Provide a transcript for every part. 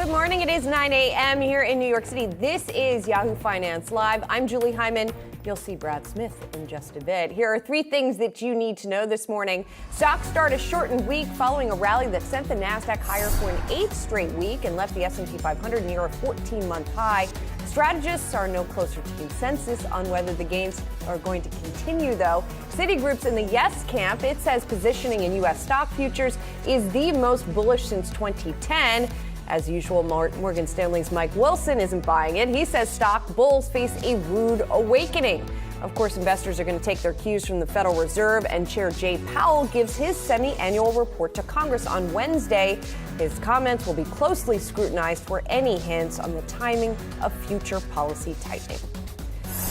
Good morning. It is 9 a.m. here in New York City. This is Yahoo Finance Live. I'm Julie Hyman. You'll see Brad Smith in just a bit. Here are three things that you need to know this morning. Stocks start a shortened week following a rally that sent the Nasdaq higher for an 8th straight week and left the S&P 500 near a 14-month high. Strategists are no closer to consensus on whether the gains are going to continue, though. Citigroup's in the yes camp. It says positioning in U.S. stock futures is the most bullish since 2010. As usual, Morgan Stanley's Mike Wilson isn't buying it. He says stock bulls face a rude awakening. Of course, investors are going to take their cues from the Federal Reserve, and Chair Jerome Powell gives his semi-annual report to Congress on Wednesday. His comments will be closely scrutinized for any hints on the timing of future policy tightening.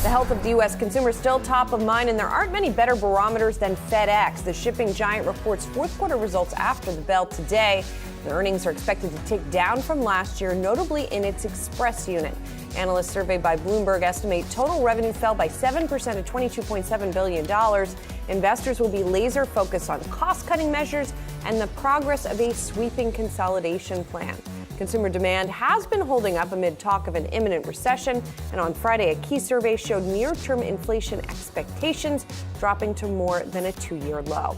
The health of the U.S. consumer is still top of mind, and there aren't many better barometers than FedEx. The shipping giant reports fourth quarter results after the bell today. The earnings are expected to tick down from last year, notably in its express unit. Analysts surveyed by Bloomberg estimate total revenue fell by 7% to $22.7 billion. Investors will be laser focused on cost-cutting measures and the progress of a sweeping consolidation plan. Consumer demand has been holding up amid talk of an imminent recession, and on Friday, a key survey showed near-term inflation expectations dropping to more than a two-year low.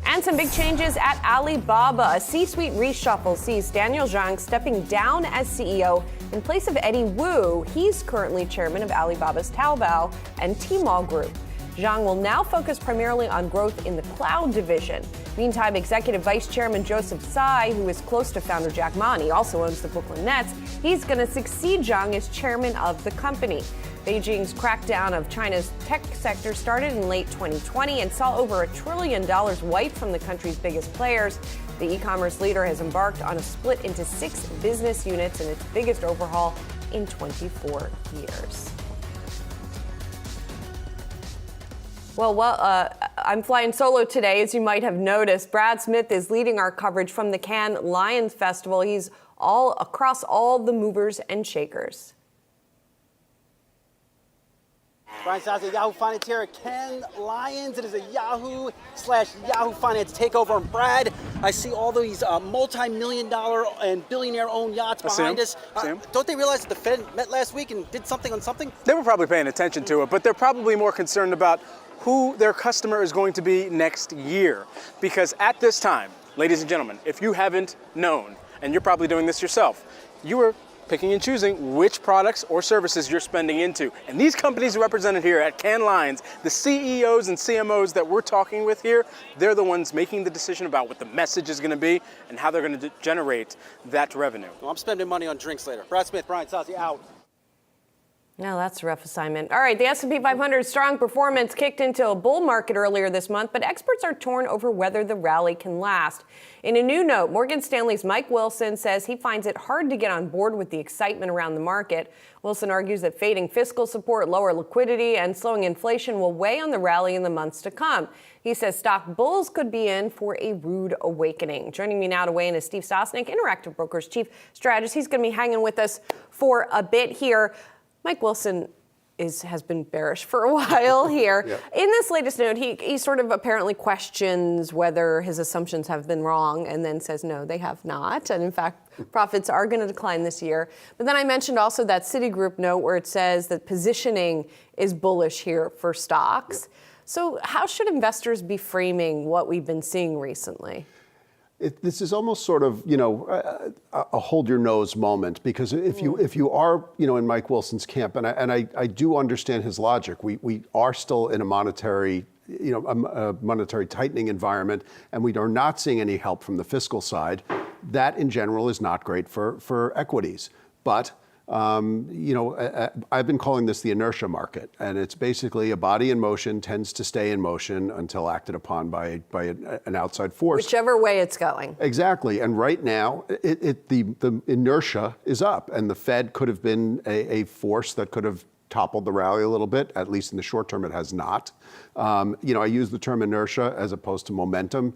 And some big changes at Alibaba. A C-suite reshuffle sees Daniel Zhang stepping down as CEO in place of Eddie Wu. He's currently chairman of Alibaba's Taobao and Tmall Group. Zhang will now focus primarily on growth in the cloud division. Meantime, executive vice chairman Joseph Tsai, who is close to founder Jack Ma, he also owns the Brooklyn Nets, he's going to succeed Zhang as chairman of the company. Beijing's crackdown of China's tech sector started in late 2020 and saw over $1 trillion wiped from the country's biggest players. The e-commerce leader has embarked on a split into 6 business units in its biggest overhaul in 24 years. Well, I'm flying solo today, as you might have noticed. Brad Smith is leading our coverage from the Cannes Lions Festival. He's all across all the movers and shakers. Brian Sassi, Yahoo Finance here at Cannes Lions. It is a Yahoo/Yahoo Finance takeover. And Brad, I see all these multi-million-dollar and billionaire-owned yachts behind us. Don't they realize that the Fed met last week and did something on something? They were probably paying attention to it, but they're probably more concerned about who their customer is going to be next year. Because at this time, ladies and gentlemen, if you haven't known, and you're probably doing this yourself, you are picking and choosing which products or services you're spending into. And these companies represented here at Cannes Lions, the CEOs and CMOs that we're talking with here, they're the ones making the decision about what the message is going to be and how they're going to generate that revenue. Well, I'm spending money on drinks later. Brad Smith, Brian Sassi, out. No, that's a rough assignment. All right, the S&P 500's strong performance kicked into a bull market earlier this month, but experts are torn over whether the rally can last. In a new note, Morgan Stanley's Mike Wilson says he finds it hard to get on board with the excitement around the market. Wilson argues that fading fiscal support, lower liquidity, and slowing inflation will weigh on the rally in the months to come. He says stock bulls could be in for a rude awakening. Joining me now to weigh in is Steve Sosnick, Interactive Brokers Chief Strategist. He's going to be hanging with us for a bit here. Mike Wilson has been bearish for a while here. Yep. In this latest note, he sort of apparently questions whether his assumptions have been wrong and then says, no, they have not. And in fact, profits are going to decline this year. But then I mentioned also that Citigroup note where it says that positioning is bullish here for stocks. Yep. So how should investors be framing what we've been seeing recently? This is almost sort of, a hold your nose moment, because if you are, in Mike Wilson's camp, and I do understand his logic, we are still in a monetary tightening environment, and we are not seeing any help from the fiscal side. That in general is not great for equities. But I've been calling this the inertia market, and it's basically a body in motion tends to stay in motion until acted upon by an outside force. Whichever way it's going. Exactly. And right now, the inertia is up, and the Fed could have been a force that could have toppled the rally a little bit. At least in the short term, it has not. I use the term inertia as opposed to momentum.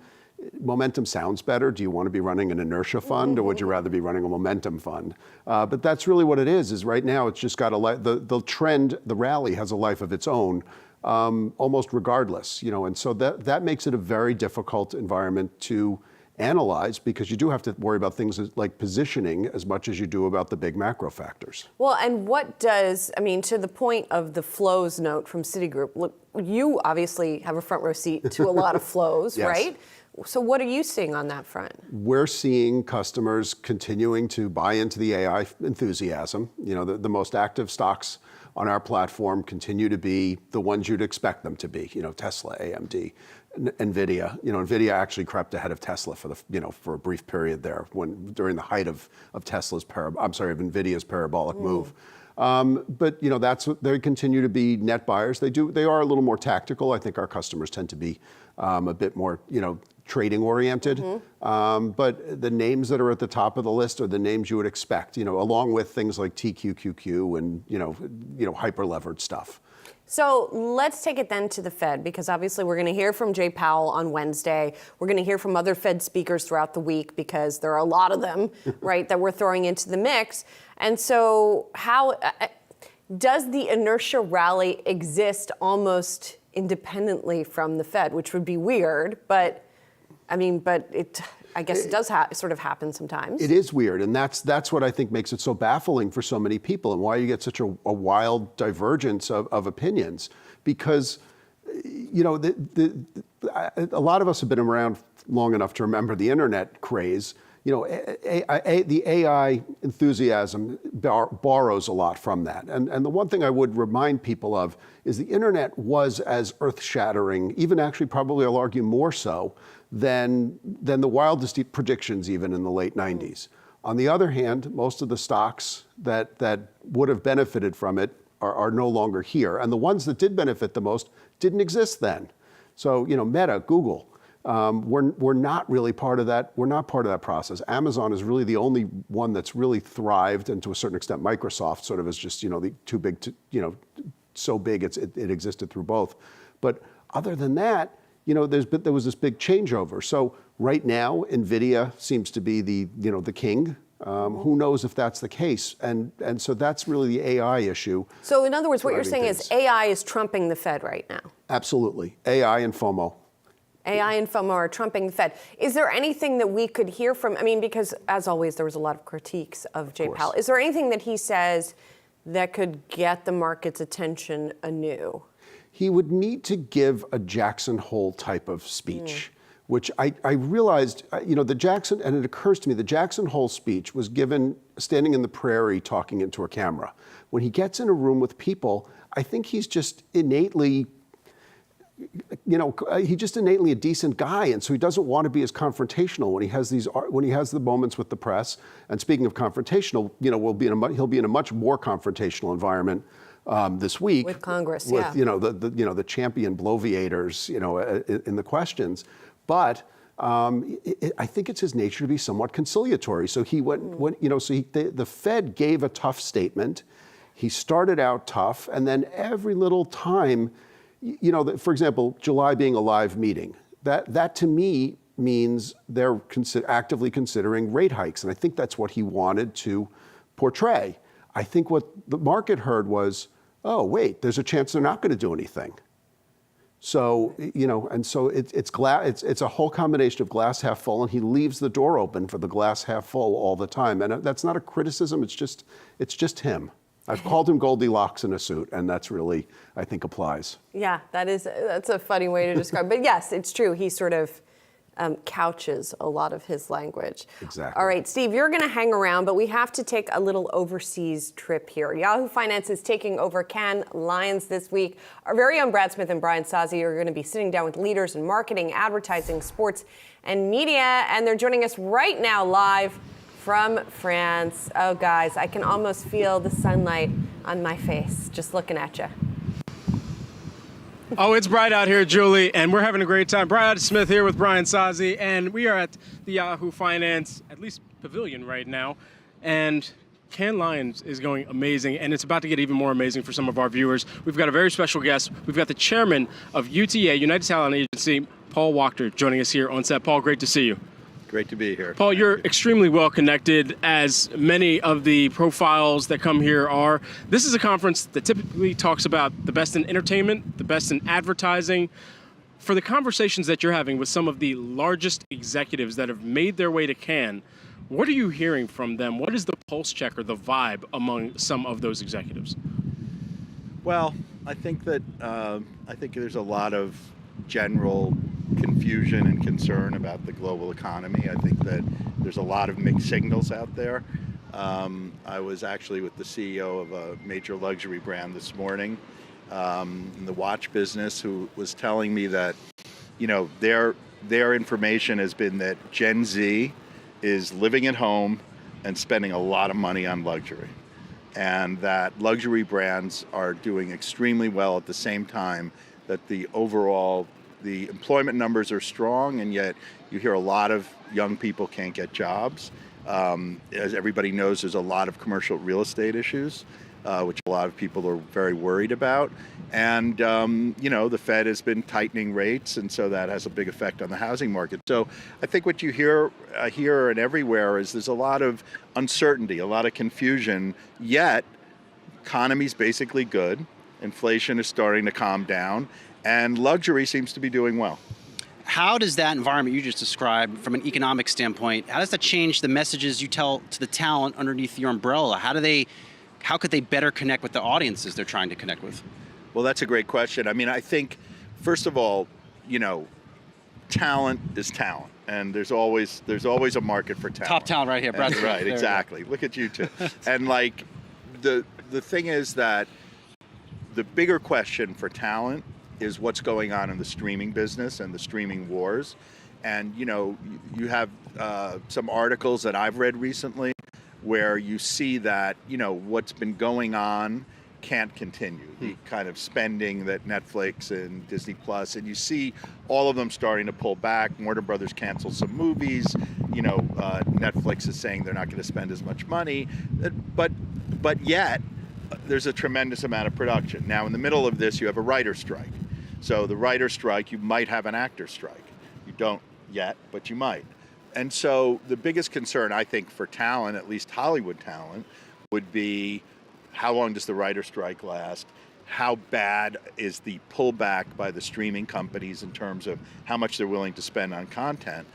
Momentum sounds better. Do you want to be running an inertia fund, or would you rather be running a momentum fund? But that's really what it is right now it's just got the trend, the rally has a life of its own, almost regardless, and so that makes it a very difficult environment to analyze, because you do have to worry about things like positioning as much as you do about the big macro factors. Well, and what does, I mean, to the point of the flows note from Citigroup, look, you obviously have a front row seat to a lot of flows, Yes. right? So what are you seeing on that front? We're seeing customers continuing to buy into the AI enthusiasm. You know, the most active stocks on our platform continue to be the ones you'd expect them to be. You know, Tesla, AMD, NVIDIA. You know, NVIDIA actually crept ahead of Tesla for a brief period there during the height of NVIDIA's parabolic move. But you know, they continue to be net buyers. They are a little more tactical. I think our customers tend to be a bit more, you know, trading oriented. But the names that are at the top of the list are the names you would expect, you know, along with things like TQQQ and you know hyper levered stuff. So let's take it then to the Fed, because obviously we're going to hear from Jay Powell on Wednesday. We're going to hear from other Fed speakers throughout the week, because there are a lot of them, right, that we're throwing into the mix. And so how does the inertia rally exist almost independently from the Fed, which would be weird, but I mean, I guess it does sort of happen sometimes. It is weird, and that's what I think makes it so baffling for so many people, and why you get such a wild divergence of opinions. Because, you know, a lot of us have been around long enough to remember the internet craze. You know, the AI enthusiasm borrows a lot from that. And the one thing I would remind people of is the internet was as earth-shattering, even actually probably I'll argue more so, than the wildest predictions even in the late 90s. On the other hand, most of the stocks that would have benefited from it are no longer here. And the ones that did benefit the most didn't exist then. So, you know, Meta, Google, we're not really part of that. We're not part of that process. Amazon is really the only one that's really thrived, and to a certain extent, Microsoft sort of is just, you know, too big to, you know, so big it existed through both. But other than that, you know, there was this big changeover. So right now, NVIDIA seems to be the king. Who knows if that's the case? And so that's really the AI issue. So in other words, what you're saying is AI is trumping the Fed right now. Absolutely. AI and FOMO. AI and FOMO are trumping the Fed. Is there anything that we could hear from, I mean, because as always, there was a lot of critiques of Jay Powell. Is there anything that he says that could get the market's attention anew? He would need to give a Jackson Hole type of speech, which I realized, you know, and it occurs to me, the Jackson Hole speech was given standing in the prairie talking into a camera. When he gets in a room with people, I think he's just innately, you know, he's just innately a decent guy, and so he doesn't want to be as confrontational when he has the moments with the press. And speaking of confrontational, you know, he'll be in a much more confrontational environment this week with Congress, with you know the champion bloviators, you know, in the questions. But I think it's his nature to be somewhat conciliatory. So he the Fed gave a tough statement. He started out tough, and then every little time, you know, for example, July being a live meeting, that to me means they're actively considering rate hikes, and I think that's what he wanted to portray. I think what the market heard was, oh, wait, there's a chance they're not going to do anything. So, you know, and so it's a whole combination of glass half full, and he leaves the door open for the glass half full all the time. And that's not a criticism, it's just him. I've called him Goldilocks in a suit, and that's really, I think, applies. Yeah, that's a funny way to describe it. But yes, it's true. He sort of couches a lot of his language. Exactly. All right, Steve, you're going to hang around, but we have to take a little overseas trip here. Yahoo Finance is taking over Cannes Lions this week. Our very own Brad Smith and Brian Sazzi are going to be sitting down with leaders in marketing, advertising, sports, and media, and they're joining us right now live from France. Oh, guys, I can almost feel the sunlight on my face just looking at you. Oh, it's bright out here, Julie, and we're having a great time. Brad Smith here with Brian Sazzi, and we are at the Yahoo Finance, at least pavilion right now, and Cannes Lions is going amazing, and it's about to get even more amazing for some of our viewers. We've got a very special guest. We've got the chairman of UTA, United Talent Agency, Paul Wachter, joining us here on set. Paul, great to see you. Great to be here. Paul, you're extremely well connected, as many of the profiles that come here are. This is a conference that typically talks about the best in entertainment, the best in advertising. For the conversations that you're having with some of the largest executives that have made their way to Cannes, what are you hearing from them? What is the pulse check or the vibe among some of those executives? Well, I think there's a lot of general confusion and concern about the global economy. I think that there's a lot of mixed signals out there. I was actually with the CEO of a major luxury brand this morning in the watch business, who was telling me that, their information has been that Gen Z is living at home and spending a lot of money on luxury, and that luxury brands are doing extremely well at the same time that the employment numbers are strong, and yet you hear a lot of young people can't get jobs. As everybody knows, there's a lot of commercial real estate issues, which a lot of people are very worried about. And, the Fed has been tightening rates, and so that has a big effect on the housing market. So I think what you hear here and everywhere is there's a lot of uncertainty, a lot of confusion, yet economy's basically good. Inflation is starting to calm down, and luxury seems to be doing well. How does that environment you just described from an economic standpoint, how does that change the messages you tell to the talent underneath your umbrella? How could they better connect with the audiences they're trying to connect with? Well, that's a great question. I mean, I think, first of all, talent is talent, and there's always a market for talent. Top talent right here, Brad. Right, exactly. Look at you two. And the thing is that the bigger question for talent is what's going on in the streaming business and the streaming wars. And you have some articles that I've read recently where you see that what's been going on can't continue. The kind of spending that Netflix and Disney Plus, and you see all of them starting to pull back. Warner Brothers canceled some movies. Netflix is saying they're not going to spend as much money, but yet there's a tremendous amount of production. Now, in the middle of this, you have a writer's strike. So the writer's strike, you might have an actor's strike. You don't yet, but you might. And so the biggest concern, I think, for talent, at least Hollywood talent, would be how long does the writer's strike last? How bad is the pullback by the streaming companies in terms of how much they're willing to spend on content?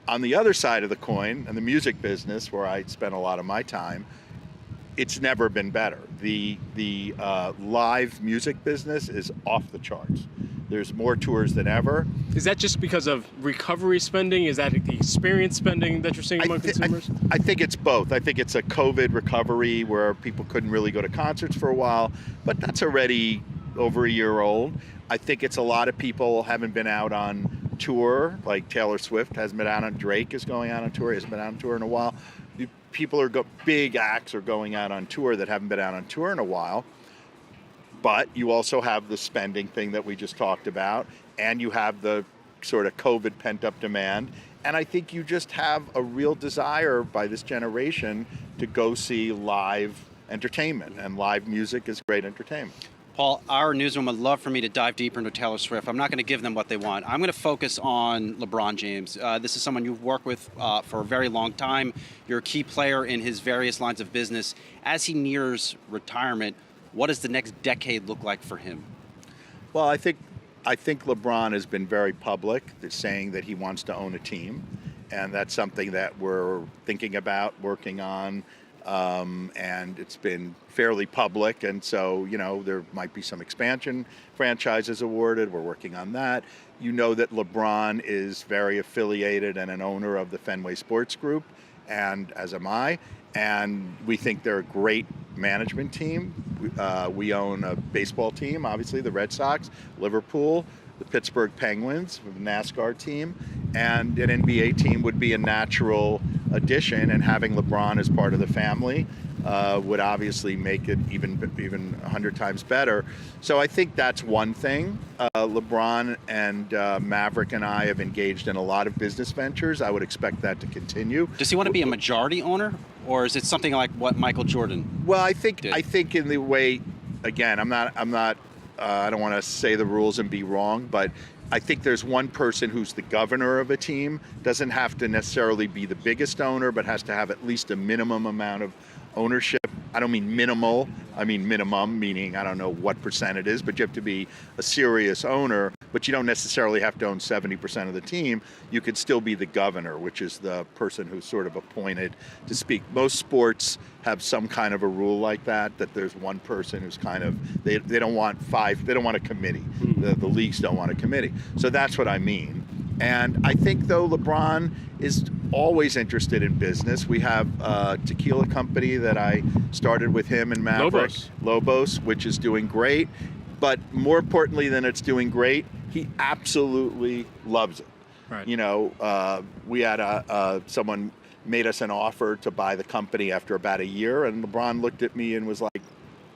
On the other side of the coin, in the music business, where I spend a lot of my time, it's never been better. The live music business is off the charts. There's more tours than ever. Is that just because of recovery spending? Is that the experience spending that you're seeing among consumers? I think it's both. I think it's a COVID recovery where people couldn't really go to concerts for a while, but that's already over a year old. I think it's a lot of people haven't been out on tour, like Taylor Swift hasn't been out on, Drake is going out on tour, he hasn't been out on tour in a while. Big acts are going out on tour that haven't been out on tour in a while. But you also have the spending thing that we just talked about, and you have the sort of COVID pent-up demand. And I think you just have a real desire by this generation to go see live entertainment, and live music is great entertainment. Paul, our newsroom would love for me to dive deeper into Taylor Swift. I'm not going to give them what they want. I'm going to focus on LeBron James. This is someone you've worked with for a very long time. You're a key player in his various lines of business. As he nears retirement, what does the next decade look like for him? Well, I think LeBron has been very public, saying that he wants to own a team, and that's something that we're thinking about, working on, and it's been fairly public, and so, there might be some expansion franchises awarded. We're working on that. You know that LeBron is very affiliated and an owner of the Fenway Sports Group, and as am I, and we think they're a great management team. We own a baseball team, obviously, the Red Sox, Liverpool, the Pittsburgh Penguins, a NASCAR team, and an NBA team would be a natural addition, and having LeBron as part of the family would obviously make it even 100 times better. So I think that's one thing. LeBron and Maverick and I have engaged in a lot of business ventures. I would expect that to continue. Does he want to be a majority owner, or is it something like what Michael Jordan Well, I think did? In the way, again, I don't want to say the rules and be wrong, but I think there's one person who's the governor of a team, doesn't have to necessarily be the biggest owner, but has to have at least a minimum amount of ownership. I don't mean minimal, I mean minimum, meaning I don't know what percent it is, but you have to be a serious owner but you don't necessarily have to own 70% of the team. You could still be the governor, which is the person who's sort of appointed to speak. Most sports have some kind of a rule like that there's one person who's kind of, they don't want they don't want a committee. The leagues don't want a committee. So that's what I mean. And I think, though, LeBron is always interested in business. We have a tequila company that I started with him and Maverick, Lobos, which is doing great. But more importantly than it's doing great, he absolutely loves it. Right. You know, we had someone made us an offer to buy the company after about a year, and LeBron looked at me and was like,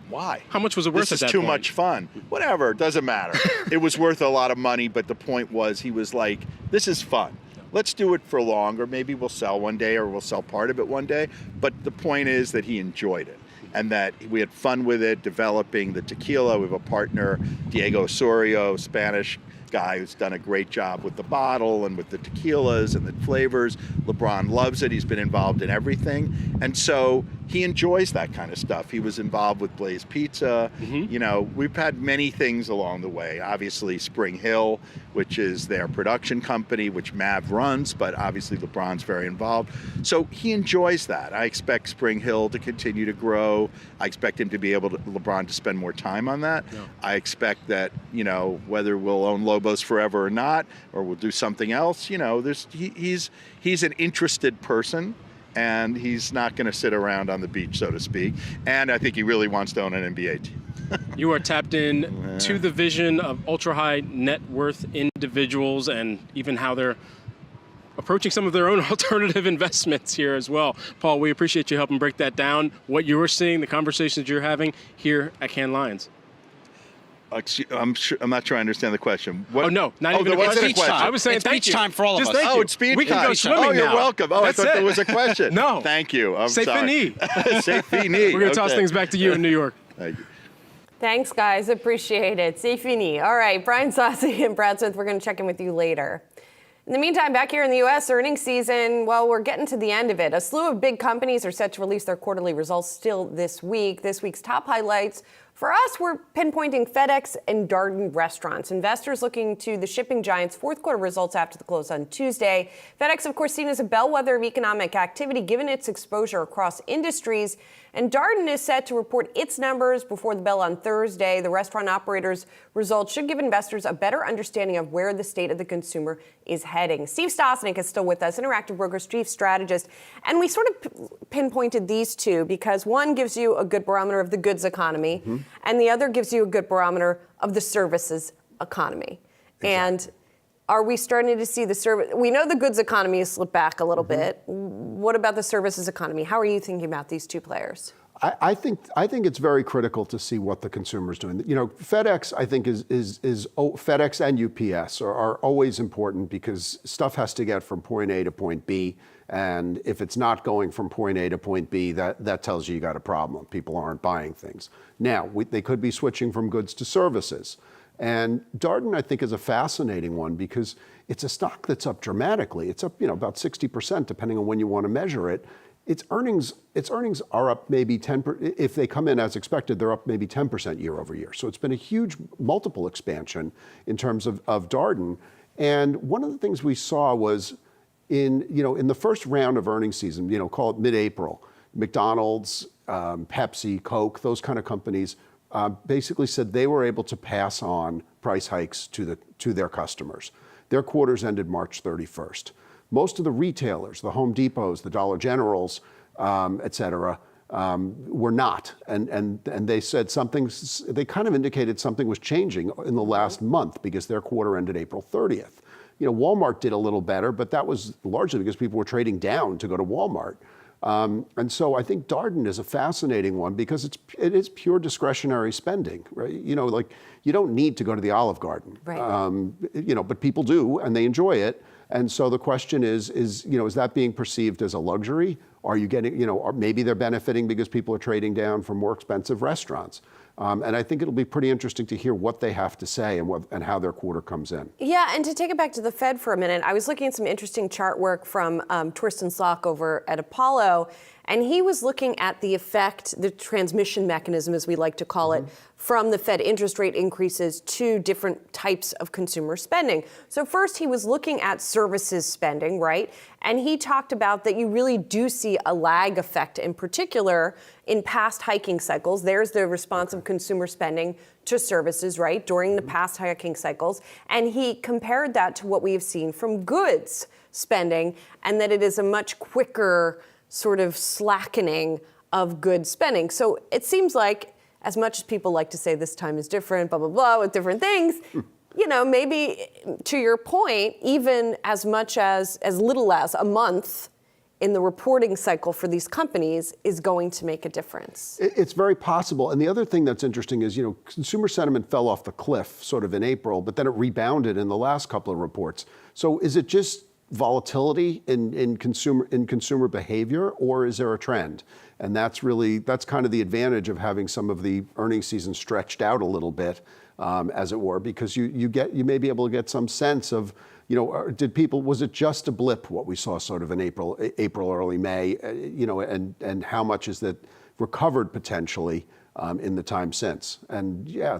why? How much was it worth at that point? This is too much fun. Whatever, doesn't matter. It was worth a lot of money, but the point was, he was like, this is fun. Let's do it for longer. Maybe we'll sell one day, or we'll sell part of it one day. But the point is that he enjoyed it, and that we had fun with it, developing the tequila. We have a partner, Diego Osorio, Spanish guy who's done a great job with the bottle and with the tequilas and the flavors. LeBron loves it. He's been involved in everything. And so he enjoys that kind of stuff. He was involved with Blaze Pizza. You know, we've had many things along the way. Obviously, Spring Hill, which is their production company, which Mav runs, but obviously LeBron's very involved. So he enjoys that. I expect Spring Hill to continue to grow. I expect him to be able to, LeBron, to spend more time on that. Yeah. I expect that, you know, whether we'll own Lobos forever or not, or we'll do something else, you know, he's an interested person. And he's not going to sit around on the beach, so to speak. And I think he really wants to own an NBA team. You are tapped in to the vision of ultra-high net worth individuals, and even how they're approaching some of their own alternative investments here as well. Paul, we appreciate you helping break that down, what you're seeing, the conversations you're having here at Cannes Lions. I'm not sure I understand the question. Not even a question. I was saying thank you. It's beach time for all of us. Oh, it's beach time. We can go swimming now. Oh, you're now. welcome. Oh, That's I thought it. there was a question. No. Thank you. I'm C'est sorry. fini. C'est fini. We're going to toss things back to you in New York. Thank you. Thanks, guys. Appreciate it. C'est fini. All right, Brian Sossi and Brad Smith, we're going to check in with you later. In the meantime, back here in the U.S., earnings season, well, we're getting to the end of it. A slew of big companies are set to release their quarterly results still this week. This week's top highlights for us, we're pinpointing FedEx and Darden restaurants. Investors looking to the shipping giant's fourth quarter results after the close on Tuesday. FedEx, of course, seen as a bellwether of economic activity given its exposure across industries. And Darden is set to report its numbers before the bell on Thursday. The restaurant operator's results should give investors a better understanding of where the state of the consumer is heading. Steve Stosnik is still with us, Interactive Brokers chief strategist. And we sort of pinpointed these two because one gives you a good barometer of the goods economy, and the other gives you a good barometer of the services economy. Exactly. And are we starting to see the service? We know the goods economy has slipped back a little bit. What about the services economy? How are you thinking about these two players? I think it's very critical to see what the consumer's doing. You know, FedEx, I think FedEx and UPS are always important because stuff has to get from point A to point B. And if it's not going from point A to point B, that tells you got a problem. People aren't buying things. Now, they could be switching from goods to services. And Darden, I think, is a fascinating one because it's a stock that's up dramatically. It's up, about 60%, depending on when you want to measure it. Its earnings are up maybe 10%. If they come in as expected, they're up maybe 10% year over year. So it's been a huge multiple expansion in terms of Darden. And one of the things we saw was in the first round of earnings season, call it mid-April, McDonald's, Pepsi, Coke, those kind of companies basically said they were able to pass on price hikes to their customers. Their quarters ended March 31st. Most of the retailers, the Home Depots, the Dollar Generals, et cetera, were not. And they said they kind of indicated something was changing in the last month because their quarter ended April 30th. Walmart did a little better, but that was largely because people were trading down to go to Walmart. And so I think Darden is a fascinating one because it is pure discretionary spending, right? You don't need to go to the Olive Garden, right. But people do and they enjoy it. And so the question is that being perceived as a luxury? Are you getting, or maybe they're benefiting because people are trading down from more expensive restaurants? And I think it'll be pretty interesting to hear what they have to say and how their quarter comes in. Yeah, and to take it back to the Fed for a minute, I was looking at some interesting chart work from Torsten Slok over at Apollo, And he was looking at the effect, the transmission mechanism, as we like to call it, from the Fed interest rate increases to different types of consumer spending. So first he was looking at services spending, right? And he talked about that you really do see a lag effect in particular in past hiking cycles. There's the response of consumer spending to services, right, during the past hiking cycles. And he compared that to what we have seen from goods spending, and that it is a much quicker sort of slackening of goods spending. So it seems like, as much as people like to say this time is different, blah, blah, blah, with different things, you know, maybe to your point, even as much as little as a month in the reporting cycle for these companies is going to make a difference. It's very possible. And the other thing that's interesting is, you know, consumer sentiment fell off the cliff sort of in April, but then it rebounded in the last couple of reports. So is it just volatility in consumer behavior, or is there a trend? And that's kind of the advantage of having some of the earnings season stretched out a little bit, as it were, because you may be able to get some sense of, you know, was it just a blip what we saw sort of in April, early May, you know, and how much is that recovered potentially in the time since? And yeah,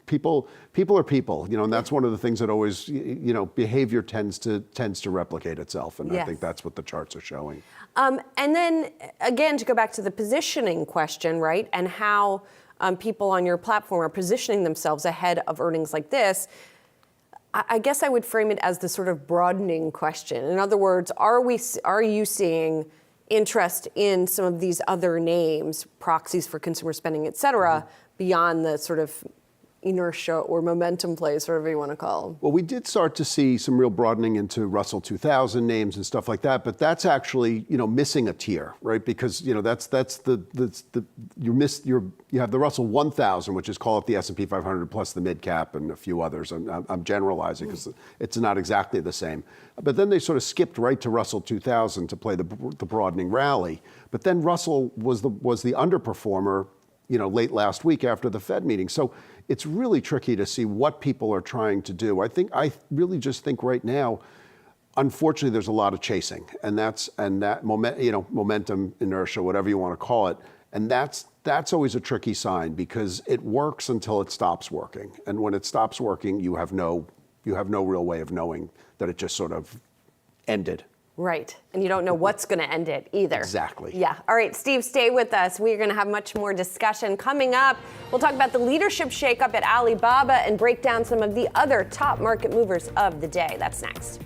people are people, you know, and that's one of the things that always, you know, behavior tends to replicate itself, and yes. I think that's what the charts are showing. And then again, to go back to the positioning question, right, and how people on your platform are positioning themselves ahead of earnings like this, I guess I would frame it as the sort of broadening question. In other words, are you seeing interest in some of these other names, proxies for consumer spending, et cetera, beyond the sort of inertia or momentum plays, whatever you want to call them? Well, we did start to see some real broadening into Russell 2000 names and stuff like that, but that's actually, you know, missing a tier, right? Because, you know, you have the Russell 1000, which is, call it the S&P 500 plus the mid cap and a few others. I'm generalizing because it's not exactly the same. But then they sort of skipped right to Russell 2000 to play the broadening rally. But then Russell was the underperformer, you know, late last week after the Fed meeting. So it's really tricky to see what people are trying to do. I really just think right now, unfortunately, there's a lot of chasing, and that momentum, inertia, whatever you want to call it, and that's always a tricky sign because it works until it stops working, and when it stops working, you have no real way of knowing that it just sort of ended. Right. And you don't know what's going to end it either. Exactly. Yeah. All right, Steve, stay with us. We're going to have much more discussion coming up. We'll talk about the leadership shakeup at Alibaba and break down some of the other top market movers of the day. That's next.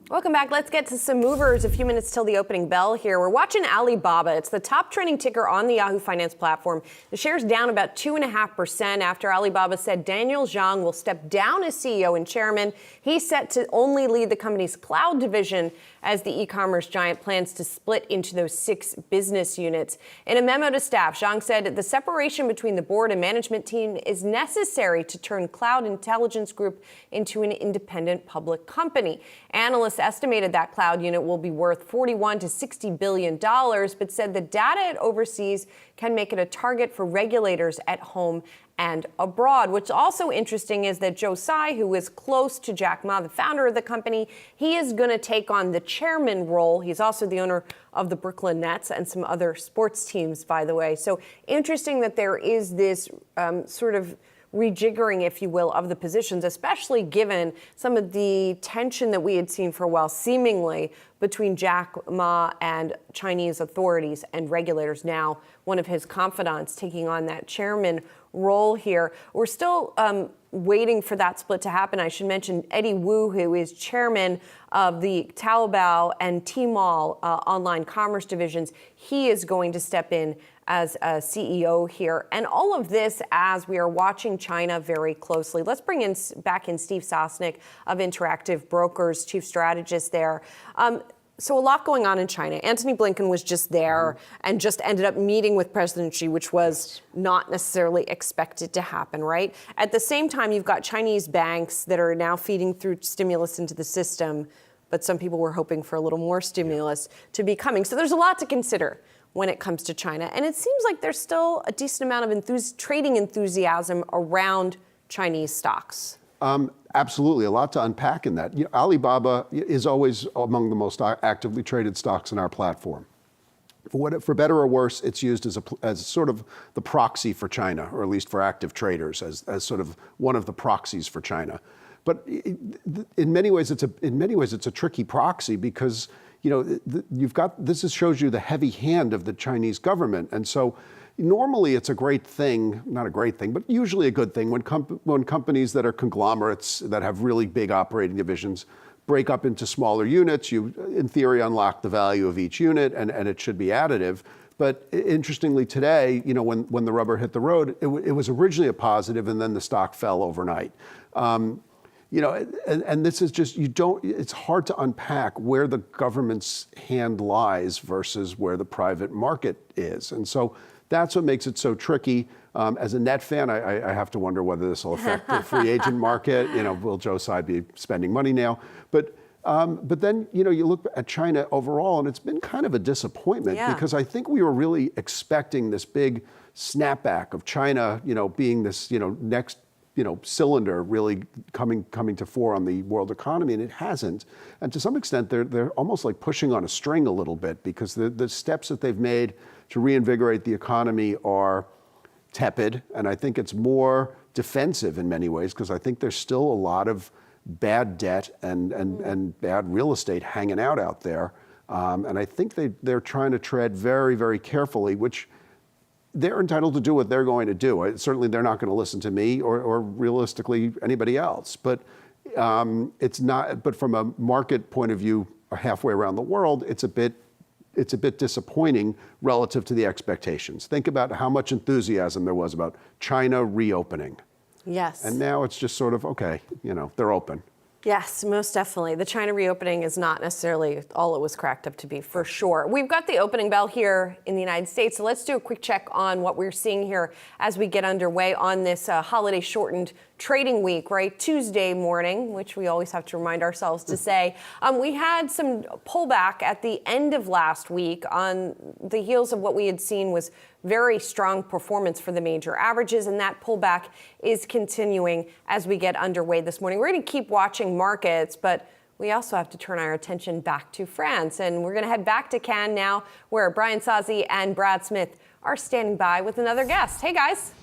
Welcome back. Let's get to some movers. A few minutes till the opening bell here. We're watching Alibaba. It's the top trending ticker on the Yahoo Finance platform. The share's down about 2.5% after Alibaba said Daniel Zhang will step down as CEO and chairman. He's set to only lead the company's cloud division as the e-commerce giant plans to split into those 6 business units. In a memo to staff, Zhang said the separation between the board and management team is necessary to turn Cloud Intelligence Group into an independent public company. Analysts estimated that cloud unit will be worth $41 to $60 billion, but said the data it oversees can make it a target for regulators at home and abroad. What's also interesting is that Joe Tsai, who is close to Jack Ma, the founder of the company, he is going to take on the chairman role. He's also the owner of the Brooklyn Nets and some other sports teams, by the way. So interesting that there is this sort of rejiggering, if you will, of the positions, especially given some of the tension that we had seen for a while, seemingly between Jack Ma and Chinese authorities and regulators. Now, one of his confidants taking on that chairman role here. We're still waiting for that split to happen. I should mention Eddie Wu, who is chairman of the Taobao and Tmall online commerce divisions. He is going to step in as a CEO here. And all of this as we are watching China very closely. Let's bring back in Steve Sosnick of Interactive Brokers, chief strategist there. So a lot going on in China. Antony Blinken was just there and just ended up meeting with President Xi, which was not necessarily expected to happen, right? At the same time, you've got Chinese banks that are now feeding through stimulus into the system, but some people were hoping for a little more stimulus to be coming. So there's a lot to consider when it comes to China. And it seems like there's still a decent amount of trading enthusiasm around Chinese stocks. Absolutely, a lot to unpack in that. Alibaba is always among the most actively traded stocks in our platform. For better or worse, it's used as sort of the proxy for China, or at least for active traders, as sort of one of the proxies for China. But in many ways, it's a tricky proxy because this shows you the heavy hand of the Chinese government, and so. Normally, it's a great thing, not a great thing, but usually a good thing when companies that are conglomerates that have really big operating divisions break up into smaller units. You, in theory, unlock the value of each unit, and it should be additive. But interestingly, today, when the rubber hit the road, it was originally a positive, and then the stock fell overnight. And this is just, it's hard to unpack where the government's hand lies versus where the private market is. And so that's what makes it so tricky. As a net fan, I have to wonder whether this will affect the free agent market. Will Joe Tsai be spending money now? But then, you look at China overall, and it's been kind of a disappointment because I think we were really expecting this big snapback of China, being this, next, cylinder really coming to fore on the world economy, and it hasn't. And to some extent, they're almost like pushing on a string a little bit because the steps that they've made to reinvigorate the economy are tepid, and I think it's more defensive in many ways because I think there's still a lot of bad debt and bad real estate hanging out there, and I think they're trying to tread very, very carefully, which they're entitled to do what they're going to do. Certainly, they're not going to listen to me or realistically anybody else. But it's not. But from a market point of view, halfway around the world, it's a bit disappointing relative to the expectations. Think about how much enthusiasm there was about China reopening. Yes. And now it's just sort of, okay, they're open. Yes, most definitely. The China reopening is not necessarily all it was cracked up to be, for sure. We've got the opening bell here in the United States, so let's do a quick check on what we're seeing here as we get underway on this holiday-shortened trading week, right? Tuesday morning, which we always have to remind ourselves to say. We had some pullback at the end of last week on the heels of what we had seen was very strong performance for the major averages, and that pullback is continuing as we get underway this morning. We're going to keep watching markets, but we also have to turn our attention back to France, and we're going to head back to Cannes now, where Brian Sazi and Brad Smith are standing by with another guest. Hey, guys.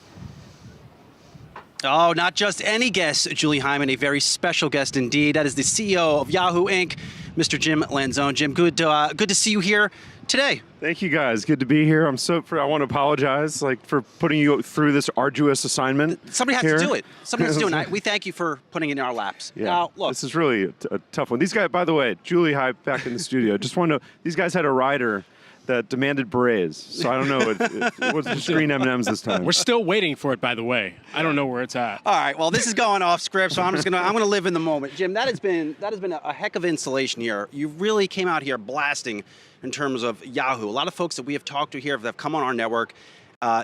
Oh, not just any guest, Julie Hyman, a very special guest indeed. That is the CEO of Yahoo Inc., Mr. Jim Lanzone. Jim, good to see you here. today. Thank you guys. Good to be here. I want to apologize for putting you through this arduous assignment. Somebody has here. to do it. Somebody has to do it. We thank you for putting it in our laps. Yeah. Now, look. This is really a tough one. These guys, by the way, Julie Hype back in the studio. Just want to know, these guys had a rider that demanded berets. So I don't know. It was green M&Ms this time. We're still waiting for it, by the way. I don't know where it's at. All right. Well, this is going off script, so I'm gonna live in the moment. Jim, that has been a heck of installation here. You really came out here blasting in terms of Yahoo. A lot of folks that we have talked to here that have come on our network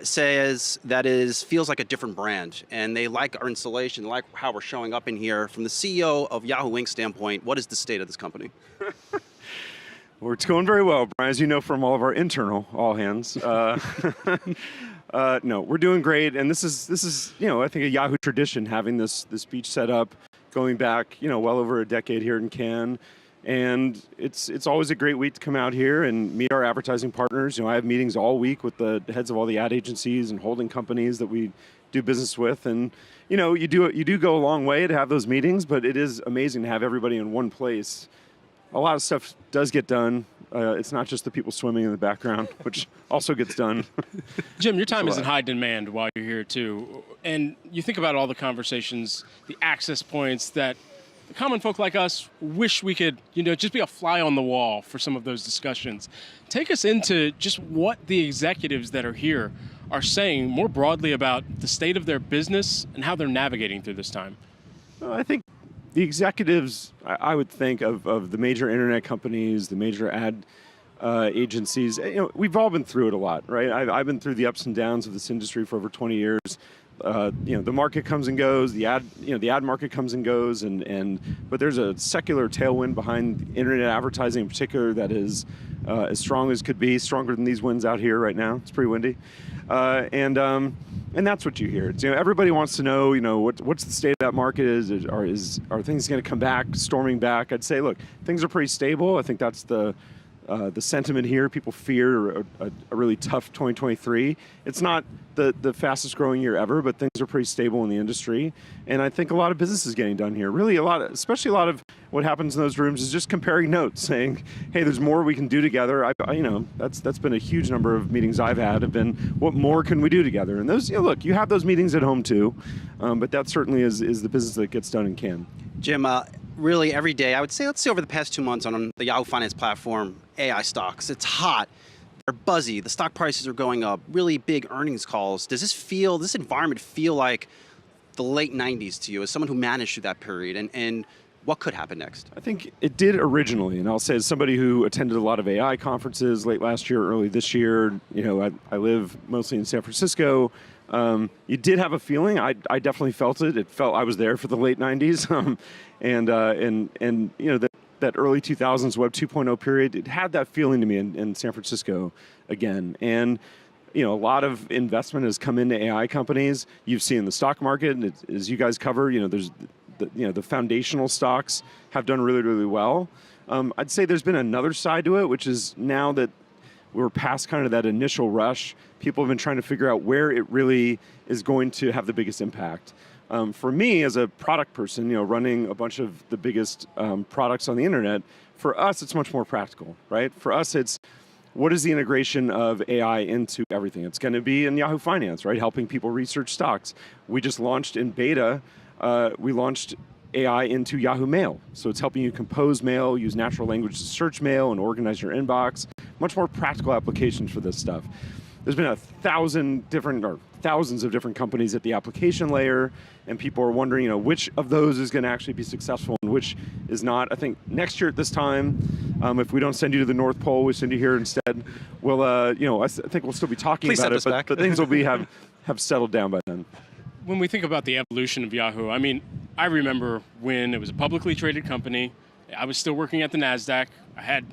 says feels like a different brand, and they like our installation, like how we're showing up in here. From the CEO of Yahoo Inc. standpoint, what is the state of this company? Well, it's going very well, Brian, as you know from all of our internal all hands. No, we're doing great, and this is I think a Yahoo tradition, having this beach set up, going back well over a decade here in Cannes, and it's always a great week to come out here and meet our advertising partners. I have meetings all week with the heads of all the ad agencies and holding companies that we do business with, and you do go a long way to have those meetings, but it is amazing to have everybody in one place. A lot of stuff does get done. It's not just the people swimming in the background, which also gets done. Jim, your time is in high demand while you're here, too. And you think about all the conversations, the access points that the common folk like us wish we could, just be a fly on the wall for some of those discussions. Take us into just what the executives that are here are saying more broadly about the state of their business and how they're navigating through this time. Well, I think the executives, I would think, of the major internet companies, the major ad agencies, we've all been through it a lot, right? I've been through the ups and downs of this industry for over 20 years. The market comes and goes, the ad market comes and goes, but there's a secular tailwind behind internet advertising in particular that is as strong as could be, stronger than these winds out here right now. It's pretty windy. And that's what you hear. Everybody wants to know, what's the state of that market are things going to come back, storming back? I'd say, look, things are pretty stable. I think that's the sentiment here. People fear a really tough 2023. It's not the fastest growing year ever, but things are pretty stable in the industry. And I think a lot of business is getting done here. Really especially a lot of what happens in those rooms is just comparing notes, saying, hey, there's more we can do together. That's been a huge number of meetings I've had have been, what more can we do together? And those, look, you have those meetings at home too, but that certainly is the business that gets done in Cannes. Jim, really every day, I would say, let's say over the past 2 months on the Yahoo Finance platform, AI stocks, it's hot, they're buzzy, the stock prices are going up, really big earnings calls. Does this environment feel like the late 90s to you as someone who managed through that period, and what could happen next? I think it did originally, and I'll say as somebody who attended a lot of AI conferences late last year, early this year, I live mostly in San Francisco. You did have a feeling. I definitely felt it. It felt I was there for the late 90s. That early 2000s Web 2.0 period, it had that feeling to me in San Francisco again. And a lot of investment has come into AI companies. You've seen the stock market, and as you guys cover, there's the foundational stocks have done really, really well. I'd say there's been another side to it, which is now that we're past kind of that initial rush, people have been trying to figure out where it really is going to have the biggest impact. For me, as a product person, running a bunch of the biggest products on the internet, for us, it's much more practical, right? For us, it's what is the integration of AI into everything? It's going to be in Yahoo Finance, right? Helping people research stocks. We just launched in beta, we launched AI into Yahoo Mail. So it's helping you compose mail, use natural language to search mail, and organize your inbox. Much more practical applications for this stuff. There's been thousands of different companies at the application layer, and people are wondering, which of those is going to actually be successful and which is not. I think next year at this time, if we don't send you to the North Pole, we send you here instead. We'll, I think we'll still be talking about it, but things will have settled down by then. When we think about the evolution of Yahoo, I remember when it was a publicly traded company. I was still working at the Nasdaq. I had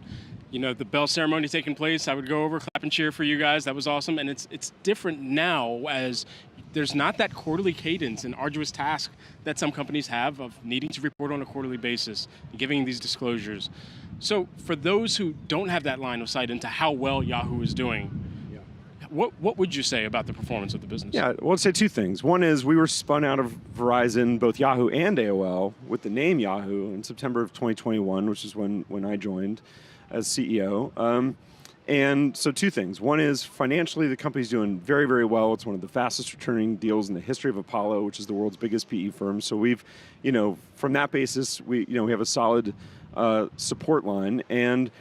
the bell ceremony taking place. I would go over, clap and cheer for you guys. That was awesome. And it's different now, as there's not that quarterly cadence and arduous task that some companies have of needing to report on a quarterly basis and giving these disclosures. So for those who don't have that line of sight into how well Yahoo is doing, what would you say about the performance of the business? Yeah, well, I'd say two things. One is we were spun out of Verizon, both Yahoo and AOL, with the name Yahoo in September of 2021, which is when I joined as CEO. And so two things. One is financially, the company's doing very, very well. It's one of the fastest returning deals in the history of Apollo, which is the world's biggest PE firm. So we've, from that basis, we have a solid support line, and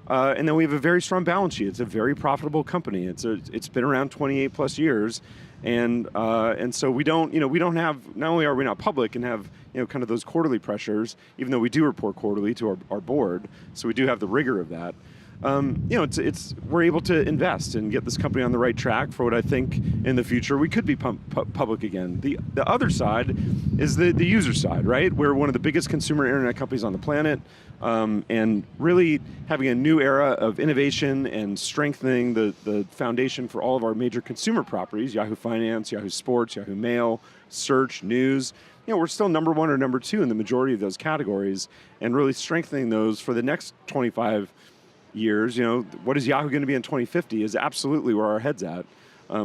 then we have a very strong balance sheet. It's a very profitable company. It's been around 28 plus years, and so we don't have, not only are we not public and have kind of those quarterly pressures, even though we do report quarterly to our board, so we do have the rigor of that. We're able to invest and get this company on the right track for what I think in the future we could be public again. The other side is the user side, right? We're one of the biggest consumer internet companies on the planet, and really having a new era of innovation and strengthening the foundation for all of our major consumer properties, Yahoo Finance, Yahoo Sports, Yahoo Mail, Search, News. We're still number one or number two in the majority of those categories, and really strengthening those for the next 25 years. What is Yahoo going to be in 2050 is absolutely where our head's at.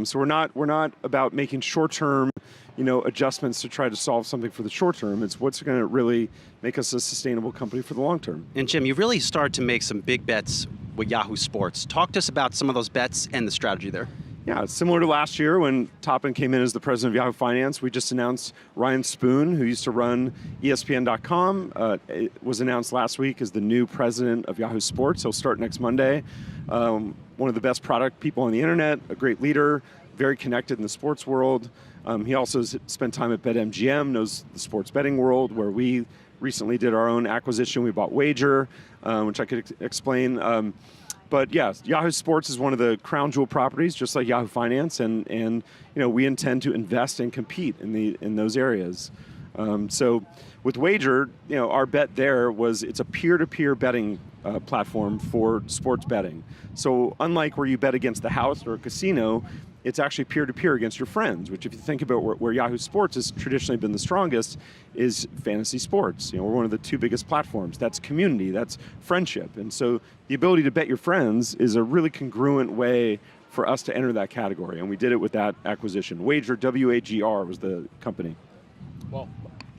So we're not about making short-term, adjustments to try to solve something for the short term. It's what's going to really make us a sustainable company for the long term. And Jim, you really started to make some big bets with Yahoo Sports. Talk to us about some of those bets and the strategy there. Yeah, it's similar to last year when Toppin came in as the president of Yahoo Finance. We just announced Ryan Spoon, who used to run ESPN.com, it was announced last week as the new president of Yahoo Sports. He'll start next Monday. One of the best product people on the internet, a great leader, very connected in the sports world. He also has spent time at BetMGM, knows the sports betting world, where we recently did our own acquisition. We bought Wager, which I could explain. But yeah, Yahoo Sports is one of the crown jewel properties, just like Yahoo Finance, and we intend to invest and compete in those areas. So with Wager, our bet there was it's a peer-to-peer betting platform for sports betting. So unlike where you bet against the house or a casino, it's actually peer-to-peer against your friends, which if you think about where Yahoo Sports has traditionally been the strongest is fantasy sports. We're one of the two biggest platforms. That's community, that's friendship. And so the ability to bet your friends is a really congruent way for us to enter that category. And we did it with that acquisition. Wager, W-A-G-R was the company. Well,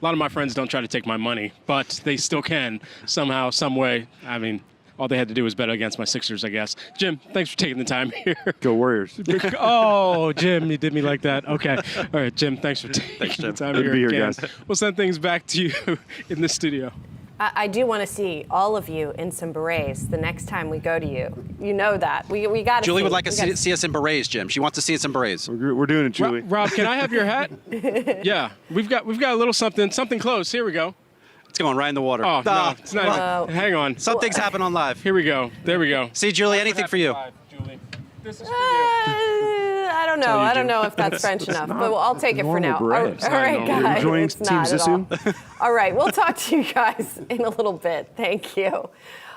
a lot of my friends don't try to take my money, but they still can somehow, some way. I mean, all they had to do was bet against my Sixers, I guess. Jim, thanks for taking the time here. Go Warriors. Oh, Jim, you did me like that. Okay. All right, Jim, thanks for taking the time Good to be here, again. guys. We'll send things back to you in the studio. I do want to see all of you in some berets the next time we go to you. You know that. We got to Julie would like to see us in berets, Jim. She wants to see us in berets. We're doing it, Julie. Rob, can I have your hat? Yeah, we've got a little something close. Here we go. It's going right in the water. Oh, no, it's not. Hang on. Some things happen on live. Here we go. There we go. See, Julie, anything for you. Julie. This is for you. I don't know. I don't know if that's French enough, but I'll take it for now. All bread. right, guys. Enjoying It's Team not at all. Zissou? All right, we'll talk to you guys in a little bit. Thank you.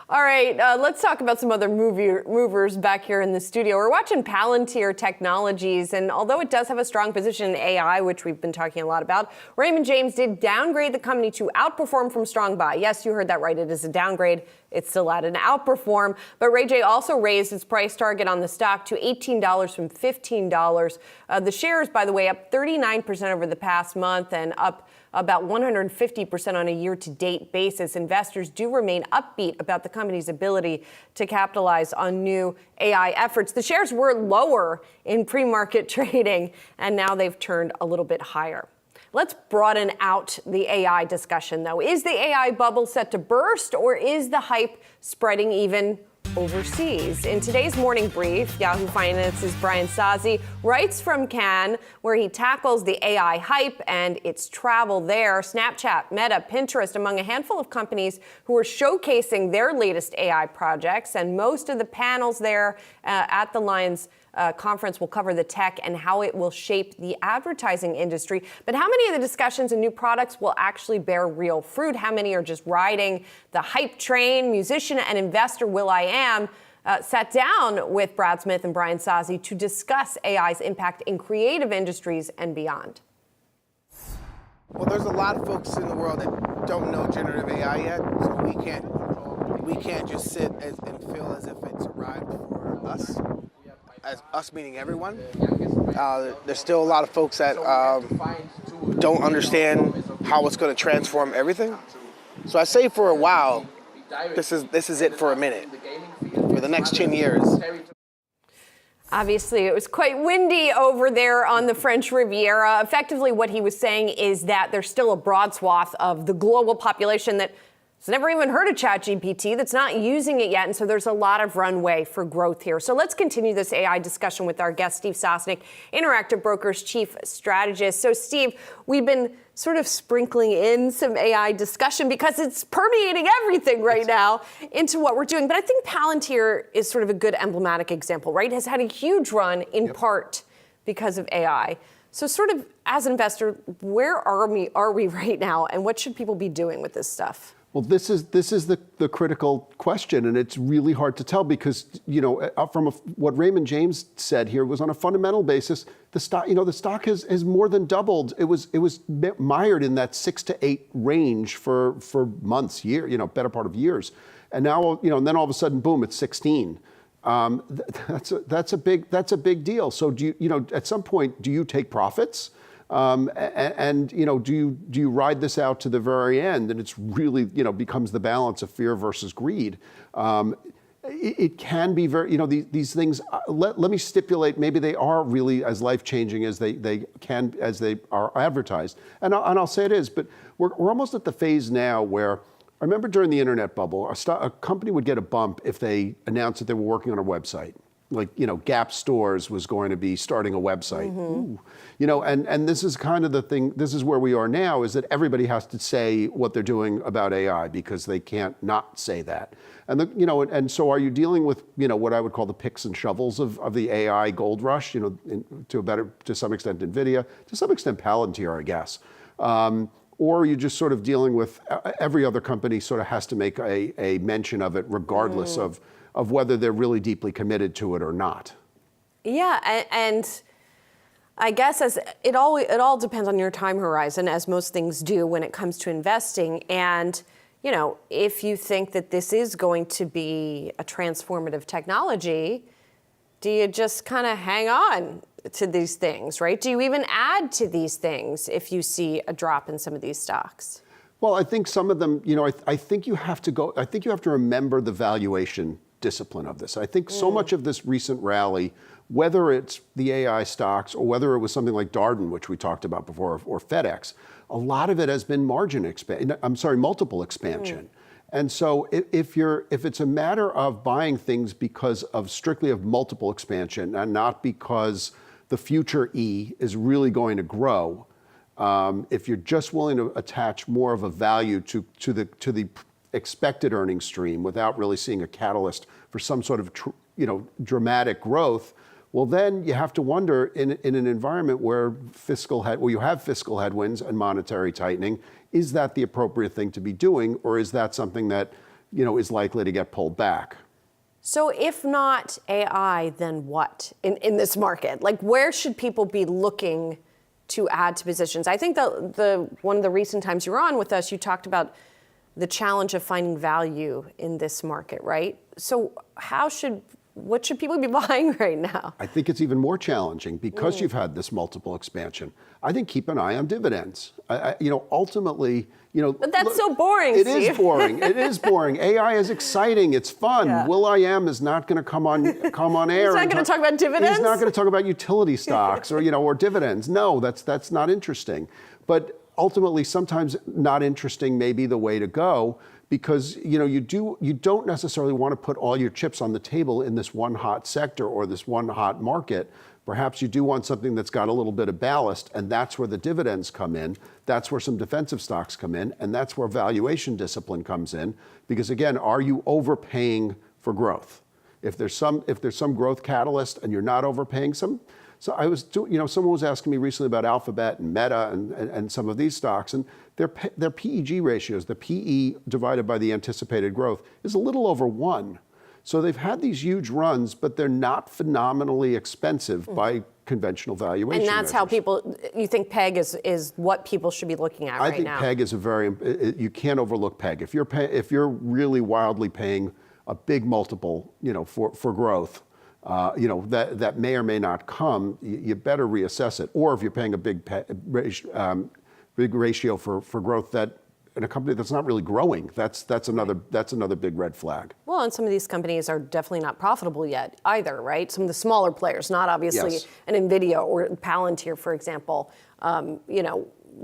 All right, let's talk about some other movers back here in the studio. We're watching Palantir Technologies, and although it does have a strong position in AI, which we've been talking a lot about, Raymond James did downgrade the company to outperform from strong buy. Yes, you heard that right. It is a downgrade. It's still at an outperform. But Ray J also raised its price target on the stock to $18 from $15. The shares, by the way, up 39% over the past month and up about 150% on a year-to-date basis. Investors do remain upbeat about the company's ability to capitalize on new AI efforts. The shares were lower in pre-market trading, and now they've turned a little bit higher. Let's broaden out the AI discussion, though. Is the AI bubble set to burst, or is the hype spreading even overseas? In today's morning brief, Yahoo Finance's Brian Sazi writes from Cannes, where he tackles the AI hype and its travel there. Snapchat, Meta, Pinterest, among a handful of companies who are showcasing their latest AI projects. And most of the panels there at the Lions conference will cover the tech and how it will shape the advertising industry. But how many of the discussions and new products will actually bear real fruit? How many are just riding the hype train? Musician and investor will.i.am sat down with Brad Smith and Brian Sazi to discuss AI's impact in creative industries and beyond. Well, there's a lot of folks in the world that don't know generative AI yet, so we can't just sit and feel as if it's arrived for us. As us meaning everyone. There's still a lot of folks that don't understand how it's going to transform everything. So I say for a while, this is it for a minute. for the next 10 years. Obviously, it was quite windy over there on the French Riviera. Effectively, what he was saying is that there's still a broad swath of the global population that has never even heard of ChatGPT, that's not using it yet. And so there's a lot of runway for growth here. So let's continue this AI discussion with our guest, Steve Sosnick, Interactive Brokers Chief Strategist. So, Steve, we've been sort of sprinkling in some AI discussion because it's permeating everything right now into what we're doing. But I think Palantir is sort of a good emblematic example, right? Has had a huge run in part because of AI. So sort of as an investor, where are we right now, and what should people be doing with this stuff? Well, this is the critical question, and it's really hard to tell because, what Raymond James said here was on a fundamental basis, the stock has more than doubled. It was mired in that 6 to 8 range for months, better part of years, and now and then all of a sudden, boom, it's 16. That's a big deal. So do you at some point do you take profits? Do you ride this out to the very end? And it's really, becomes the balance of fear versus greed. It can be very, these things, let me stipulate, maybe they are really as life-changing as they are advertised. And I'll say it is, but we're almost at the phase now where, I remember during the internet bubble, a company would get a bump if they announced that they were working on a website. Like, Gap Stores was going to be starting a website. Mm-hmm. And this is kind of the thing, this is where we are now, is that everybody has to say what they're doing about AI because they can't not say that. And so are you dealing with, what I would call the picks and shovels of the AI gold rush, to some extent NVIDIA, to some extent Palantir, I guess. Or are you just sort of dealing with every other company sort of has to make a mention of it regardless of whether they're really deeply committed to it or not. Yeah, and I guess as it all depends on your time horizon, as most things do when it comes to investing. And, if you think that this is going to be a transformative technology, do you just kind of hang on to these things, right? Do you even add to these things if you see a drop in some of these stocks? Well, I think some of them, I think you have to remember the valuation discipline of this. I think so much of this recent rally, whether it's the AI stocks or whether it was something like Darden, which we talked about before, or FedEx, a lot of it has been multiple expansion. And so if it's a matter of buying things because of strictly of multiple expansion and not because the future E is really going to grow, if you're just willing to attach more of a value to the expected earnings stream without really seeing a catalyst for some sort of dramatic growth, well, then you have to wonder in an environment where you have fiscal headwinds and monetary tightening, is that the appropriate thing to be doing, or is that something that is likely to get pulled back? So if not AI, then what in this market? Like, where should people be looking to add to positions? I think the one of the recent times you were on with us, you talked about the challenge of finding value in this market, right? So what should people be buying right now? I think it's even more challenging because you've had this multiple expansion. I think keep an eye on dividends. Ultimately, But that's so boring, It Steve. is boring. It is boring. AI is exciting. It's fun. Yeah. Will.i.am is not going to come on air. He's not going to talk about dividends? He's not going to talk about utility stocks or dividends. No, that's not interesting. But ultimately, sometimes not interesting may be the way to go because you don't necessarily want to put all your chips on the table in this one hot sector or this one hot market. Perhaps you do want something that's got a little bit of ballast, and that's where the dividends come in. That's where some defensive stocks come in, and that's where valuation discipline comes in. Because again, are you overpaying for growth? If there's some growth catalyst and you're not overpaying some. So someone was asking me recently about Alphabet and Meta and some of these stocks, and their PEG ratios, the PE divided by the anticipated growth, is a little over 1. So they've had these huge runs, but they're not phenomenally expensive by conventional valuation And that's measures. how you think PEG is what people should be looking at right now? I think PEG is you can't overlook PEG. If you're really wildly paying a big multiple, for growth, that may or may not come, you better reassess it. Or if you're paying a big ratio for growth that in a company that's not really growing. That's another big red flag. Well, and some of these companies are definitely not profitable yet either, right? Some of the smaller players, not obviously Yes. an NVIDIA or Palantir, for example.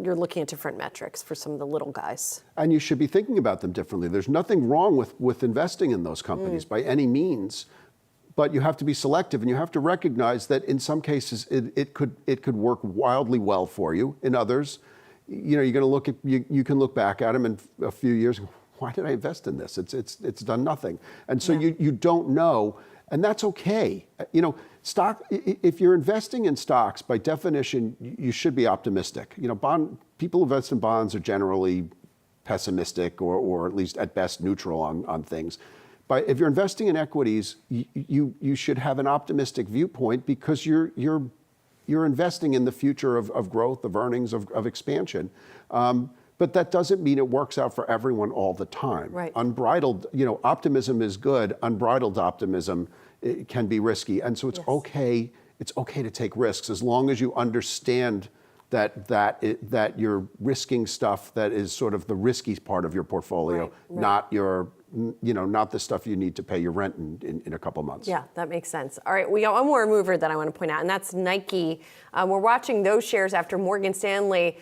You're looking at different metrics for some of the little guys. And you should be thinking about them differently. There's nothing wrong with investing in those companies by any means, but you have to be selective, and you have to recognize that in some cases it could work wildly well for you. In others, you're going to look at you can look back at them in a few years. Why did I invest in this? It's done nothing, and so you don't know, and that's okay. Stock. If you're investing in stocks, by definition, you should be optimistic. People who invest in bonds are generally pessimistic or at least at best neutral on things. But if you're investing in equities, you should have an optimistic viewpoint because you're investing in the future of growth, of earnings, of expansion. But that doesn't mean it works out for everyone all the time. Right. Unbridled, optimism is good. Unbridled optimism, it can be risky, and so it's okay. It's okay to take risks as long as you understand that you're risking stuff that is sort of the risky part of your portfolio, not not the stuff you need to pay your rent in a couple months. Yeah, that makes sense. All right, we got one more mover that I want to point out, and that's Nike. We're watching those shares after Morgan Stanley.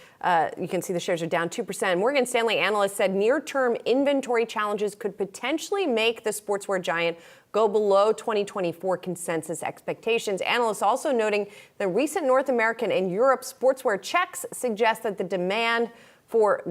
You can see the shares are down 2%. Morgan Stanley analyst said near-term inventory challenges could potentially make the sportswear giant go below 2024 consensus expectations. Analysts also noting the recent North American and Europe sportswear checks suggest that the demand for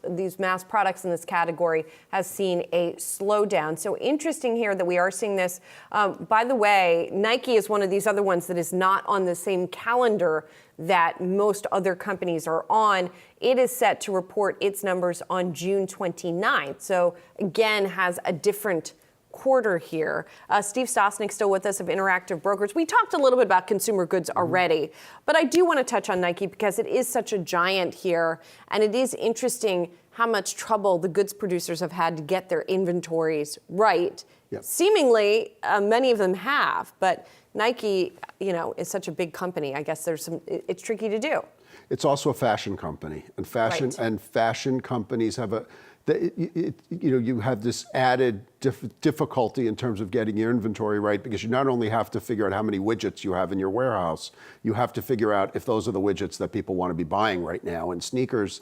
these mass products in this category has seen a slowdown. So interesting here that we are seeing this. By the way, Nike is one of these other ones that is not on the same calendar that most other companies are on. It is set to report its numbers on June 29th. So again, has a different quarter here. Steve Stosnik still with us of Interactive Brokers. We talked a little bit about consumer goods already, but I do want to touch on Nike because it is such a giant here, and it is interesting how much trouble the goods producers have had to get their inventories right. Yep. Seemingly, many of them have, but Nike, is such a big company. I guess it's tricky to do. It's also a fashion company, and fashion companies have you have this added difficulty in terms of getting your inventory right, because you not only have to figure out how many widgets you have in your warehouse, you have to figure out if those are the widgets that people want to be buying right now. And sneakers,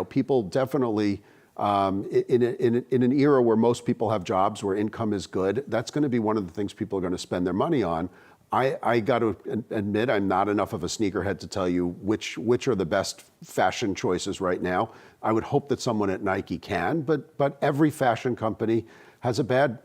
people definitely, in an era where most people have jobs, where income is good, that's going to be one of the things people are going to spend their money on. I got to admit, I'm not enough of a sneakerhead to tell you which are the best fashion choices right now. I would hope that someone at Nike can, but every fashion company has a bad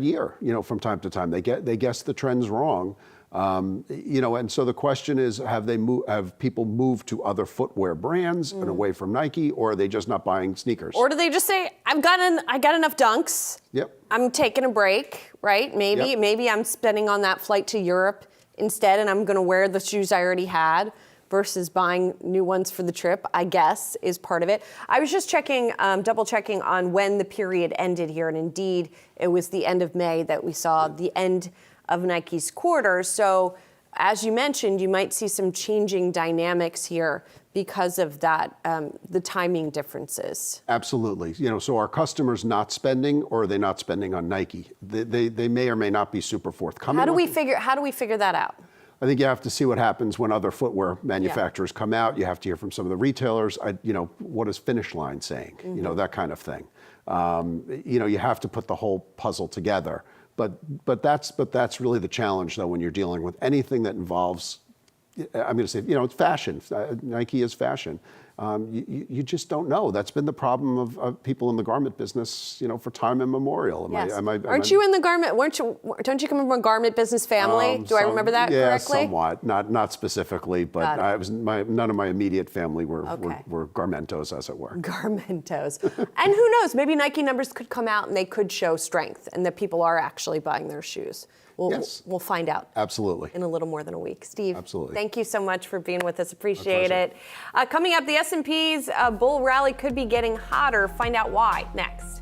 year, from time to time. They guess the trends wrong, and so the question is, have people moved to other footwear brands and away from Nike, or are they just not buying sneakers? Or do they just say, I got enough dunks. Yep. I'm taking a break, right? Maybe I'm spending on that flight to Europe instead, and I'm going to wear the shoes I already had versus buying new ones for the trip, I guess, is part of it. I was just double checking on when the period ended here, and indeed, it was the end of May that we saw the end of Nike's quarter. So as you mentioned, you might see some changing dynamics here because of that, the timing differences. Absolutely. So are customers not spending, or are they not spending on Nike? They may or may not be super forthcoming. How do we figure that out? I think you have to see what happens when other footwear manufacturers come out. You have to hear from some of the retailers. What is Finish Line saying? That kind of thing. You have to put the whole puzzle together. But that's really the challenge, though, when you're dealing with anything that involves, I'm going to say, it's fashion. Nike is fashion. You just don't know. That's been the problem of people in the garment business, for time immemorore. Yes. Aren't you in the garment? Don't you come from a garment business family? Do I remember that correctly? Yeah, somewhat. Not specifically, but none of my immediate family were garmentos, as it were. Garmentos. And who knows? Maybe Nike numbers could come out and they could show strength, and that people are actually buying their shoes. We'll find out. Absolutely. In a little more than a week. Steve, absolutely. Thank you so much for being with us. Appreciate it. Coming up, the S&P's bull rally could be getting hotter. Find out why next.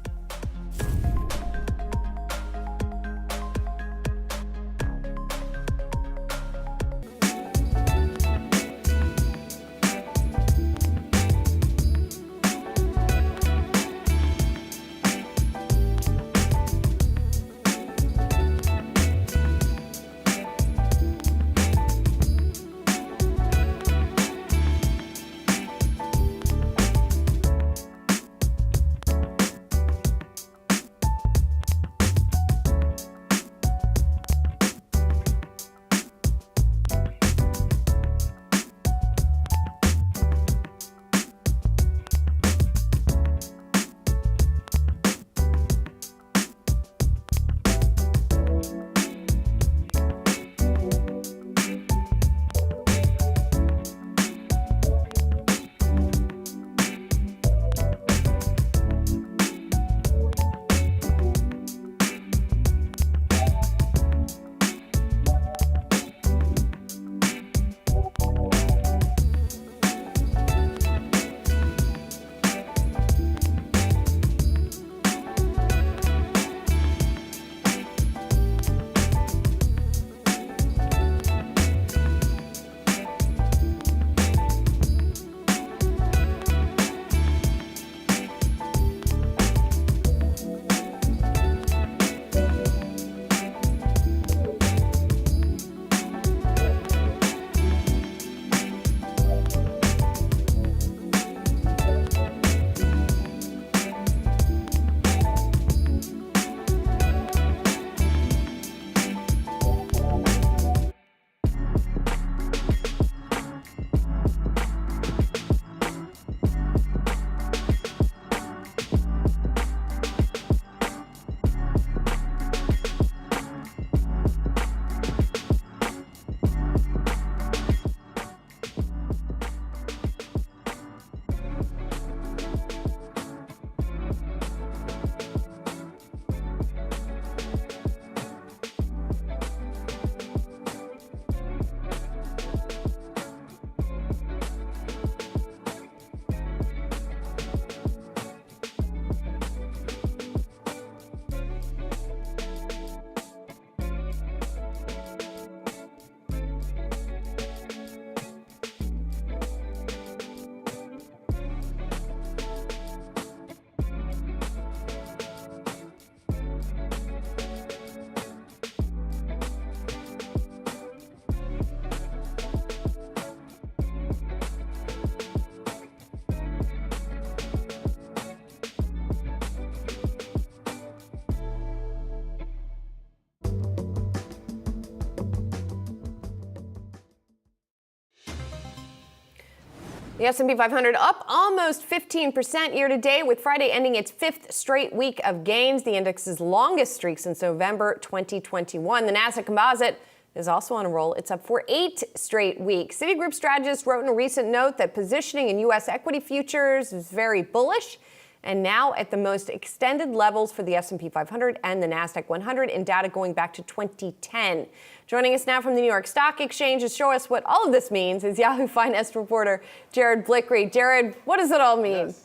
The S&P 500 up almost 15% year to date, with Friday ending its 5th straight week of gains, the index's longest streak since November 2021. The Nasdaq Composite is also on a roll. It's up for 8 straight weeks. Citigroup strategists wrote in a recent note that positioning in U.S. equity futures is very bullish, and now at the most extended levels for the S&P 500 and the Nasdaq 100 in data going back to 2010. Joining us now from the New York Stock Exchange to show us what all of this means is Yahoo finance reporter Jared Blickery. Jared, what does it all mean? Yes.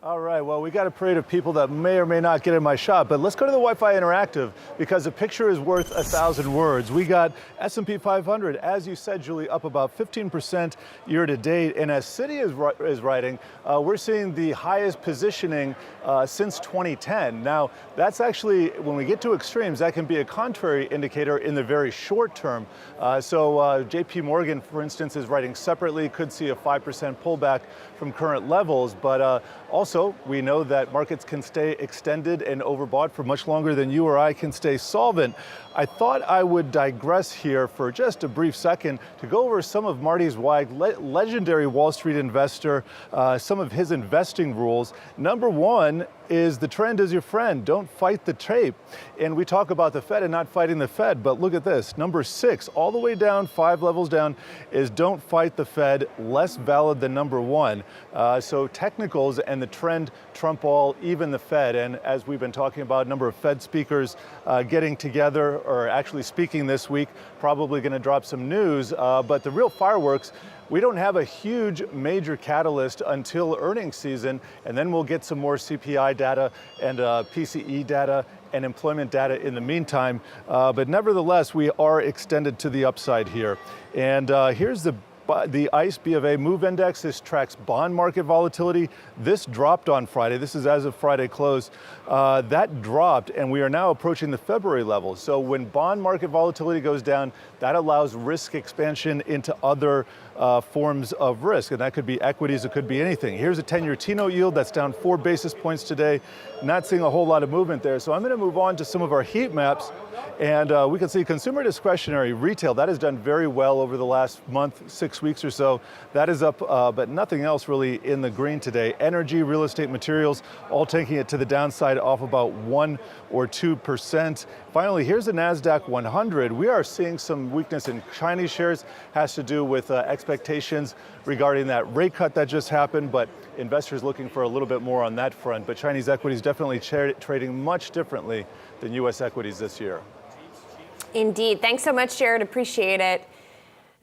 All right, well, we got a parade of people that may or may not get in my shot, but let's go to the Wi-Fi Interactive because a picture is worth 1,000 words. We got S&P 500, as you said, Julie, up about 15% year to date, and as Citi is writing, we're seeing the highest positioning since 2010. Now, that's actually, when we get to extremes, that can be a contrary indicator in the very short term. So JP Morgan, for instance, is writing separately, could see a 5% pullback from current levels, but also, we know that markets can stay extended and overbought for much longer than you or I can stay solvent. I thought I would digress here for just a brief second to go over some of Marty Zweig, legendary Wall Street investor, some of his investing rules. Number one is the trend is your friend. Don't fight the tape. And we talk about the Fed and not fighting the Fed, but look at this. Number 6, all the way down, 5 levels down, is don't fight the Fed, less valid than number 1. So technicals and the trend trump all, even the Fed. And as we've been talking about, a number of Fed speakers getting together or actually speaking this week, probably going to drop some news. But the real fireworks, we don't have a huge major catalyst until earnings season, and then we'll get some more CPI data and PCE data and employment data in the meantime. But nevertheless, we are extended to the upside here. And here's the ICE B of A Move Index. This tracks bond market volatility. This dropped on Friday. This is as of Friday close. That dropped, and we are now approaching the February levels. So when bond market volatility goes down, that allows risk expansion into other forms of risk, and that could be equities, it could be anything. Here's a 10-year T-note yield that's down 4 basis points today. Not seeing a whole lot of movement there. So I'm going to move on to some of our heat maps, and we can see consumer discretionary retail. That has done very well over the last month, 6 weeks or so. That is up, but nothing else really in the green today. Energy, real estate, materials, all taking it to the downside, off about 1 or 2%. Finally, here's the Nasdaq 100. We are seeing some weakness in Chinese shares. Has to do with expectations regarding that rate cut that just happened, but investors looking for a little bit more on that front. But Chinese equities definitely trading much differently than U.S. equities this year. Indeed. Thanks so much, Jared. Appreciate it.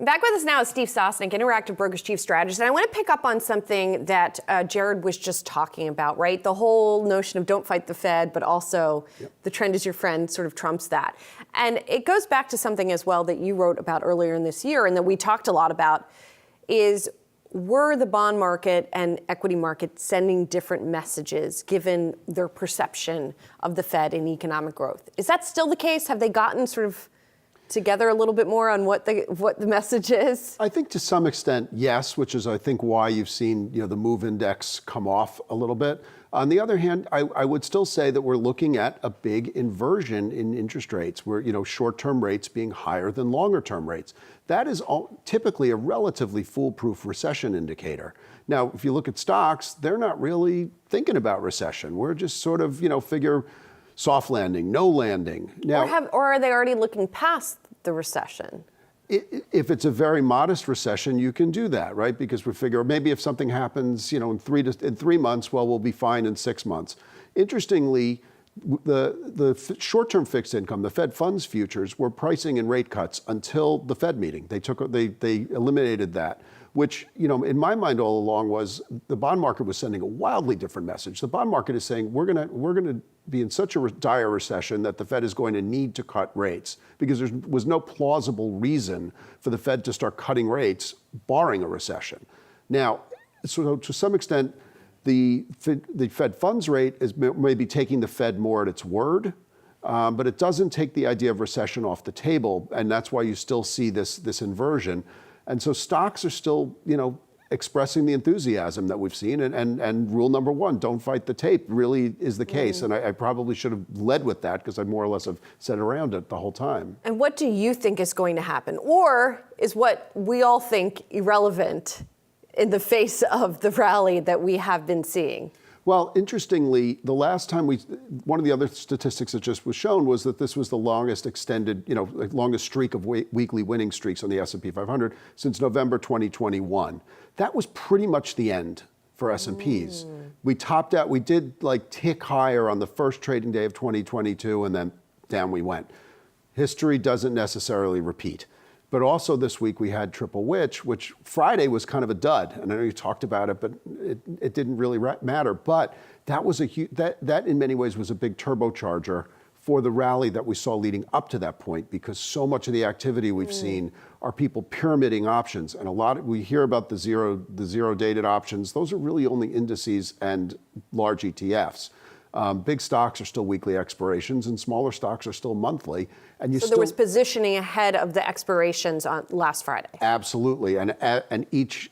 Back with us now is Steve Sosnick, Interactive Brokers Chief Strategist. And I want to pick up on something that Jared was just talking about, right? The whole notion of don't fight the Fed, but also the trend is your friend sort of trumps that. And it goes back to something as well that you wrote about earlier in this year and that we talked a lot about is, were the bond market and equity market sending different messages given their perception of the Fed and economic growth? Is that still the case? Have they gotten sort of together a little bit more on what the message is? I think to some extent, yes, which is I think why you've seen the Move Index come off a little bit. On the other hand, I would still say that we're looking at a big inversion in interest rates, where short-term rates being higher than longer-term rates. That is typically a relatively foolproof recession indicator. Now, if you look at stocks, they're not really thinking about recession. We're just sort of figure soft landing, no landing. Now, or are they already looking past the recession? If it's a very modest recession, you can do that, right? Because we figure maybe if something happens, in 3 months, well, we'll be fine in 6 months. Interestingly, the short-term fixed income, the Fed funds futures, were pricing in rate cuts until the Fed meeting. They eliminated that, which in my mind all along was the bond market was sending a wildly different message. The bond market is saying we're gonna be in such a dire recession that the Fed is going to need to cut rates, because there was no plausible reason for the Fed to start cutting rates barring a recession. Now, so to some extent, the Fed funds rate is maybe taking the Fed more at its word, but it doesn't take the idea of recession off the table, and that's why you still see this inversion. And so stocks are still, expressing the enthusiasm that we've seen, and rule number 1, don't fight the tape, really is the case. And I probably should have led with that, because I more or less have said around it the whole time. And what do you think is going to happen? Or is what we all think irrelevant in the face of the rally that we have been seeing? Well, interestingly, the last time one of the other statistics that just was shown was that this was the longest extended, longest streak of weekly winning streaks on the S&P 500 since November 2021. That was pretty much the end for S&Ps. We topped out, we did tick higher on the first trading day of 2022, and then down we went. History doesn't necessarily repeat. But also this week we had triple which Friday was kind of a dud. And I know you talked about it, but it didn't really matter. But that was that in many ways was a big turbocharger for the rally that we saw leading up to that point, because so much of the activity we've seen are people pyramiding options. And we hear about the zero dated options. Those are really only indices and large ETFs. Big stocks are still weekly expirations, and smaller stocks are still monthly. And so there was positioning ahead of the expirations on last Friday. Absolutely, and each,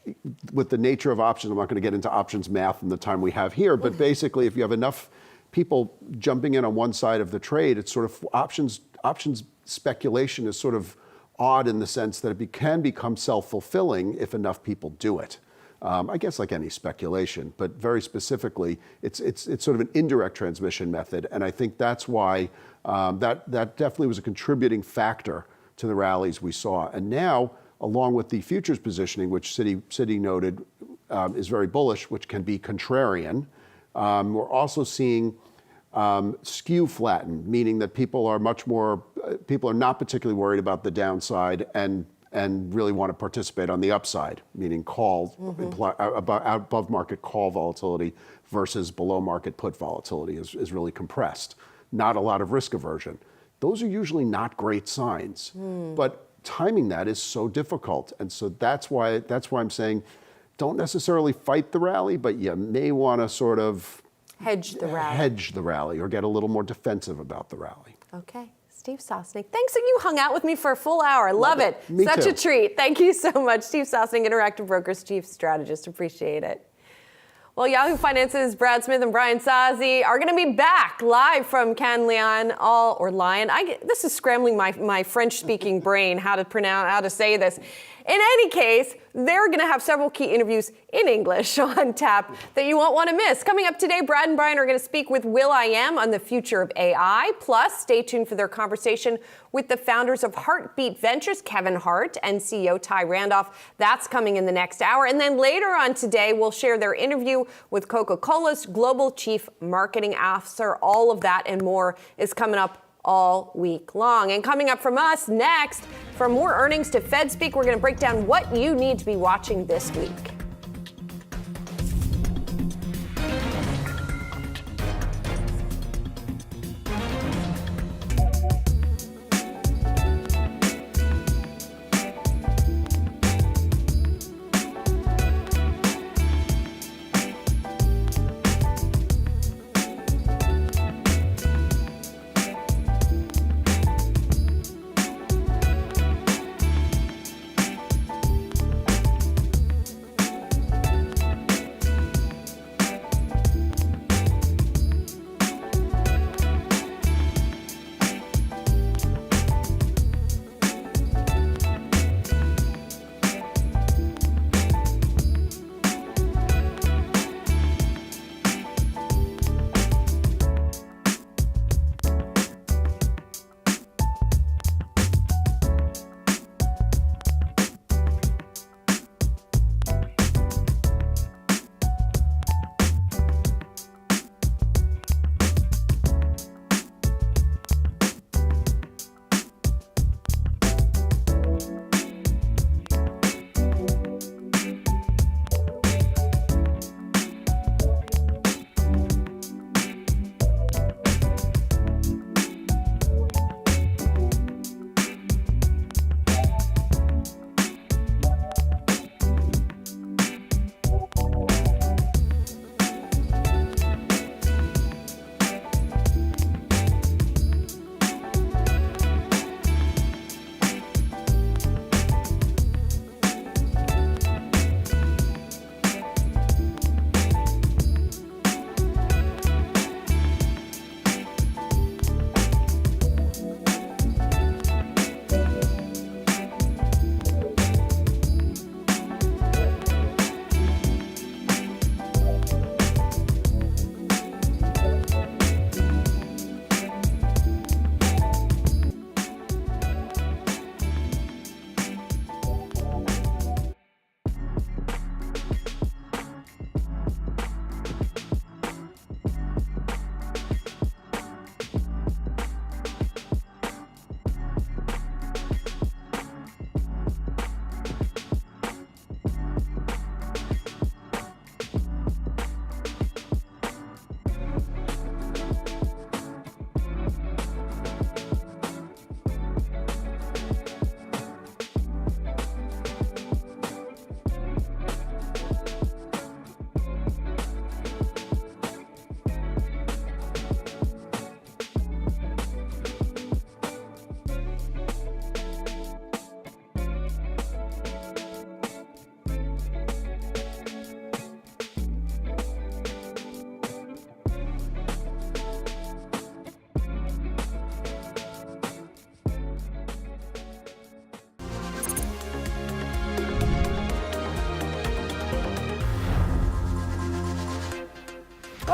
with the nature of options, I'm not going to get into options math in the time we have here, but basically, if you have enough people jumping in on one side of the trade, it's sort of options speculation is sort of odd in the sense that it can become self-fulfilling if enough people do it. I guess like any speculation, but very specifically, it's sort of an indirect transmission method, and I think that's why that definitely was a contributing factor to the rallies we saw. And now, along with the futures positioning, which Citi noted is very bullish, which can be contrarian, we're also seeing skew flatten, meaning that people are not particularly worried about the downside and really want to participate on the upside, meaning above market call volatility versus below market put volatility is really compressed. Not a lot of risk aversion. Those are usually not great signs, but timing that is so difficult. And so that's why I'm saying don't necessarily fight the rally, but you may want to sort of hedge the rally or get a little more defensive about the rally. Okay. Steve Sosnick, thanks that you hung out with me for a full hour. Love it. Me Such too. a treat. Thank you so much. Steve Sosnick, Interactive Brokers Chief Strategist. Appreciate it. Well, Yahoo Finance's Brad Smith and Brian Sozzi are going to be back live from Cannes Lion, this is scrambling my French-speaking brain, how to say this. In any case, they're going to have several key interviews in English on tap that you won't want to miss. Coming up today, Brad and Brian are going to speak with will.i.am on the future of AI. Plus, stay tuned for their conversation with the founders of Heartbeat Ventures, Kevin Hart, and CEO Ty Randolph. That's coming in the next hour. And then later on today, we'll share their interview with Coca-Cola's Global Chief Marketing Officer. All of that and more is coming up all week long. And coming up from us next, from more earnings to Fed speak, we're going to break down what you need to be watching this week.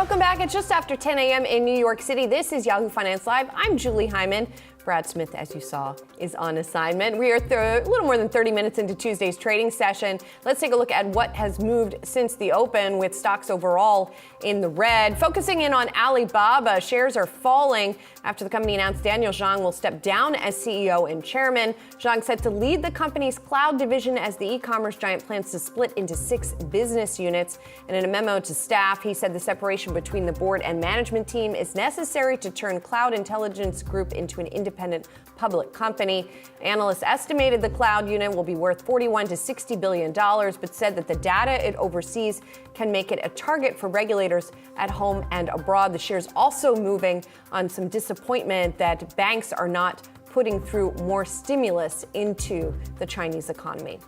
Welcome back. It's just after 10 a.m. in New York City. This is Yahoo Finance Live. I'm Julie Hyman. Brad Smith, as you saw, is on assignment. We are a little more than 30 minutes into Tuesday's trading session. Let's take a look at what has moved since the open, with stocks overall in the red. Focusing in on Alibaba, shares are falling after the company announced Daniel Zhang will step down as CEO and chairman. Zhang set to lead the company's cloud division as the e-commerce giant plans to split into 6 business units. And in a memo to staff, he said the separation between the board and management team is necessary to turn Cloud Intelligence Group into an independent public company. Analysts estimated the cloud unit will be worth $41 to $60 billion, but said that the data it oversees can make it a target for regulators at home and abroad. The shares also moving on some disappointment that banks are not putting through more stimulus into the Chinese economy.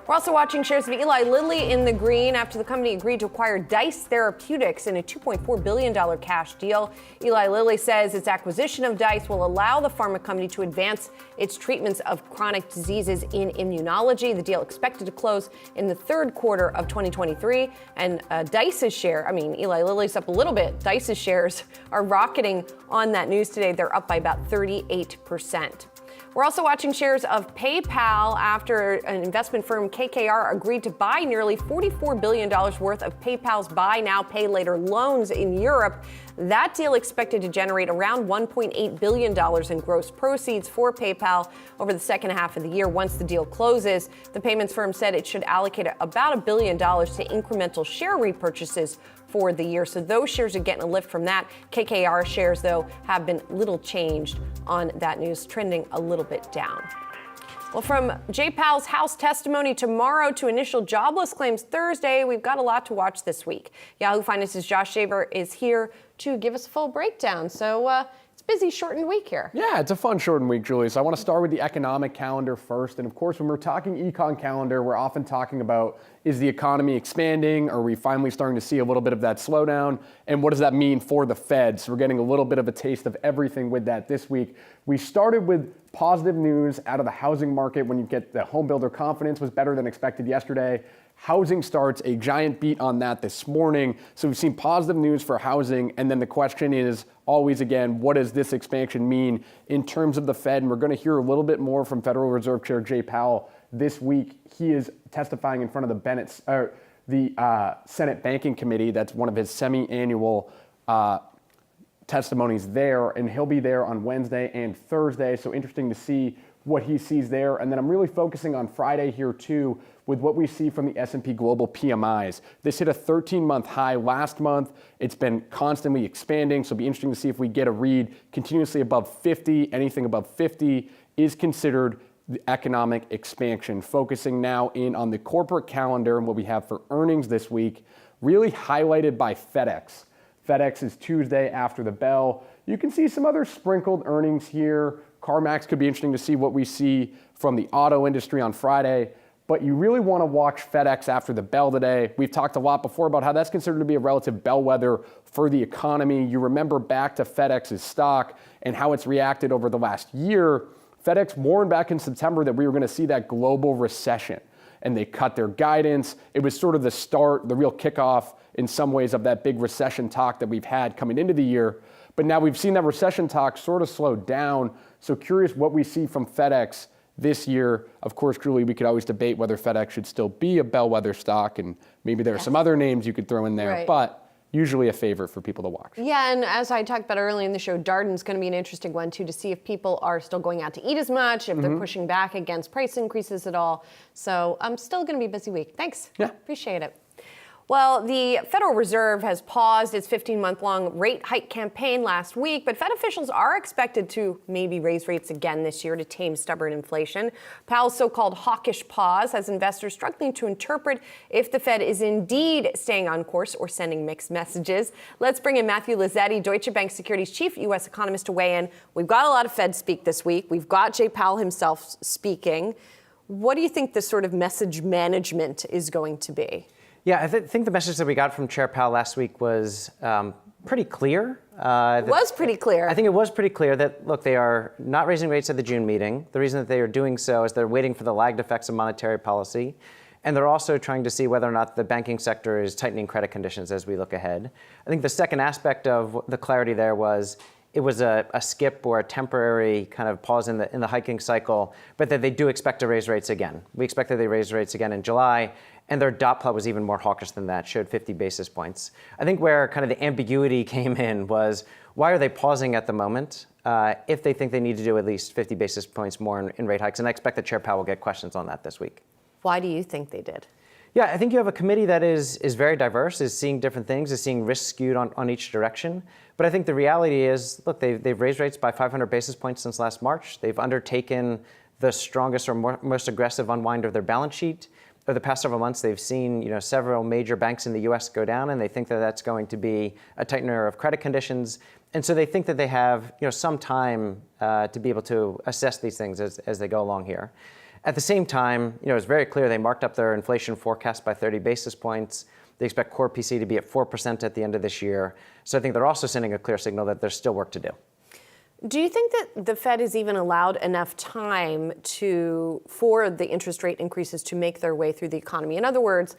We're also watching shares of Eli Lilly in the green after the company agreed to acquire Dice Therapeutics in a $2.4 billion cash deal. Eli Lilly says its acquisition of Dice will allow the pharma company to advance its treatments of chronic diseases in immunology. The deal expected to close in the third quarter of 2023. And Dice's share, Eli Lilly's up a little bit. Dice's shares are rocketing on that news today. They're up by about 38%. We're also watching shares of PayPal after an investment firm KKR agreed to buy nearly $44 billion worth of PayPal's buy now, pay later loans in Europe. That deal expected to generate around $1.8 billion in gross proceeds for PayPal over the second half of the year. Once the deal closes, the payments firm said it should allocate about $1 billion to incremental share repurchases for the year. So those shares are getting a lift from that. KKR shares, though, have been little changed on that news, trending a little bit down. Well, from Jay Powell's House testimony tomorrow to initial jobless claims Thursday, we've got a lot to watch this week. Yahoo Finance's Josh Shaver is here to give us a full breakdown. So it's a busy, shortened week here. Yeah, it's a fun, shortened week, Julie. So I want to start with the economic calendar first. And of course, when we're talking econ calendar, we're often talking about, is the economy expanding? Are we finally starting to see a little bit of that slowdown? And what does that mean for the Fed? So we're getting a little bit of a taste of everything with that this week. We started with positive news out of the housing market when you get the home builder confidence was better than expected yesterday. Housing starts, a giant beat on that this morning. So we've seen positive news for housing. And then the question is always again, what does this expansion mean in terms of the Fed? And we're going to hear a little bit more from Federal Reserve Chair Jay Powell this week. He is testifying in front of the Senate Banking Committee. That's one of his semi-annual testimonies there, and he'll be there on Wednesday and Thursday. So interesting to see what he sees there. And then I'm really focusing on Friday here too with what we see from the S&P Global PMIs. This hit a 13-month high last month. It's been constantly expanding, so it'll be interesting to see if we get a read continuously above 50. Anything above 50 is considered the economic expansion. Focusing now in on the corporate calendar and what we have for earnings this week, really highlighted by FedEx. FedEx is Tuesday after the bell. You can see some other sprinkled earnings here. CarMax could be interesting to see what we see from the auto industry on Friday. But you really want to watch FedEx after the bell today. We've talked a lot before about how that's considered to be a relative bellwether for the economy. You remember back to FedEx's stock and how it's reacted over the last year. FedEx warned back in September that we were going to see that global recession, and they cut their guidance. It was sort of the start, the real kickoff in some ways of that big recession talk that we've had coming into the year. But now we've seen that recession talk sort of slow down. So curious what we see from FedEx this year. Of course, Julie, we could always debate whether FedEx should still be a bellwether stock, and maybe there are some other names you could throw in there, but usually a favorite for people to watch. Yeah, and as I talked about earlier in the show, Darden's going to be an interesting one too, to see if people are still going out to eat as much, if they're pushing back against price increases at all. So still going to be a busy week. Thanks. Yeah. Appreciate it. Well, the Federal Reserve has paused its 15-month-long rate hike campaign last week, but Fed officials are expected to maybe raise rates again this year to tame stubborn inflation. Powell's so-called hawkish pause has investors struggling to interpret if the Fed is indeed staying on course or sending mixed messages. Let's bring in Matthew Lazzetti, Deutsche Bank Securities Chief U.S. Economist, to weigh in. We've got a lot of Fed speak this week. We've got Jay Powell himself speaking. What do you think the sort of message management is going to be? Yeah, I think the message that we got from Chair Powell last week was pretty clear. It was pretty clear. I think it was pretty clear that, look, they are not raising rates at the June meeting. The reason that they are doing so is they're waiting for the lagged effects of monetary policy. And they're also trying to see whether or not the banking sector is tightening credit conditions as we look ahead. I think the second aspect of the clarity there was it was a skip or a temporary kind of pause in the hiking cycle, but that they do expect to raise rates again. We expect that they raise rates again in July, and their dot plot was even more hawkish than that, showed 50 basis points. I think where kind of the ambiguity came in was, why are they pausing at the moment if they think they need to do at least 50 basis points more in rate hikes? And I expect that Chair Powell will get questions on that this week. Why do you think they did? Yeah, I think you have a committee that is very diverse, is seeing different things, is seeing risk skewed on each direction. But I think the reality is, look, they've raised rates by 500 basis points since last March. They've undertaken the strongest or most aggressive unwind of their balance sheet. Over the past several months, they've seen several major banks in the U.S. go down, and they think that that's going to be a tightener of credit conditions. And so they think that they have some time to be able to assess these things as they go along here. At the same time, it's very clear they marked up their inflation forecast by 30 basis points. They expect core PC to be at 4% at the end of this year. So I think they're also sending a clear signal that there's still work to do. Do you think that the Fed is even allowed enough time for the interest rate increases to make their way through the economy? In other words,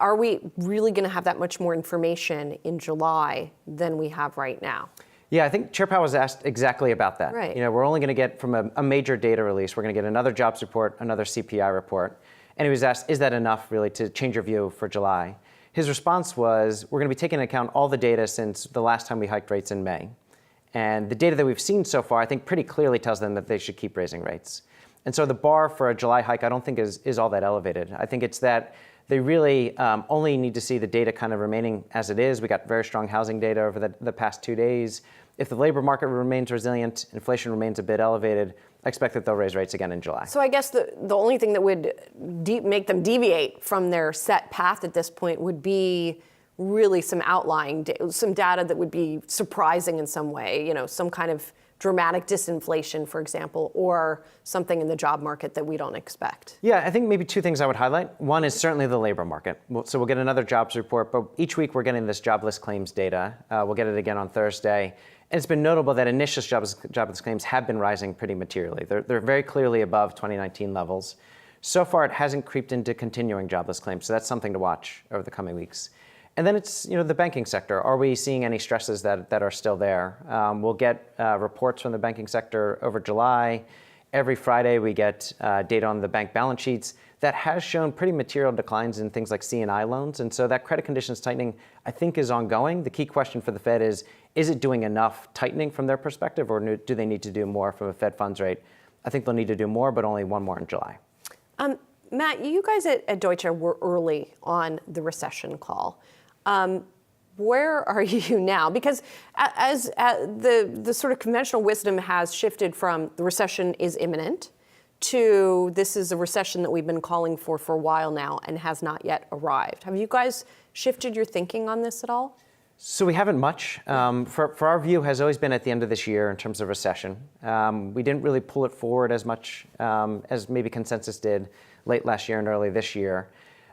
are we really going to have that much more information in July than we have right now? Yeah, I think Chair Powell was asked exactly about that. Right. We're only going to get from a major data release, we're going to get another jobs report, another CPI report. And he was asked, is that enough really to change your view for July? His response was, we're going to be taking into account all the data since the last time we hiked rates in May. And the data that we've seen so far, I think pretty clearly tells them that they should keep raising rates. And so the bar for a July hike, I don't think is all that elevated. I think it's that they really only need to see the data kind of remaining as it is. We got very strong housing data over the past 2 days. If the labor market remains resilient, inflation remains a bit elevated, I expect that they'll raise rates again in July. So I guess the only thing that would make them deviate from their set path at this point would be really some outlying, some data that would be surprising in some way, some kind of dramatic disinflation, for example, or something in the job market that we don't expect. Yeah, I think maybe two things I would highlight. One is certainly the labor market. So we'll get another jobs report, but each week we're getting this jobless claims data. We'll get it again on Thursday. And it's been notable that initial jobless claims have been rising pretty materially. They're very clearly above 2019 levels. So far, it hasn't creeped into continuing jobless claims, so that's something to watch over the coming weeks. And then it's the banking sector. Are we seeing any stresses that are still there? We'll get reports from the banking sector over July. Every Friday, we get data on the bank balance sheets that has shown pretty material declines in things like C&I loans. And so that credit conditions tightening, I think, is ongoing. The key question for the Fed is it doing enough tightening from their perspective, or do they need to do more from a Fed funds rate? I think they'll need to do more, but only one more in July. Matt, you guys at Deutsche were early on the recession call. Where are you now? Because as the sort of conventional wisdom has shifted from the recession is imminent to this is a recession that we've been calling for a while now and has not yet arrived. Have you guys shifted your thinking on this at all? So we haven't much. For our view has always been at the end of this year in terms of recession. We didn't really pull it forward as much as maybe consensus did late last year and early this year.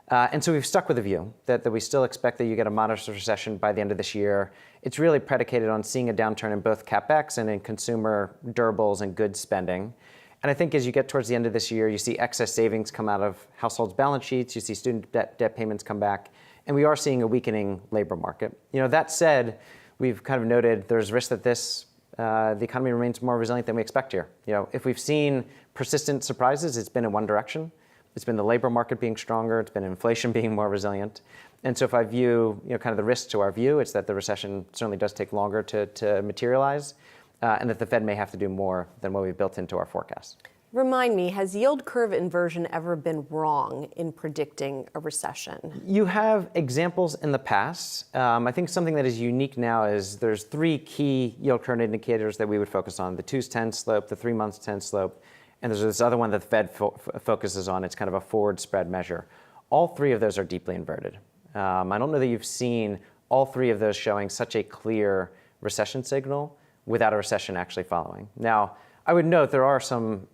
And so we've stuck with the view that we still expect that you get a modest recession by the end of this year. It's really predicated on seeing a downturn in both CapEx and in consumer durables and goods spending. And I think as you get towards the end of this year, you see excess savings come out of households' balance sheets, you see student debt payments come back, and we are seeing a weakening labor market. That said, we've kind of noted there's risk that the economy remains more resilient than we expect here. If we've seen persistent surprises, it's been in one direction. It's been the labor market being stronger. It's been inflation being more resilient. And so if I view kind of the risk to our view, it's that the recession certainly does take longer to materialize, and that the Fed may have to do more than what we've built into our forecast. Remind me, has yield curve inversion ever been wrong in predicting a recession? You have examples in the past. I think something that is unique now is there's three key yield curve indicators that we would focus on: the 2-10 slope, the 3-month 10 slope, and there's this other one that the Fed focuses on. It's kind of a forward spread measure. All three of those are deeply inverted. I don't know that you've seen all three of those showing such a clear recession signal without a recession actually following. Now, I would note there are some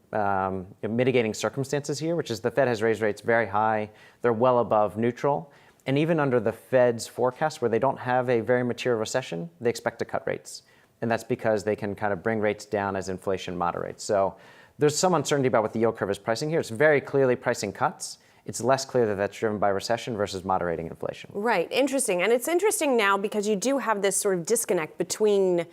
mitigating circumstances here, which is the Fed has raised rates very high. They're well above neutral. And even under the Fed's forecast, where they don't have a very material recession, they expect to cut rates. And that's because they can kind of bring rates down as inflation moderates. So there's some uncertainty about what the yield curve is pricing here. It's very clearly pricing cuts. it's less clear that that's driven by recession versus moderating inflation. Right, interesting. And it's interesting now because you do have this sort of disconnect between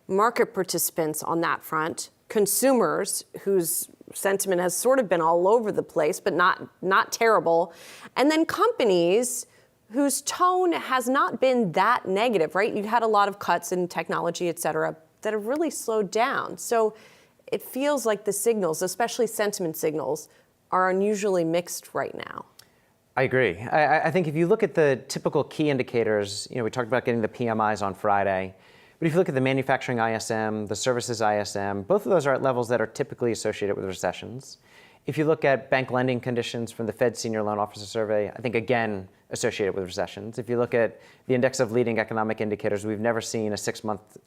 market participants on that front, consumers whose sentiment has sort of been all over the place, but not terrible, and then companies whose tone has not been that negative, right? You've had a lot of cuts in technology, et cetera, that have really slowed down. So it feels like the signals, especially sentiment signals, are unusually mixed right now. I agree. I think if you look at the typical key indicators, we talked about getting the PMIs on Friday, but if you look at the manufacturing ISM, the services ISM, both of those are at levels that are typically associated with recessions. If you look at bank lending conditions from the Fed Senior Loan Officer Survey, I think again associated with recessions. If you look at the index of leading economic indicators, we've never seen a 6-month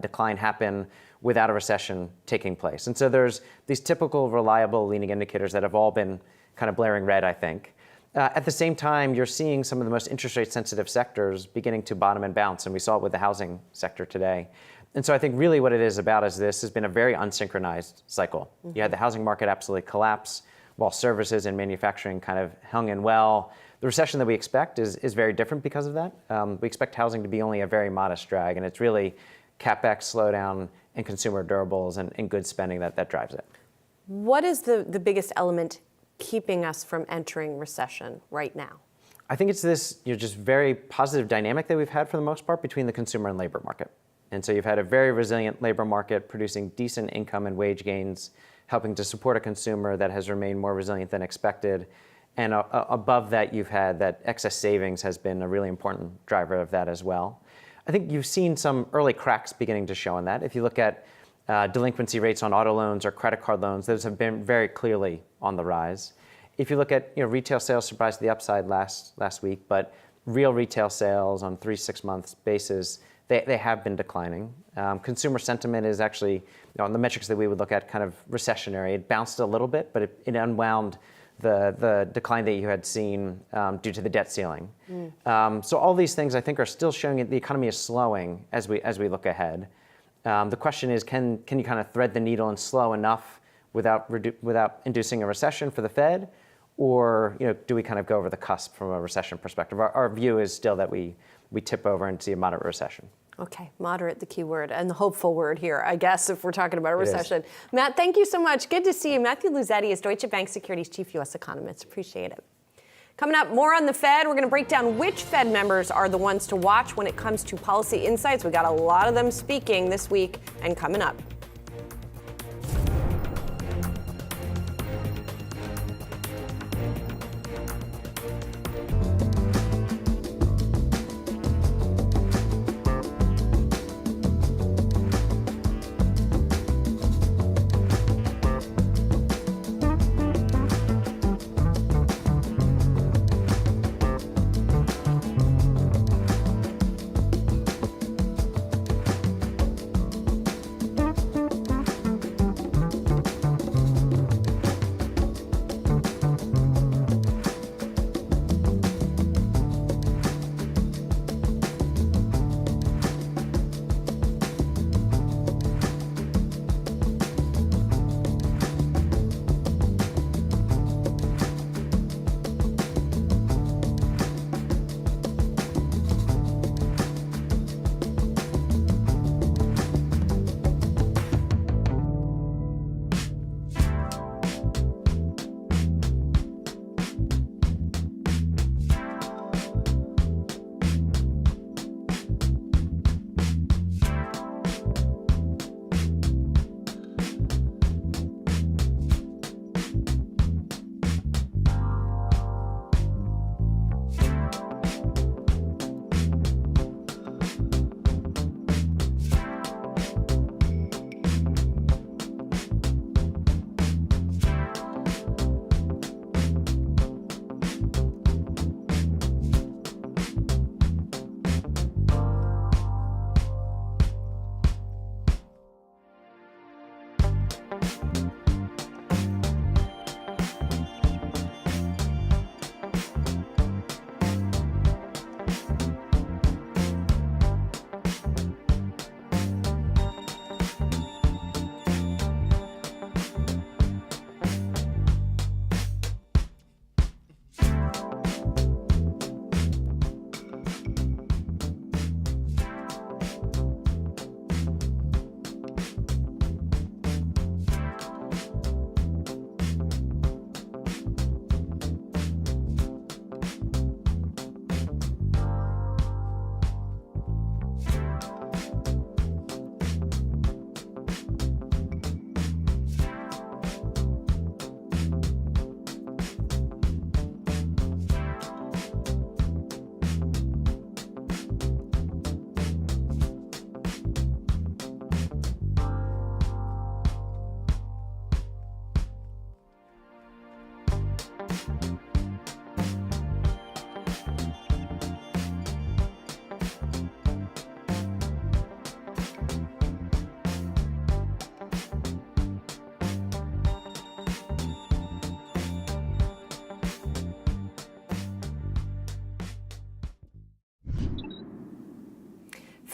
decline happen without a recession taking place. And so there's these typical reliable leading indicators that have all been kind of blaring red, I think. At the same time, you're seeing some of the most interest rate sensitive sectors beginning to bottom and bounce, and we saw it with the housing sector today. And so I think really what it is about is this has been a very unsynchronized cycle. You had the housing market absolutely collapse while services and manufacturing kind of hung in well. The recession that we expect is very different because of that. We expect housing to be only a very modest drag, and it's really CapEx slowdown and consumer durables and goods spending that drives it. What is the biggest element keeping us from entering recession right now? I think it's this just very positive dynamic that we've had for the most part between the consumer and labor market. And so you've had a very resilient labor market producing decent income and wage gains, helping to support a consumer that has remained more resilient than expected. And above that, you've had that excess savings has been a really important driver of that as well. I think you've seen some early cracks beginning to show in that. If you look at delinquency rates on auto loans or credit card loans, those have been very clearly on the rise. If you look at retail sales surprised the upside last week, but real retail sales on 3-6 months basis, they have been declining. Consumer sentiment is actually, on the metrics that we would look at, kind of recessionary. It bounced a little bit, but it unwound the decline that you had seen due to the debt ceiling. So all these things I think are still showing that the economy is slowing as we look ahead. The question is, can you kind of thread the needle and slow enough without inducing a recession for the Fed, or do we kind of go over the cusp from a recession perspective? Our view is still that we tip over and see a moderate recession. Okay, moderate, the key word, and the hopeful word here, I guess, if we're talking about a recession. Matt, thank you so much. Good to see you. Matthew Luzetti is Deutsche Bank Securities Chief U.S. Economist. Appreciate it. Coming up, more on the Fed. We're going to break down which Fed members are the ones to watch when it comes to policy insights. We got a lot of them speaking this week and coming up.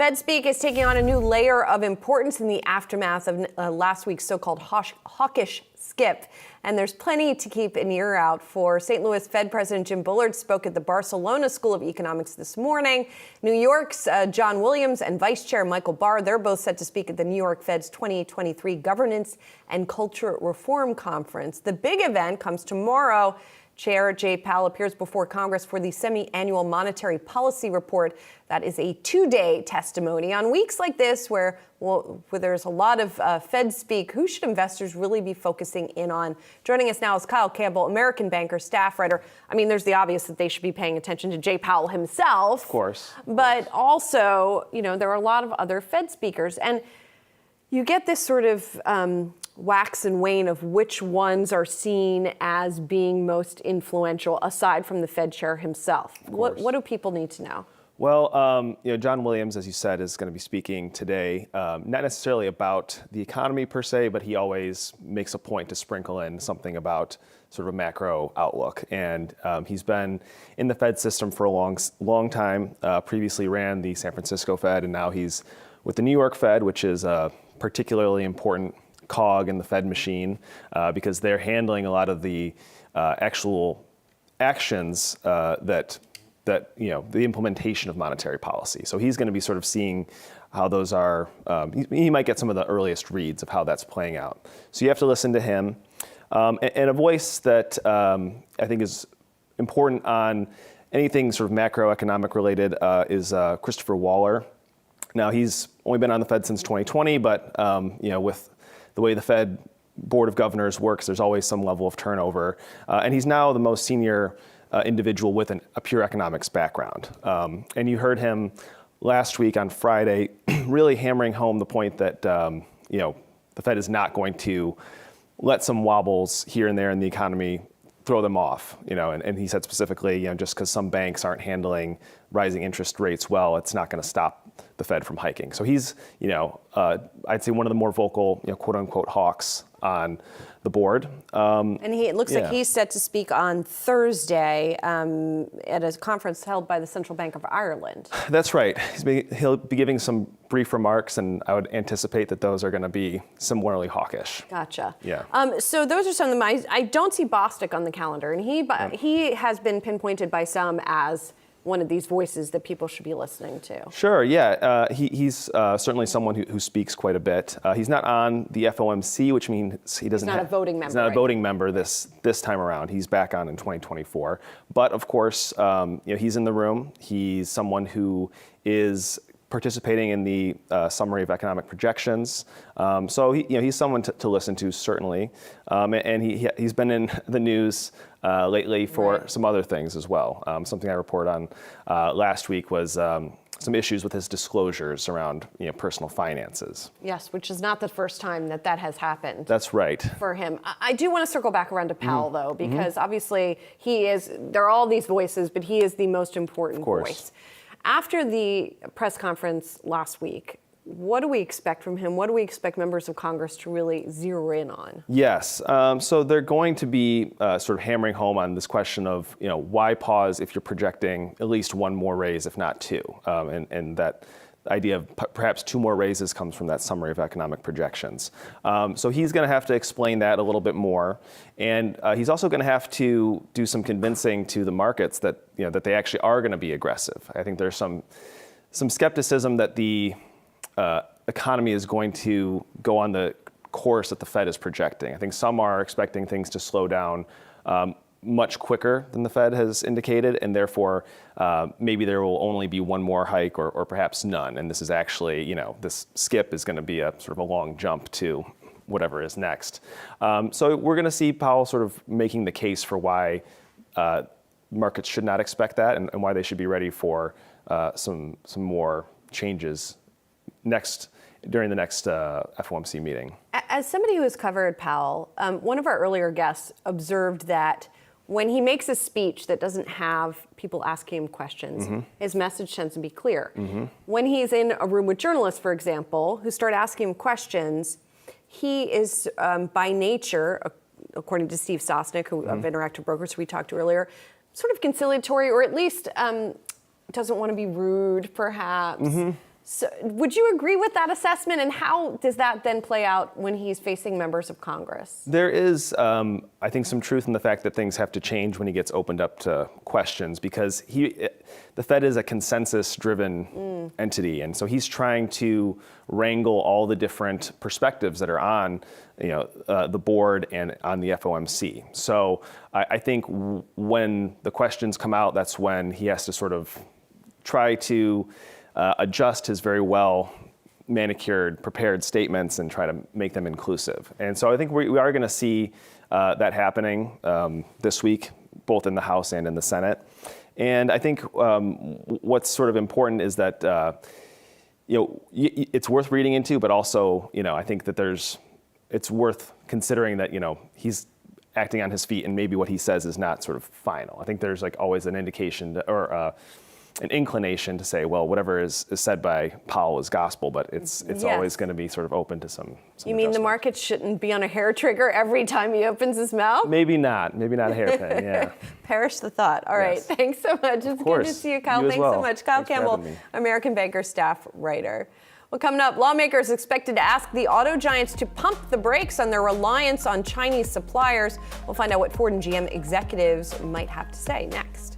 Fed speak is taking on a new layer of importance in the aftermath of last week's so-called hawkish skip. And there's plenty to keep an ear out for. St. Louis Fed President Jim Bullard spoke at the Barcelona School of Economics this morning. New York's John Williams and Vice Chair Michael Barr, they're both set to speak at the New York Fed's 2023 Governance and Culture Reform Conference. The big event comes tomorrow. Chair Jay Powell appears before Congress for the semi-annual monetary policy report. That is a two-day testimony. On weeks like this, where there's a lot of Fed speak, who should investors really be focusing in on? Joining us now is Kyle Campbell, American banker, staff writer. I mean, there's the obvious that they should be paying attention to Jay Powell himself. Of course. But also, there are a lot of other Fed speakers. And you get this sort of wax and wane of which ones are seen as being most influential, aside from the Fed chair himself. What do people need to know? Well, John Williams, as you said, is going to be speaking today, not necessarily about the economy per se, but he always makes a point to sprinkle in something about sort of a macro outlook. And he's been in the Fed system for a long time, previously ran the San Francisco Fed, and now he's with the New York Fed, which is a particularly important cog in the Fed machine because they're handling a lot of the actual actions that the implementation of monetary policy. So he's going to be sort of seeing how those are, he might get some of the earliest reads of how that's playing out. So you have to listen to him. And a voice that I think is important on anything sort of macroeconomic related is Christopher Waller. Now, he's only been on the Fed since 2020, but with the way the Fed Board of Governors works, there's always some level of turnover. And he's now the most senior individual with a pure economics background. And you heard him last week on Friday really hammering home the point that the Fed is not going to let some wobbles here and there in the economy throw them off. And he said specifically, just because some banks aren't handling rising interest rates well, it's not going to stop the Fed from hiking. So he's, I'd say one of the more vocal, quote unquote, hawks on the board. And it looks like he's set to speak on Thursday at a conference held by the Central Bank of Ireland. That's right. He'll be giving some brief remarks, and I would anticipate that those are going to be similarly hawkish. Gotcha. Yeah. So those are some of them. I don't see Bostic on the calendar, and he has been pinpointed by some as one of these voices that people should be listening to. Sure, yeah. He's certainly someone who speaks quite a bit. He's not on the FOMC, which means he doesn't. He's not a voting member. He's not a voting member this time around. He's back on in 2024. But of course, he's in the room. He's someone who is participating in the summary of economic projections. So he's someone to listen to, certainly. And he's been in the news lately for some other things as well. Something I reported on last week was some issues with his disclosures around personal finances. Yes, which is not the first time that has happened. That's right. For him. I do want to circle back around to Powell, though, because obviously there are all these voices, but he is the most important voice. After the press conference last week, what do we expect from him? What do we expect members of Congress to really zero in on? Yes. So they're going to be sort of hammering home on this question of, why pause if you're projecting at least one more raise, if not two? And that idea of perhaps two more raises comes from that summary of economic projections. So he's going to have to explain that a little bit more. And he's also going to have to do some convincing to the markets that, that they actually are going to be aggressive. I think there's some skepticism that the economy is going to go on the course that the Fed is projecting. I think some are expecting things to slow down much quicker than the Fed has indicated, and therefore maybe there will only be one more hike or perhaps none. And this is actually, this skip is going to be a sort of a long jump to whatever is next. So we're going to see Powell sort of making the case for why markets should not expect that and why they should be ready for some more changes during the next FOMC meeting. As somebody who has covered Powell, one of our earlier guests observed that when he makes a speech that doesn't have people asking him questions, his message tends to be clear. When he's in a room with journalists, for example, who start asking him questions, he is by nature, according to Steve Sosnick, who of Interactive Brokers, who we talked to earlier, sort of conciliatory, or at least doesn't want to be rude, perhaps. So would you agree with that assessment? And how does that then play out when he's facing members of Congress? There is, I think, some truth in the fact that things have to change when he gets opened up to questions, because the Fed is a consensus-driven entity, and so he's trying to wrangle all the different perspectives that are on, the board and on the FOMC. So I think when the questions come out, that's when he has to sort of try to adjust his very well manicured, prepared statements and try to make them inclusive. And so I think we are going to see that happening this week, both in the House and in the Senate. And I think what's sort of important is that it's worth reading into, but also I think that it's worth considering that he's acting on his feet, and maybe what he says is not sort of final. I think there's always an indication or an inclination to say, well, whatever is said by Powell is gospel, but it's always going to be sort of open to some You mean the market shouldn't be on a hair trigger every time he opens his mouth? Maybe not a hairpin, yeah. Perish the thought. All right, thanks so much. It's good to see you, Kyle. Thanks so much. Kyle Campbell, American Banker staff writer. Well, coming up, lawmakers expected to ask the auto giants to pump the brakes on their reliance on Chinese suppliers. We'll find out what Ford and GM executives might have to say next.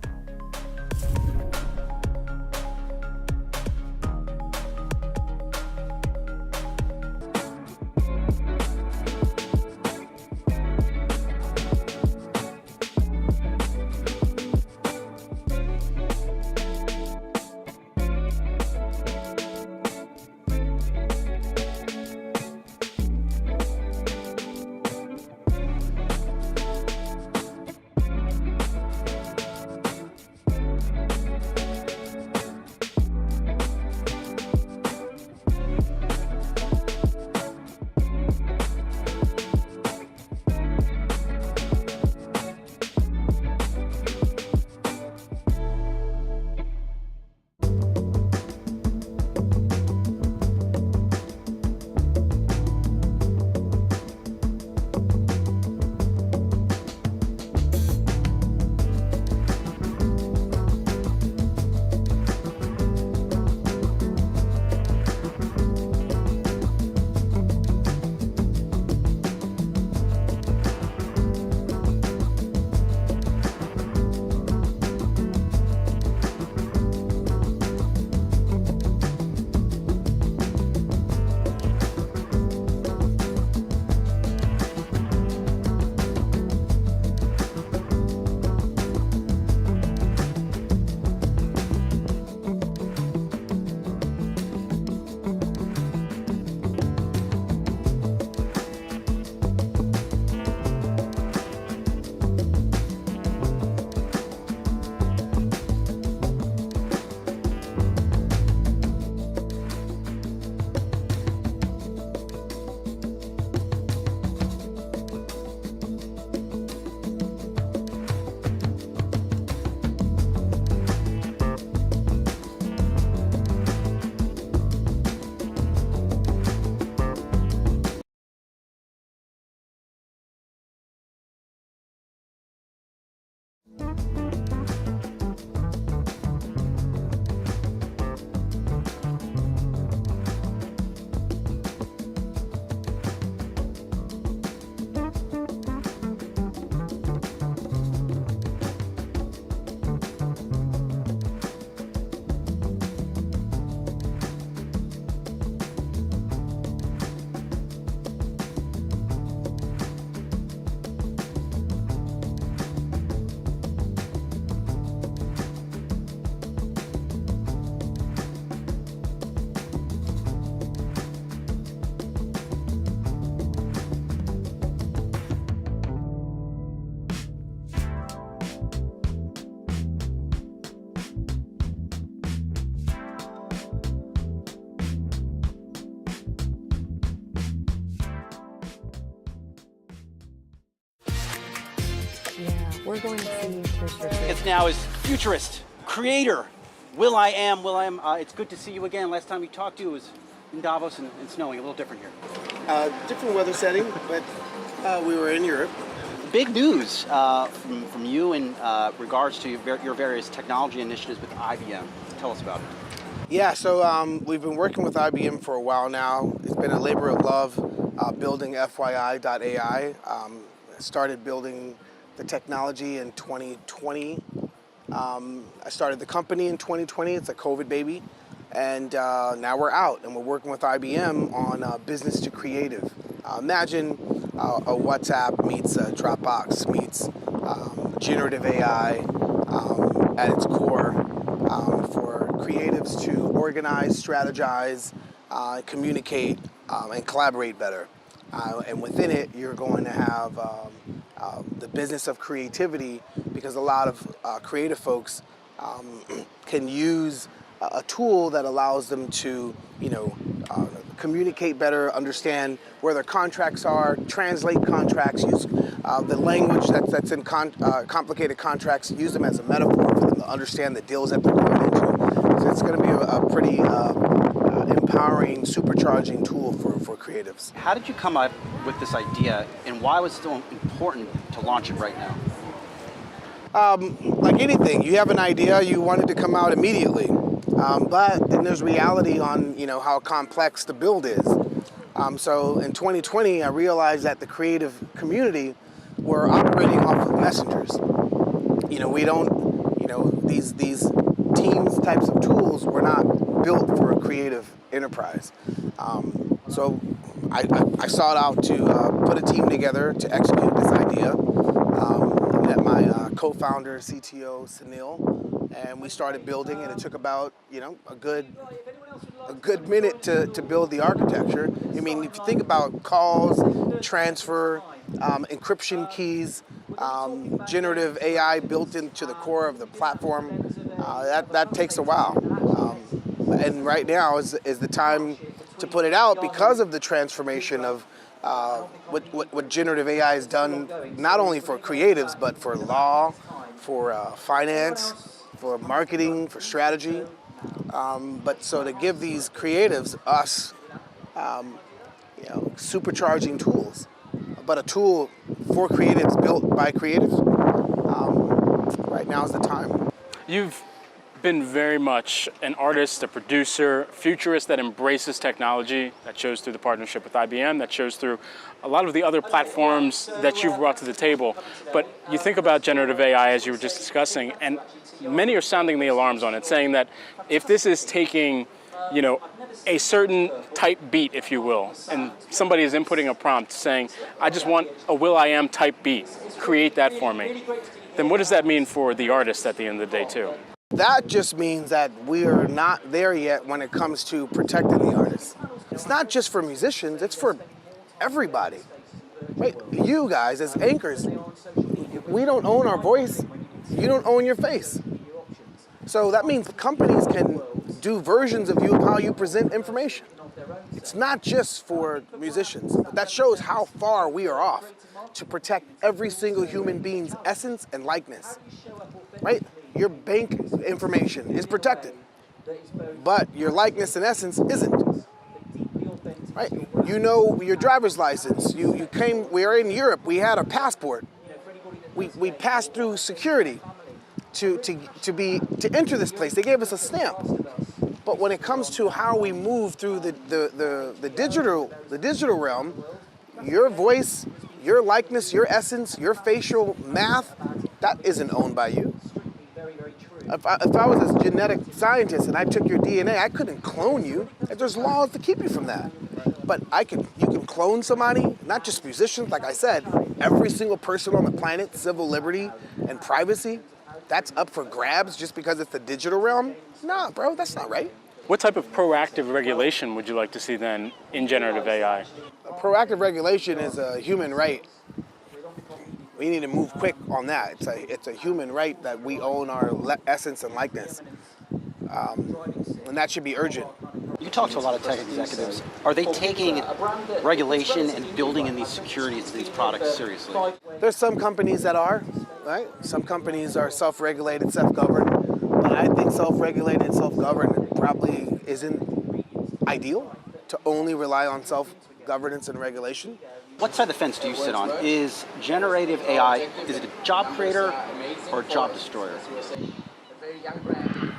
We're going to see It's now is futurist, creator, Will.i.am. Will.i.am, it's good to see you again. Last time we talked to you was in Davos and snowing, a little different here. Different weather setting, but we were in Europe. Big news from you in regards to your various technology initiatives with IBM. Tell us about it. Yeah, so we've been working with IBM for a while now. It's been a labor of love building FYI.ai. Started building the technology in 2020. I started the company in 2020. It's a COVID baby. And now we're out and we're working with IBM on business to creative. Imagine a WhatsApp meets a Dropbox meets generative AI at its core for creatives to organize, strategize, communicate, and collaborate better. And within it, you're going to have the business of creativity, because a lot of creative folks can use a tool that allows them to, communicate better, understand where their contracts are, translate contracts, use the language that's in complicated contracts, use them as a metaphor for them to understand the deals that they're going into. So it's going to be a pretty empowering, supercharging tool for creatives. How did you come up with this idea, and why was it so important to launch it right now? Like anything, you have an idea, you want it to come out immediately. But then there's reality on, how complex the build is. So in 2020, I realized that the creative community were operating off of messengers. We don't, these Teams types of tools were not built for a creative enterprise. So I sought out to put a team together to execute this idea. Met my co-founder, CTO, Sunil, and we started building, and it took about, a good minute to build the architecture. I mean, if you think about calls, transfer, encryption keys, generative AI built into the core of the platform, that takes a while. And right now is the time to put it out, because of the transformation of what generative AI has done, not only for creatives, but for law, for finance, for marketing, for strategy. But so to give these creatives, us, supercharging tools, but a tool for creatives built by creatives, right now is the time. You've been very much an artist, a producer, futurist that embraces technology. That shows through the partnership with IBM, that shows through a lot of the other platforms that you've brought to the table. But you think about generative AI, as you were just discussing, and many are sounding the alarms on it, saying that if this is taking, a certain type beat, if you will, and somebody is inputting a prompt saying, I just want a will.i.am type beat, create that for me, then what does that mean for the artist at the end of the day too? That just means that we are not there yet when it comes to protecting the artists. It's not just for musicians, it's for everybody. Right? You guys as anchors, we don't own our voice, you don't own your face. So that means companies can do versions of you of how you present information. It's not just for musicians, but that shows how far we are off to protect every single human being's essence and likeness. Right? Your bank information is protected, but your likeness and essence isn't. Right? Your driver's license. You came. We are in Europe. We had a passport. We passed through security to enter this place. They gave us a stamp. But when it comes to how we move through the digital realm, your voice, your likeness, your essence, your facial math, that isn't owned by you. If I was a genetic scientist and I took your DNA, I couldn't clone you. There's laws to keep you from that. But you can clone somebody, not just musicians, like I said, every single person on the planet, civil liberty and privacy, that's up for grabs just because it's the digital realm? Nah, bro, that's not right. What type of proactive regulation would you like to see then in generative AI? Proactive regulation is a human right. We need to move quick on that. It's a human right that we own our essence and likeness. And that should be urgent. You talk to a lot of tech executives. Are they taking regulation and building in these securities to these products seriously? There's some companies that are, right? Some companies are self-regulated, self-governed. But I think self-regulated, self-governed probably isn't ideal to only rely on self-governance and regulation. What side of the fence do you sit on? Is generative AI, is it a job creator or a job destroyer?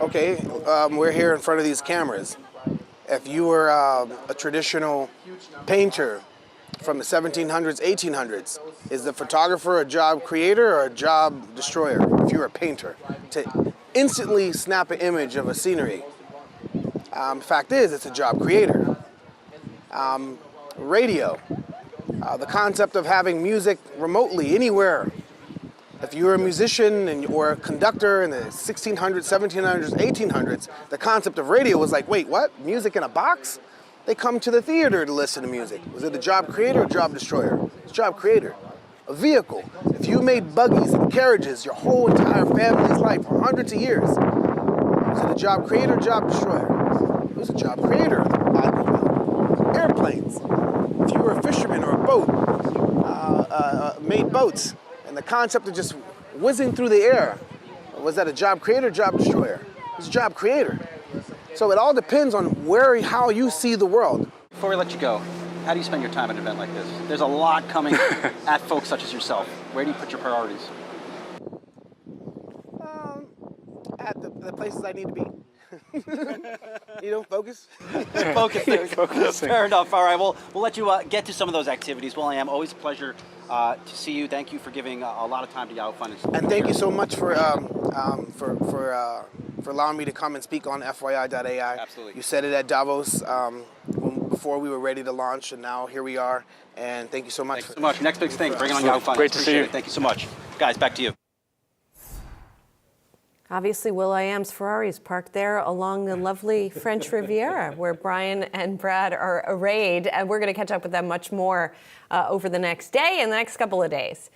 Okay, we're here in front of these cameras. If you were a traditional painter from the 1700s, 1800s, is the photographer a job creator or a job destroyer? If you're a painter, to instantly snap an image of a scenery. Fact is, it's a job creator. Radio, the concept of having music remotely, anywhere. If you were a musician or a conductor in the 1600s, 1700s, 1800s, the concept of radio was like, wait, what? Music in a box? They come to the theater to listen to music. Was it a job creator or job destroyer? It's a job creator. A vehicle. If you made buggies and carriages your whole entire family's life for hundreds of years, was it a job creator or job destroyer? It was a job creator of the automobile. Airplanes. If you were a fisherman or a boat, made boats, and the concept of just whizzing through the air, was that a job creator or job destroyer? It was a job creator. So it all depends on how you see the world. Before we let you go, how do you spend your time at an event like this? There's a lot coming at folks such as yourself. Where do you put your priorities? At the places I need to be. Focus. Focus. Fair enough. All right, we'll let you get to some of those activities. Will I am always a pleasure to see you. Thank you for giving a lot of time to Yahoo Finance. And thank you so much for allowing me to come and speak on FYI.ai. Absolutely. You said it at Davos before we were ready to launch, and now here we are. And thank you so much. Thanks so much. Next big thing, bring it on Yahoo Finance. Great to see you. Thank you so much. Guys, back to you. Obviously, will.i.am's Ferrari is parked there along the lovely French Riviera, where Brian and Brad are arrayed. And we're going to catch up with them much more over the next day and the next couple of days.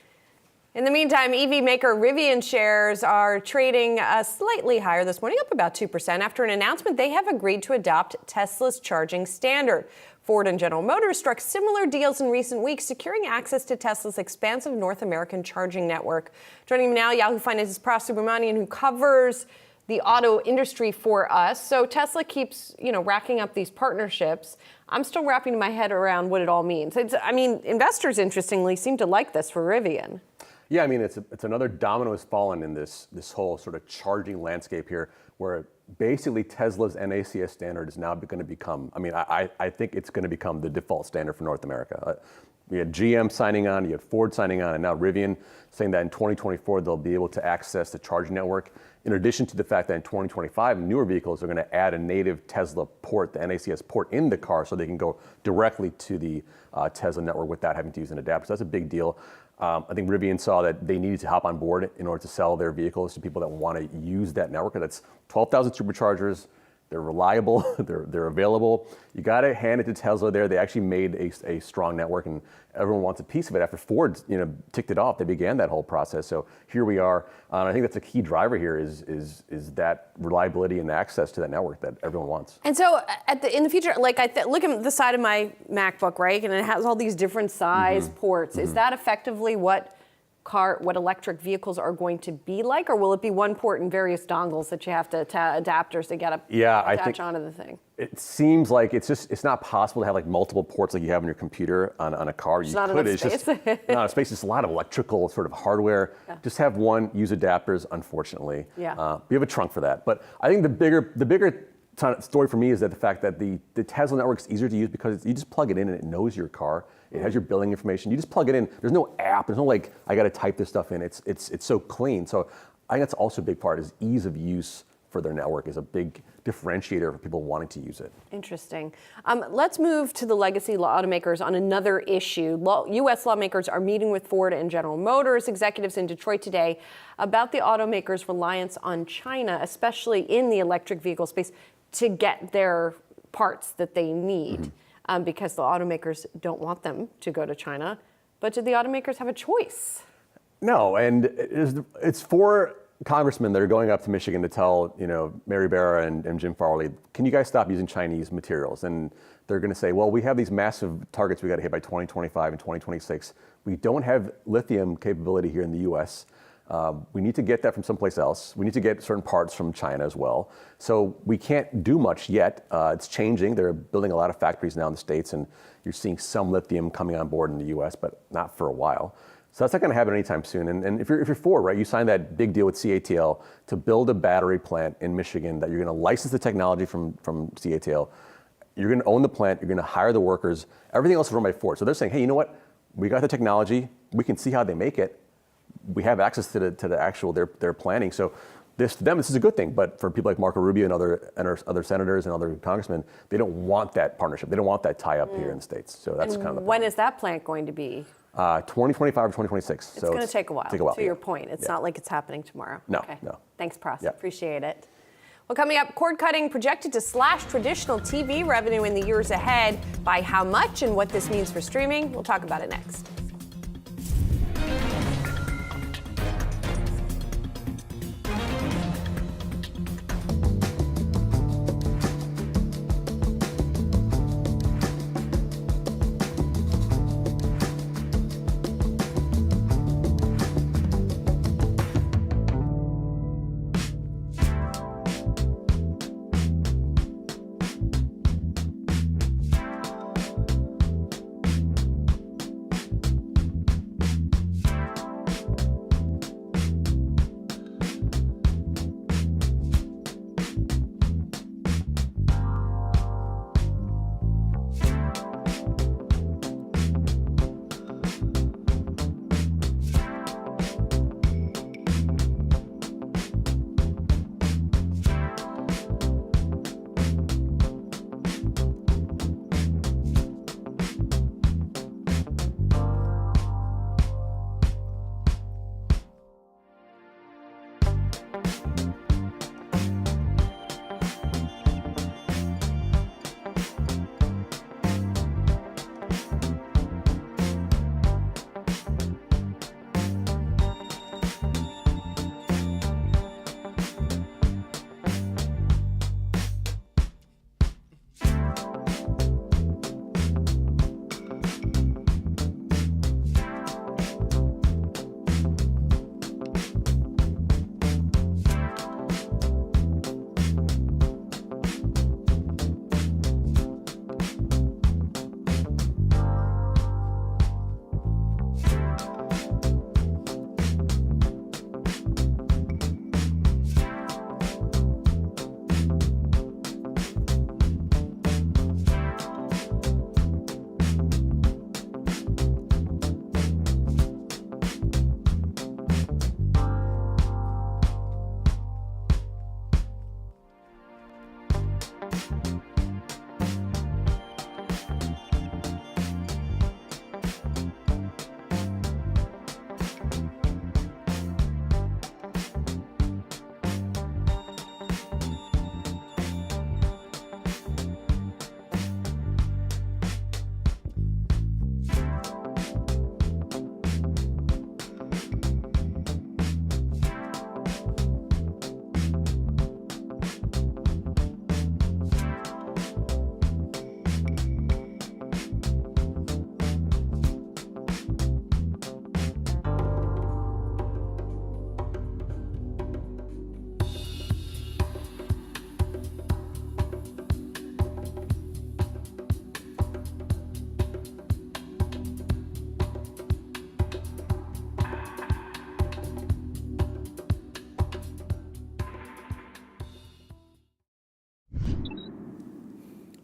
In the meantime, EV maker Rivian shares are trading slightly higher this morning, up about 2%, after an announcement they have agreed to adopt Tesla's charging standard. Ford and General Motors struck similar deals in recent weeks, securing access to Tesla's expansive North American charging network. Joining me now, Yahoo Finance's Pras Subramanian, who covers the auto industry for us. So Tesla keeps, racking up these partnerships. I'm still wrapping my head around what it all means. Investors, interestingly, seem to like this for Rivian. Yeah, it's another domino has fallen in this whole sort of charging landscape here, where basically Tesla's NACS standard is now going to become, I think it's going to become the default standard for North America. We had GM signing on, you had Ford signing on, and now Rivian saying that in 2024 they'll be able to access the charging network. In addition to the fact that in 2025, newer vehicles are going to add a native Tesla port, the NACS port, in the car so they can go directly to the Tesla network without having to use an adapter. So that's a big deal. I think Rivian saw that they needed to hop on board in order to sell their vehicles to people that want to use that network. That's 12,000 superchargers. They're reliable. They're available. You got to hand it to Tesla there. They actually made a strong network, and everyone wants a piece of it. After Ford, ticked it off, they began that whole process. So here we are. I think that's a key driver here is that reliability and access to that network that everyone wants. And so in the future, look at the side of my MacBook, right? And it has all these different size ports. Is that effectively what electric vehicles are going to be like, or will it be one port and various dongles that you have to adapters to get attach onto the thing? It seems like it's not possible to have like multiple ports like you have on your computer on a car. It's not enough space. Not enough space. It's a lot of electrical sort of hardware. Yeah. Just have one, use adapters, unfortunately. Yeah. We have a trunk for that. But I think the bigger story for me is that the fact that the Tesla network is easier to use because you just plug it in and it knows your car. It has your billing information. You just plug it in. There's no app. There's no I got to type this stuff in. It's so clean. So I think that's also a big part is ease of use for their network is a big differentiator for people wanting to use it. Interesting. Let's move to the legacy automakers on another issue. U.S. lawmakers are meeting with Ford and General Motors executives in Detroit today about the automakers' reliance on China, especially in the electric vehicle space, to get their parts that they need. Because the automakers don't want them to go to China. But do the automakers have a choice? No, and it's 4 congressmen that are going up to Michigan to tell, Mary Barra and Jim Farley, can you guys stop using Chinese materials? And they're going to say, well, we have these massive targets we got to hit by 2025 and 2026. We don't have lithium capability here in the U.S. We need to get that from someplace else. We need to get certain parts from China as well. So we can't do much yet. It's changing. They're building a lot of factories now in the States, and you're seeing some lithium coming on board in the U.S., but not for a while. So that's not going to happen anytime soon. And if you're Ford, right, you signed that big deal with CATL to build a battery plant in Michigan that you're going to license the technology from CATL. You're going to own the plant. You're going to hire the workers. Everything else is run by Ford. So they're saying, hey, you know what? We got the technology. We can see how they make it. We have access to the actual their planning. So this to them, this is a good thing. But for people like Marco Rubio and other senators and other congressmen, they don't want that partnership. They don't want that tie up here in the States. So that's kind of the when is that plant going to be? 2025 or 2026. It's going to take a while. To your point, it's Yeah. not like it's happening tomorrow. No, Okay. no. Thanks, Pras. Yeah. Appreciate it. Well, coming up, cord cutting projected to slash traditional TV revenue in the years ahead. By how much and what this means for streaming? We'll talk about it next.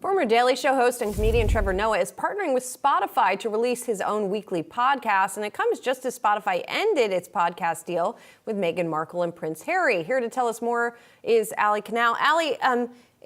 Former Daily Show host and comedian Trevor Noah is partnering with Spotify to release his own weekly podcast, and it comes just as Spotify ended its podcast deal with Meghan Markle and Prince Harry. Here to tell us more is Ali Canal. Ali,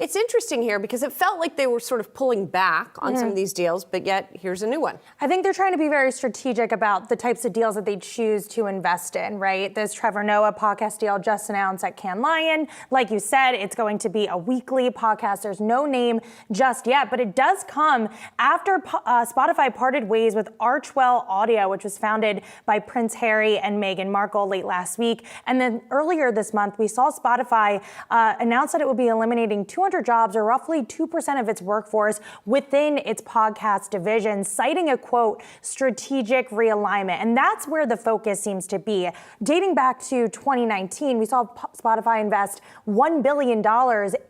it's interesting here because it felt like they were sort of pulling back on some of these deals, but yet here's a new one. I think they're trying to be very strategic about the types of deals that they choose to invest in, right? This Trevor Noah podcast deal just announced at Cannes Lion. Like you said, it's going to be a weekly podcast. There's no name just yet, but it does come after Spotify parted ways with Archwell Audio, which was founded by Prince Harry and Meghan Markle late last week. And then earlier this month, we saw Spotify announce that it would be eliminating 200 200 jobs, or roughly 2% of its workforce, within its podcast division, citing a, quote, strategic realignment. And that's where the focus seems to be. Dating back to 2019, we saw Spotify invest $1 billion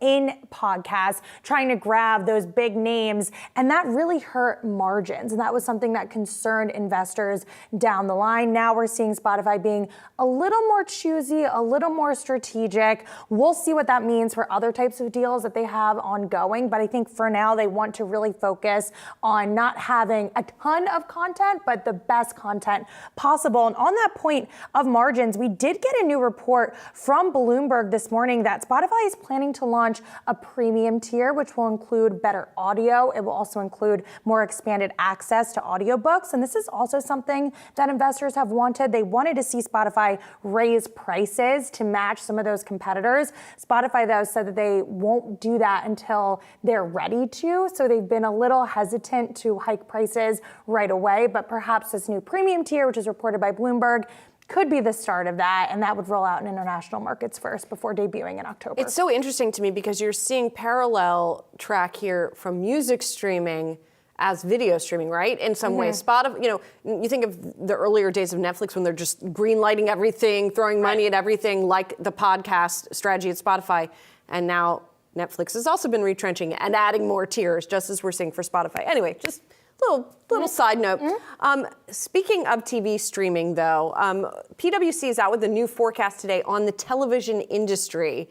in podcasts, trying to grab those big names, and that really hurt margins. And that was something that concerned investors down the line. Now we're seeing Spotify being a little more choosy, a little more strategic. We'll see what that means for other types of deals that they have ongoing. But I think for now, they want to really focus on not having a ton of content, but the best content possible. And on that point of margins, we did get a new report from Bloomberg this morning that Spotify is planning to launch a premium tier, which will include better audio. It will also include more expanded access to audiobooks. And this is also something that investors have wanted. They wanted to see Spotify raise prices to match some of those competitors. Spotify, though, said that they won't do that until they're ready to. So they've been a little hesitant to hike prices right away. But perhaps this new premium tier, which is reported by Bloomberg, could be the start of that, and that would roll out in international markets first before debuting in October. It's so interesting to me because you're seeing parallel track here from music streaming as video streaming, right? In some ways, Spotify, you think of the earlier days of Netflix when they're just green lighting everything, throwing money at everything, like the podcast strategy at Spotify, and now Netflix has also been retrenching and adding more tiers, just as we're seeing for Spotify. Anyway, just little side note. Speaking of TV streaming, though, PwC is out with a new forecast today on the television industry.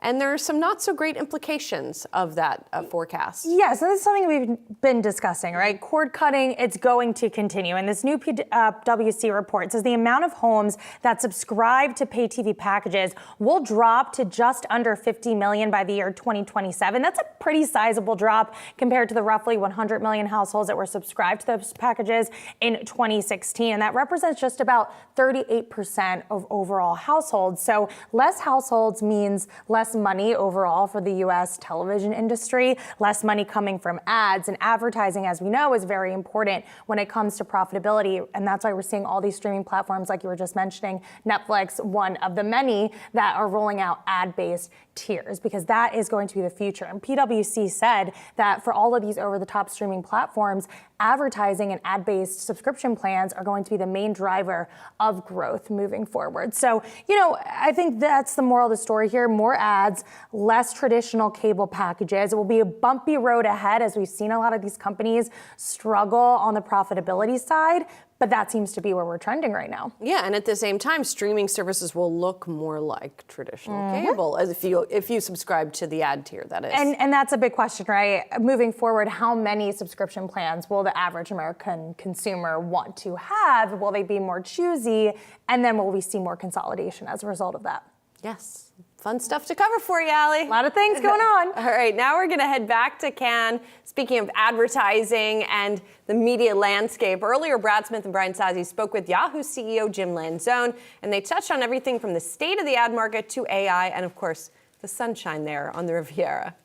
And there are some not so great implications of that forecast. Yes, and this is something we've been discussing, right? Cord cutting, it's going to continue. And this new PwC report says the amount of homes that subscribe to pay TV packages will drop to just under 50 million by the year 2027. That's a pretty sizable drop compared to the roughly 100 million households that were subscribed to those packages in 2016. And that represents just about 38% of overall households. So less households means less money overall for the U.S. television industry, less money coming from ads, and advertising, as we know, is very important when it comes to profitability. And that's why we're seeing all these streaming platforms, like you were just mentioning, Netflix, one of the many that are rolling out ad-based tiers, because that is going to be the future. And PwC said that for all of these over-the-top streaming platforms, advertising and ad-based subscription plans are going to be the main driver of growth moving forward. So, I think that's the moral of the story here. More ads, less traditional cable packages. It will be a bumpy road ahead, as we've seen a lot of these companies struggle on the profitability side. But that seems to be where we're trending right now. Yeah, and at the same time, streaming services will look more like traditional cable, as if you subscribe to the ad tier, that is. And that's a big question, right? Moving forward, how many subscription plans will the average American consumer want to have? Will they be more choosy? And then will we see more consolidation as a result of that? Yes. Fun stuff to cover for you, Allie. A lot of things going on. All right, now we're going to head back to Cannes. Speaking of advertising and the media landscape, earlier Brad Smith and Brian Sazzi spoke with Yahoo CEO Jim Lanzone, and they touched on everything from the state of the ad market to AI and, of course, the sunshine there on the Riviera.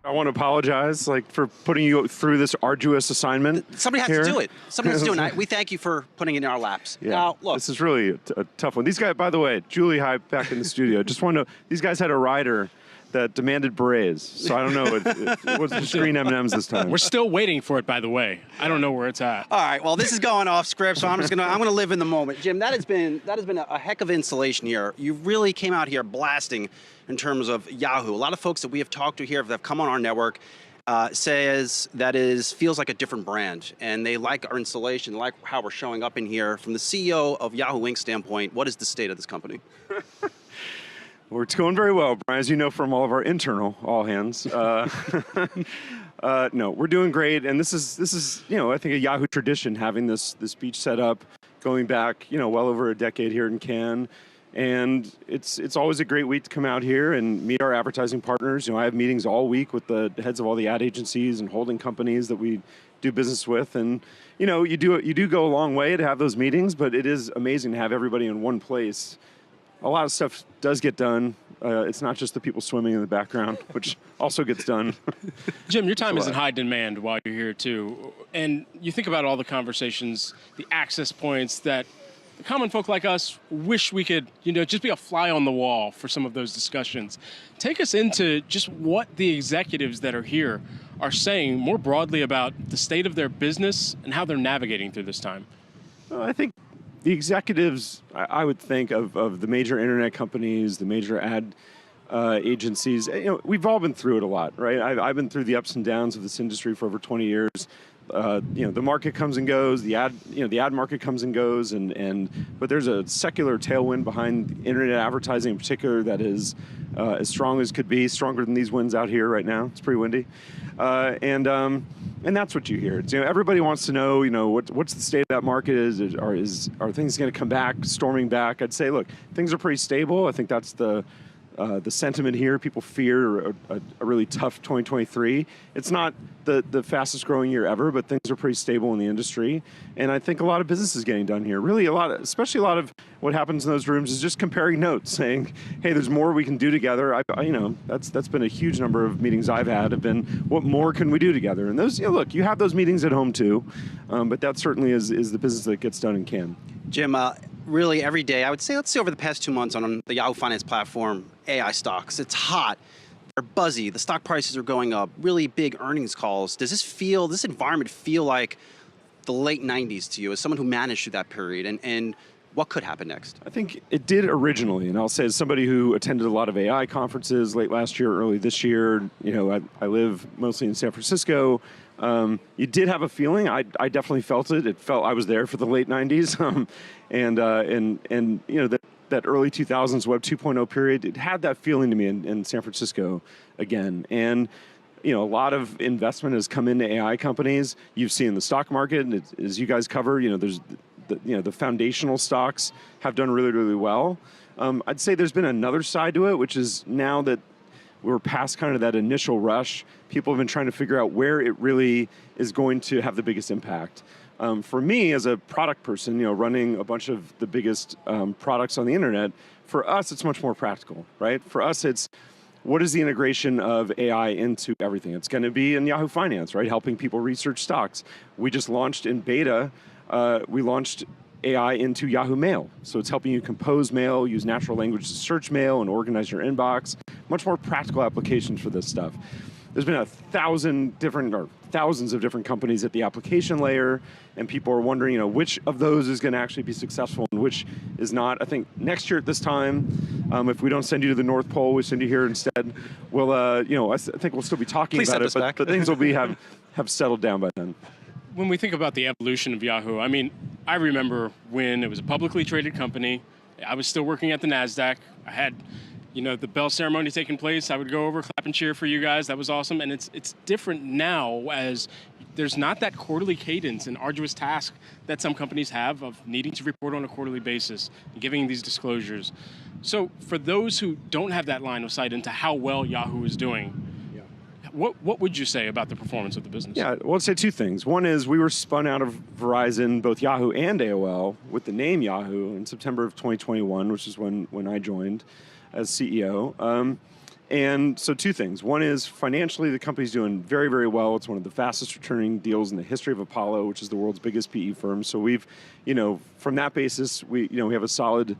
I want to apologize, for putting you through this arduous assignment. Somebody has to do it. Somebody has to do it. We thank you for putting it in our laps. Yeah. Now, look. This is really a tough one. These guys, by the way, Julie Hype back in the studio. Just want to know, these guys had a rider that demanded berets. So I don't know. It wasn't just green M&Ms this time. We're still waiting for it, by the way. I don't know where it's at. All right. Well, this is going off script, so I'm gonna live in the moment. Jim, that has been a heck of installation here. You really came out here blasting in terms of Yahoo. A lot of folks that we have talked to here that have come on our network says that feels like a different brand, and they like our installation, like how we're showing up in here. From the CEO of Yahoo Inc. standpoint, what is the state of this company? Well, it's going very well, Brian, as you know from all of our internal all hands. No, we're doing great, and this is I think a Yahoo tradition, having this beach set up, going back well over a decade here in Cannes. And it's always a great week to come out here and meet our advertising partners. I have meetings all week with the heads of all the ad agencies and holding companies that we do business with. And you do go a long way to have those meetings, but it is amazing to have everybody in one place. A lot of stuff does get done. It's not just the people swimming in the background, which also gets done. Jim, your time is in high demand while you're here too. And you think about all the conversations, the access points that the common folk like us wish we could, just be a fly on the wall for some of those discussions. Take us into just what the executives that are here are saying more broadly about the state of their business and how they're navigating through this time. Well, I think the executives, I would think of the major internet companies, the major ad agencies, we've all been through it a lot, right? I've been through the ups and downs of this industry for over 20 years. The market comes and goes, the ad market comes and goes, but there's a secular tailwind behind internet advertising in particular that is as strong as could be, stronger than these winds out here right now. It's pretty windy, and that's what you hear. It's, everybody wants to know, what's the state of that market are things going to come back, storming back? I'd say, look, things are pretty stable. I think that's the sentiment here. People fear a really tough 2023. It's not the fastest growing year ever, but things are pretty stable in the industry. And I think a lot of business is getting done here. Really especially a lot of what happens in those rooms is just comparing notes, saying, hey, there's more we can do together. That's been a huge number of meetings I've had have been, what more can we do together? And those, look, you have those meetings at home too, but that certainly is the business that gets done and can. Jim, really every day, I would say, let's say over the past 2 months on the Yahoo Finance platform, AI stocks, it's hot, they're buzzy, the stock prices are going up, really big earnings calls. Does this environment feel like the late 90s to you as someone who managed through that period? And what could happen next? I think it did originally, and I'll say as somebody who attended a lot of AI conferences late last year, early this year, I live mostly in San Francisco. You did have a feeling. I definitely felt it. It felt I was there for the late 90s, and that early 2000s Web 2.0 period. It had that feeling to me in San Francisco again, and a lot of investment has come into AI companies. You've seen the stock market, and as you guys cover, there's the foundational stocks have done really, really well. I'd say there's been another side to it, which is now that we're past kind of that initial rush, people have been trying to figure out where it really is going to have the biggest impact. For me, as a product person, running a bunch of the biggest products on the internet, for us, it's much more practical, right? For us, it's what is the integration of AI into everything? It's going to be in Yahoo Finance, right? Helping people research stocks. We just launched in beta, we launched AI into Yahoo Mail. So it's helping you compose mail, use natural language to search mail, and organize your inbox. Much more practical applications for this stuff. There's been thousands of different companies at the application layer, and people are wondering, which of those is going to actually be successful and which is not. I think next year at this time, if we don't send you to the North Pole, we send you here instead. We'll, I think we'll still be talking about it, but things will have settled down by then. When we think about the evolution of Yahoo, I remember when it was a publicly traded company. I was still working at the Nasdaq. I had, the bell ceremony taking place. I would go over, clap and cheer for you guys. That was awesome. And it's different now, as there's not that quarterly cadence and arduous task that some companies have of needing to report on a quarterly basis and giving these disclosures. So for those who don't have that line of sight into how well Yahoo is doing, what would you say about the performance of the business? Yeah, well, I'd say two things. One is we were spun out of Verizon, both Yahoo and AOL, with the name Yahoo in September of 2021, which is when I joined as CEO. And so two things. One is financially, the company's doing very, very well. It's one of the fastest returning deals in the history of Apollo, which is the world's biggest PE firm. So we've, from that basis, we have a solid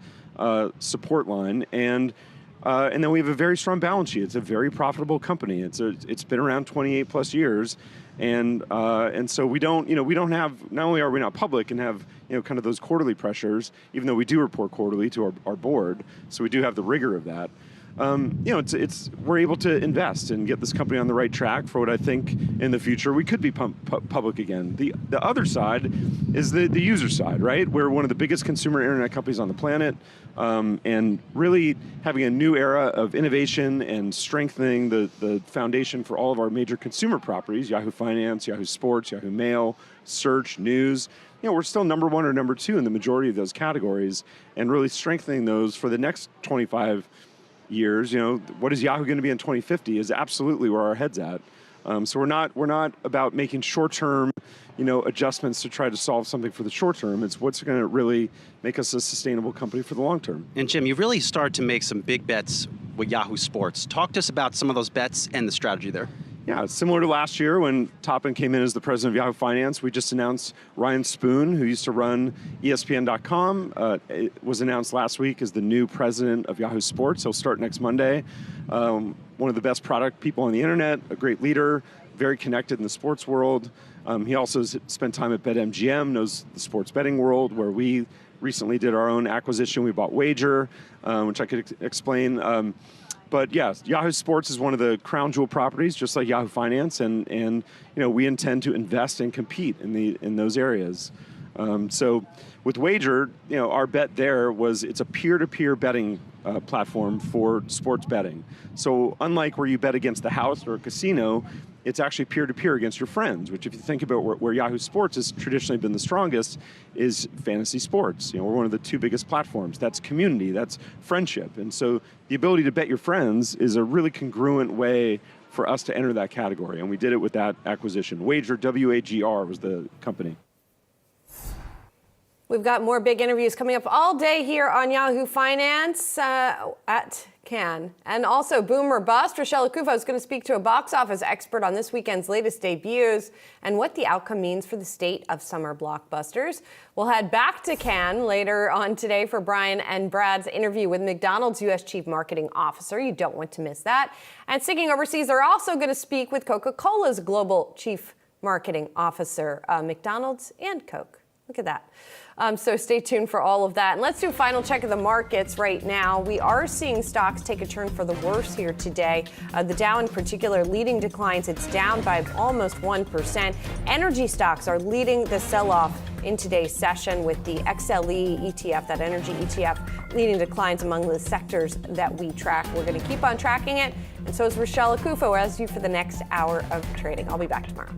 support line. And then we have a very strong balance sheet. It's a very profitable company. It's been around 28 plus years, and so we don't have, not only are we not public and have kind of those quarterly pressures, even though we do report quarterly to our board, so we do have the rigor of that. We're able to invest and get this company on the right track for what I think in the future we could be public again. The other side is the user side, right? We're one of the biggest consumer internet companies on the planet, and really having a new era of innovation and strengthening the foundation for all of our major consumer properties, Yahoo Finance, Yahoo Sports, Yahoo Mail, Search, News. We're still number one or number two in the majority of those categories, and really strengthening those for the next 25 years. What is Yahoo going to be in 2050 is absolutely where our head's at. So we're not about making short-term, adjustments to try to solve something for the short term. It's what's going to really make us a sustainable company for the long term. And Jim, you really started to make some big bets with Yahoo Sports. Talk to us about some of those bets and the strategy there. Yeah, similar to last year when Toppin came in as the president of Yahoo Finance, we just announced Ryan Spoon, who used to run ESPN.com, was announced last week as the new president of Yahoo Sports. He'll start next Monday. One of the best product people on the internet, a great leader, very connected in the sports world. He also spent time at BetMGM, knows the sports betting world, where we recently did our own acquisition. We bought Wager, which I could explain. But yes, Yahoo Sports is one of the crown jewel properties, just like Yahoo Finance, and we intend to invest and compete in those areas. So with Wager, our bet there was it's a peer-to-peer betting platform for sports betting. So unlike where you bet against the house or a casino, it's actually peer-to-peer against your friends, which if you think about where Yahoo Sports has traditionally been the strongest is fantasy sports. We're one of the two biggest platforms. That's community, that's friendship. And so the ability to bet your friends is a really congruent way for us to enter that category. And we did it with that acquisition. Wager, W-A-G-R was the company. We've got more big interviews coming up all day here on Yahoo Finance at Cannes. And also, boom or bust, Rochelle Akufa is going to speak to a box office expert on this weekend's latest debuts and what the outcome means for the state of summer blockbusters. We'll head back to Cannes later on today for Brian and Brad's interview with McDonald's U.S. Chief Marketing Officer. You don't want to miss that. And sticking overseas, they're also going to speak with Coca-Cola's Global Chief Marketing Officer, McDonald's and Coke. Look at that. So stay tuned for all of that. And let's do a final check of the markets right now. We are seeing stocks take a turn for the worse here today. The Dow in particular leading declines. It's down by almost 1%. Energy stocks are leading the sell-off in today's session with the XLE ETF, that energy ETF, leading declines among the sectors that we track. We're going to keep on tracking it. And so is Rochelle Akufa as you for the next hour of trading. I'll be back tomorrow.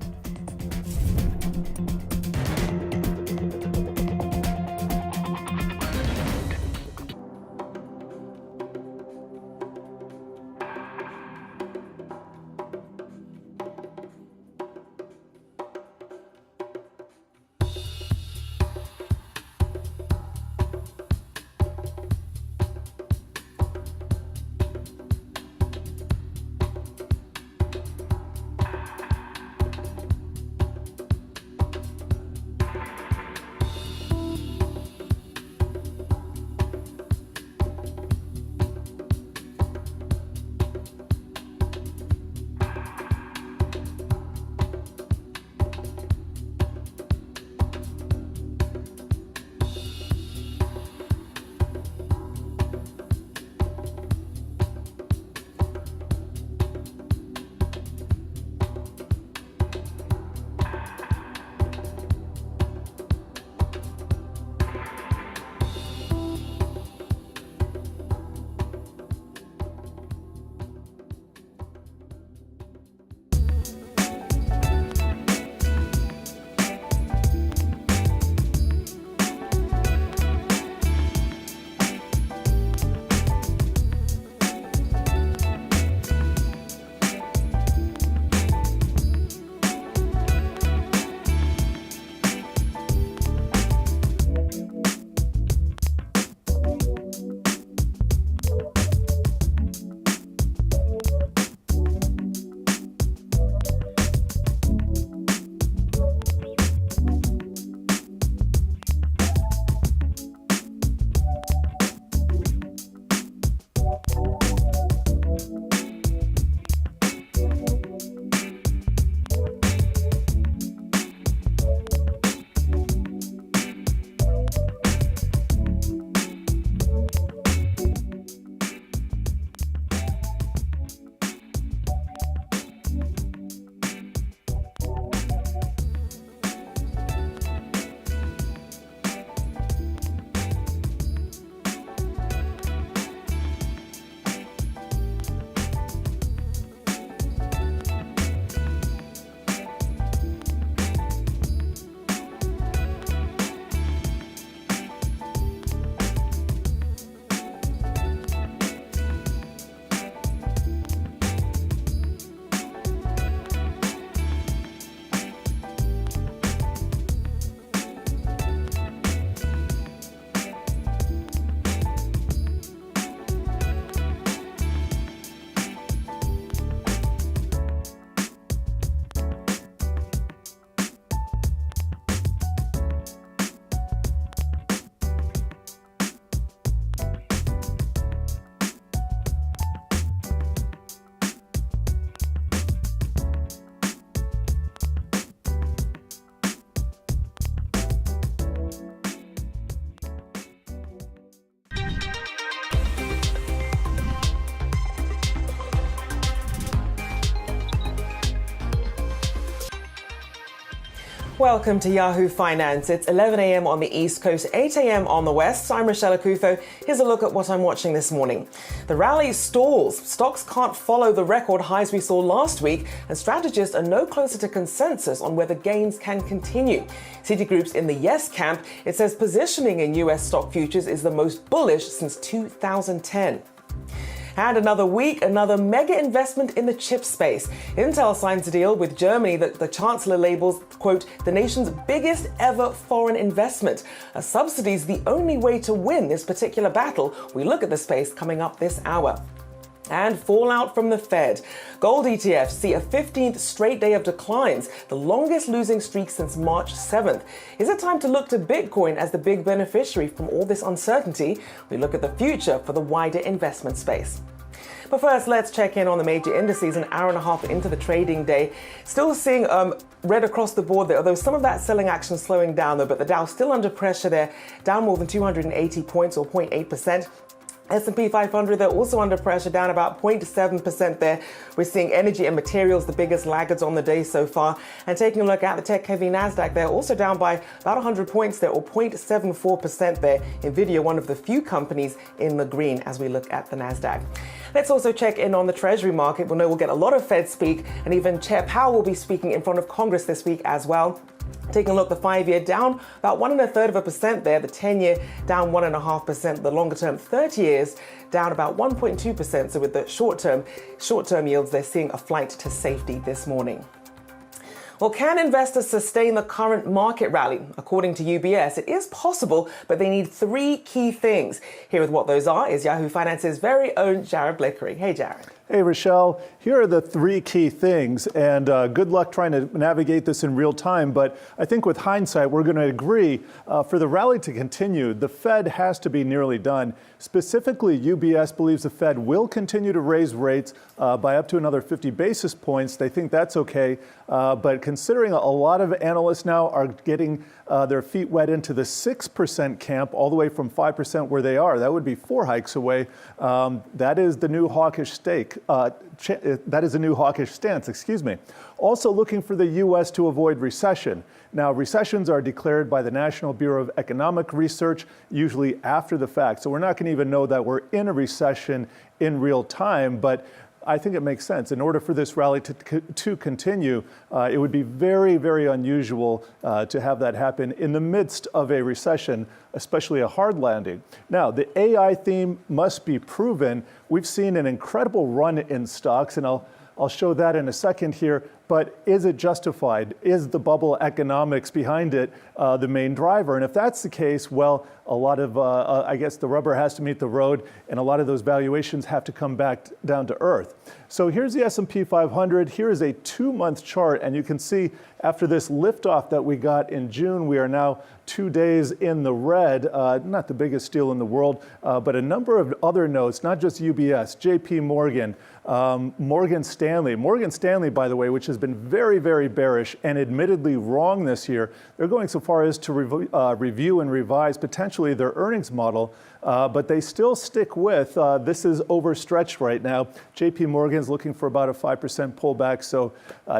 Welcome to Yahoo Finance. It's 11 a.m. on the East Coast, 8 a.m. on the West. I'm Rochelle Akufo. Here's a look at what I'm watching this morning. The rally stalls. Stocks can't follow the record highs we saw last week, and strategists are no closer to consensus on whether gains can continue. Citigroup's in the yes camp. It says positioning in U.S. stock futures is the most bullish since 2010. And another week, another mega investment in the chip space. Intel signs a deal with Germany that the chancellor labels, quote, the nation's biggest ever foreign investment. A subsidy is the only way to win this particular battle. We look at the space coming up this hour. And fallout from the Fed. Gold ETFs see a 15th straight day of declines, the longest losing streak since March 7th. Is it time to look to Bitcoin as the big beneficiary from all this uncertainty? We look at the future for the wider investment space. But first, let's check in on the major indices an hour and a half into the trading day. Still seeing red across the board there, although some of that selling action slowing down though, but the Dow still under pressure there, down more than 280 points or 0.8%. S&P 500, they're also under pressure, down about 0.7% there. We're seeing energy and materials, the biggest laggards on the day so far. And taking a look at the tech-heavy Nasdaq, they're also down by about 100 points there, or 0.74% there. Nvidia, one of the few companies in the green as we look at the Nasdaq. Let's also check in on the Treasury market. We know we'll get a lot of Fed speak, and even Chair Powell will be speaking in front of Congress this week as well. Taking a look, the 5-year down about 1.33% there, the 10-year down 1.5%, the longer term 30 years down about 1.2%. So with the short-term yields, they're seeing a flight to safety this morning. Well, can investors sustain the current market rally? According to UBS, it is possible, but they need 3 key things. Here with what those are is Yahoo Finance's very own Jared Blickery. Hey, Jared. Hey, Rochelle, here are the 3 key things, and good luck trying to navigate this in real time. But I think with hindsight, we're going to agree for the rally to continue, the Fed has to be nearly done. Specifically, UBS believes the Fed will continue to raise rates by up to another 50 basis points. They think that's okay. But considering a lot of analysts now are getting their feet wet into the 6% camp, all the way from 5% where they are, that would be 4 hikes away. That is the new hawkish stake. That is a new hawkish stance, excuse me. Also looking for the U.S. to avoid recession. Now, recessions are declared by the National Bureau of Economic Research, usually after the fact. So we're not going to even know that we're in a recession in real time, but I think it makes sense. In order for this rally to continue, it would be very, very unusual to have that happen in the midst of a recession, especially a hard landing. Now, the AI theme must be proven. We've seen an incredible run in stocks, and I'll show that in a second here. But is it justified? Is the bubble economics behind it the main driver? And if that's the case, well, a lot of, I guess the rubber has to meet the road, and a lot of those valuations have to come back down to earth. So here's the S&P 500. Here is a 2-month chart, and you can see after this liftoff that we got in June, we are now 2 days in the red. Not the biggest steal in the world, but a number of other notes, not just UBS, JP Morgan, Morgan Stanley. Morgan Stanley, by the way, which has been very, very bearish and admittedly wrong this year. They're going so far as to review and revise potentially their earnings model, but they still stick with this is overstretched right now. JP Morgan's looking for about a 5% pullback, so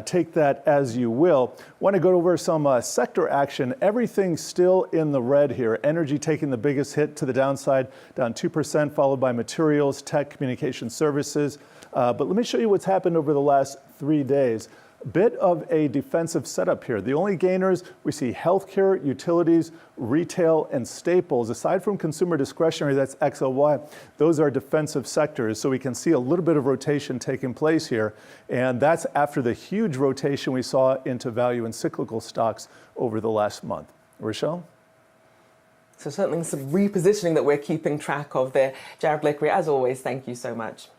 take that as you will. Want to go over some sector action. Everything's still in the red here. Energy taking the biggest hit to the downside, down 2%, followed by materials, tech, communication services. But let me show you what's happened over the last 3 days. Bit of a defensive setup here. The only gainers, we see healthcare, utilities, retail, and staples. Aside from consumer discretionary, that's XLY, those are defensive sectors. So we can see a little bit of rotation taking place here. And that's after the huge rotation we saw into value and cyclical stocks over the last month. Rochelle? So certainly some repositioning that we're keeping track of there. Jared Blickery, as always, thank you so much.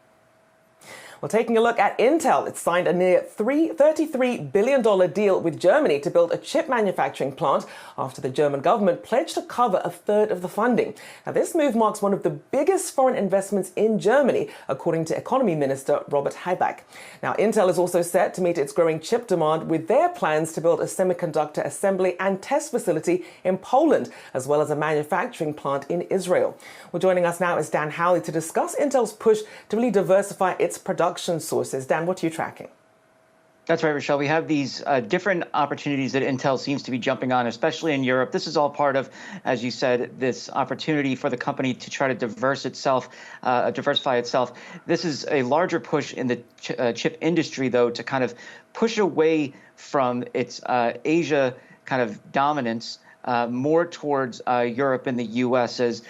Well, taking a look at Intel, it's signed a near $33 billion deal with Germany to build a chip manufacturing plant after the German government pledged to cover a third of the funding. Now, this move marks one of the biggest foreign investments in Germany, according to Economy Minister Robert Habeck. Now, Intel is also set to meet its growing chip demand with their plans to build a semiconductor assembly and test facility in Poland, as well as a manufacturing plant in Israel. Well, joining us now is Dan Howley to discuss Intel's push to really diversify its production sources. Dan, what are you tracking? That's right, Rochelle. We have these different opportunities that Intel seems to be jumping on, especially in Europe. This is all part of, as you said, this opportunity for the company to try to diversify itself. This is a larger push in the chip industry, though, to kind of push away from its Asia kind of dominance more towards Europe and the U.S. as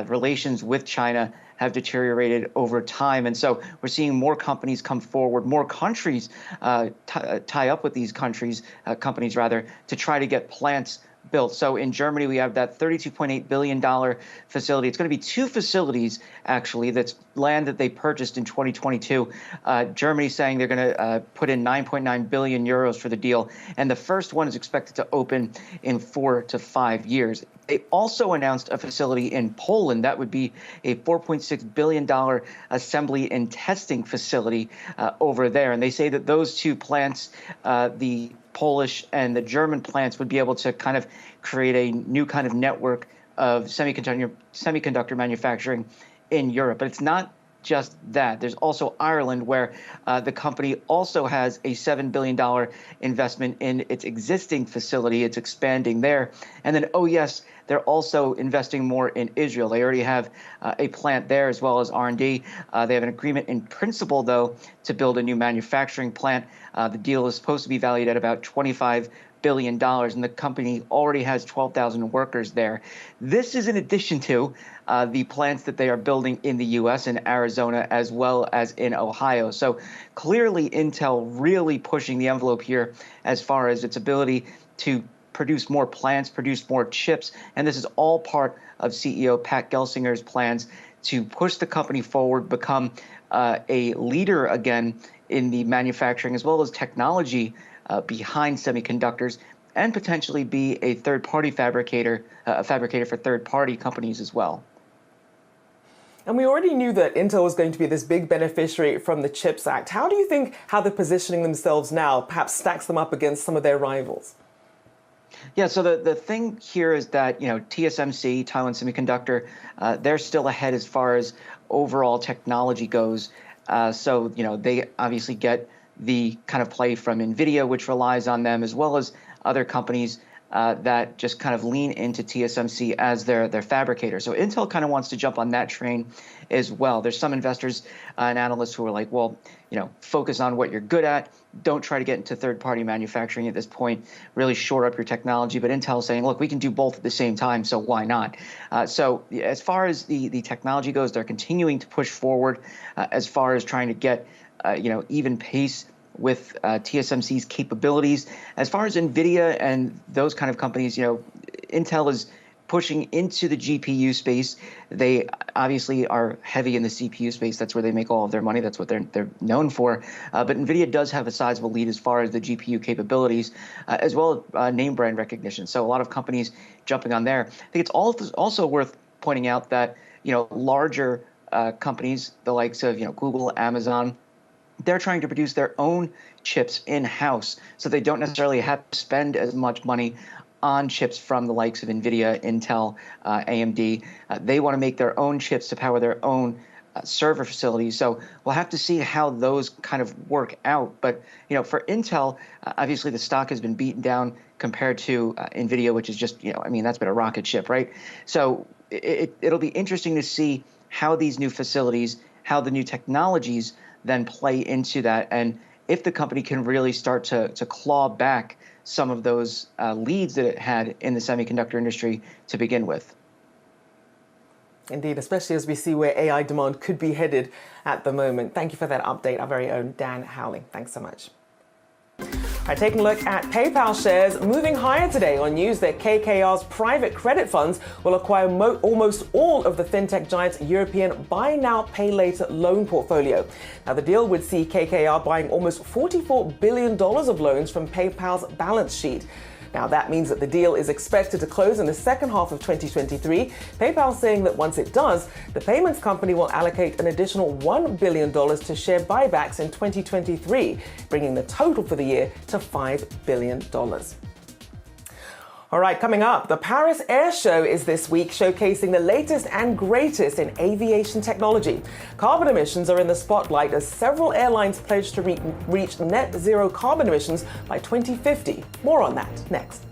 relations with China have deteriorated over time. And so we're seeing more companies come forward, more countries tie up with these companies to try to get plants built. So in Germany, we have that $32.8 billion facility. It's going to be 2 facilities, actually, that's land that they purchased in 2022. Germany saying they're going to put in 9.9 billion euros for the deal. And the first one is expected to open in 4 to 5 years. They also announced a facility in Poland that would be a $4.6 billion assembly and testing facility over there. And they say that those 2 plants, the Polish and the German plants, would be able to kind of create a new kind of network of semiconductor manufacturing in Europe. But it's not just that. There's also Ireland, where the company also has a $7 billion investment in its existing facility. It's expanding there. And then, oh yes, they're also investing more in Israel. They already have a plant there as well as R&D. They have an agreement in principle, though, to build a new manufacturing plant. The deal is supposed to be valued at about $25 billion, and the company already has 12,000 workers there. This is in addition to the plants that they are building in the U.S. and Arizona as well as in Ohio. So clearly Intel really pushing the envelope here as far as its ability to produce more plants, produce more chips. And this is all part of CEO Pat Gelsinger's plans to push the company forward, become a leader again in the manufacturing as well as technology behind semiconductors, and potentially be a third-party fabricator, a fabricator for third-party companies as well. And we already knew that Intel was going to be this big beneficiary from the CHIPS Act. How do you think how they're positioning themselves now perhaps stacks them up against some of their rivals? Yeah, so the thing here is that, TSMC, Taiwan Semiconductor, they're still ahead as far as overall technology goes. So they obviously get the kind of play from NVIDIA, which relies on them, as well as other companies that just kind of lean into TSMC as their fabricator. So Intel kind of wants to jump on that train as well. There's some investors and analysts who are like, well, focus on what you're good at. Don't try to get into third-party manufacturing at this point. Really shore up your technology. But Intel is saying, look, we can do both at the same time, so why not? So as far as the technology goes, they're continuing to push forward as far as trying to get even pace with TSMC's capabilities. As far as NVIDIA and those kind of companies, Intel is pushing into the GPU space. They obviously are heavy in the CPU space. That's where they make all of their money. That's what they're known for. But NVIDIA does have a sizable lead as far as the GPU capabilities, as well as name brand recognition. So a lot of companies jumping on there. I think it's also worth pointing out that larger companies, the likes of Google, Amazon, they're trying to produce their own chips in-house, so they don't necessarily have to spend as much money on chips from the likes of NVIDIA, Intel, AMD. They want to make their own chips to power their own server facilities. So we'll have to see how those kind of work out. But for Intel, obviously the stock has been beaten down compared to NVIDIA, which is just that's been a rocket ship, right? So it'll be interesting to see how these new facilities, how the new technologies then play into that, and if the company can really start to claw back some of those leads that it had in the semiconductor industry to begin with. Indeed, especially as we see where AI demand could be headed at the moment. Thank you for that update, our very own Dan Howling. Thanks so much. All right, taking a look at PayPal shares moving higher today on news that KKR's private credit funds will acquire almost all of the fintech giant's European buy now, pay later loan portfolio. Now, the deal would see KKR buying almost $44 billion of loans from PayPal's balance sheet. Now, that means that the deal is expected to close in the second half of 2023. PayPal saying that once it does, the payments company will allocate an additional $1 billion to share buybacks in 2023, bringing the total for the year to $5 billion. All right, coming up, the Paris Air Show is this week, showcasing the latest and greatest in aviation technology. Carbon emissions are in the spotlight as several airlines pledge to reach net zero carbon emissions by 2050. More on that next.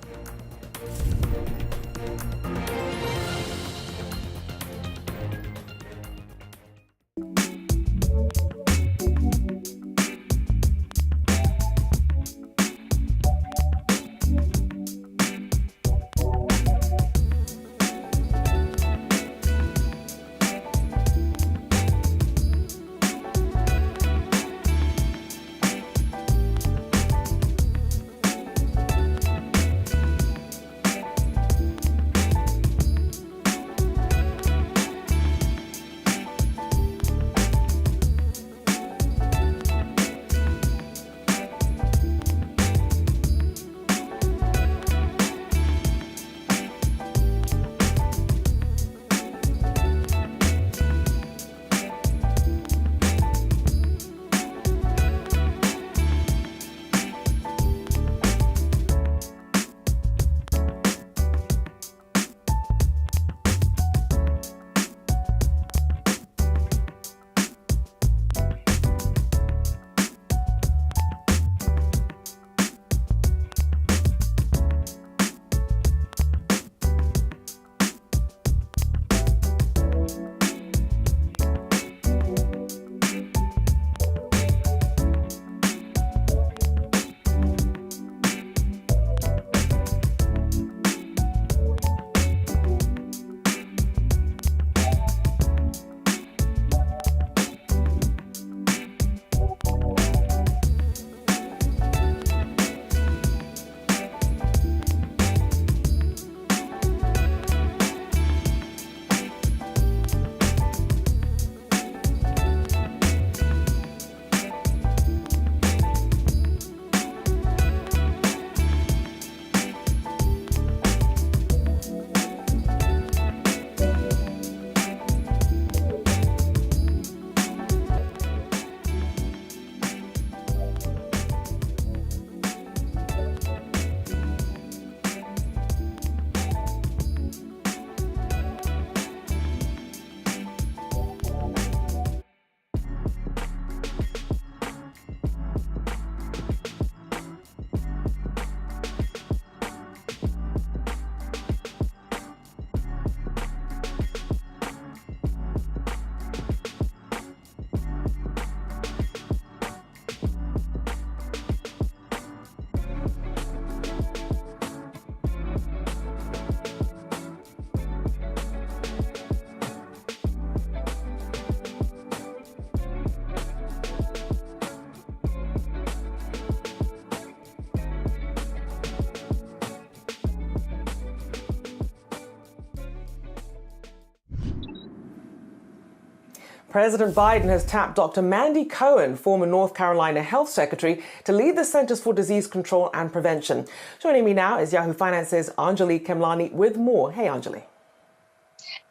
President Biden has tapped Dr. Mandy Cohen, former North Carolina Health Secretary, to lead the Centers for Disease Control and Prevention. Joining me now is Yahoo Finance's Anjali Kemlani with more. Hey, Anjali.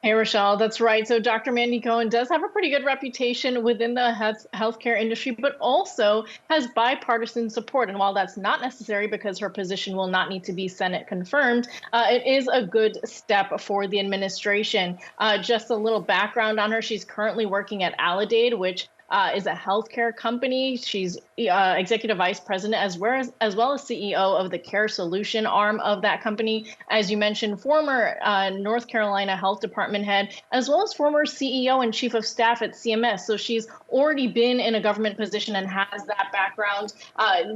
Hey, Rochelle, that's right. So Dr. Mandy Cohen does have a pretty good reputation within the healthcare industry, but also has bipartisan support. And while that's not necessary because her position will not need to be Senate confirmed, it is a good step for the administration. Just a little background on her. She's currently working at Aledade, which is a healthcare company. She's executive vice president as well as CEO of the Care Solution arm of that company. As you mentioned, former North Carolina Health Department head, as well as former CEO and chief of staff at CMS. So she's already been in a government position and has that background.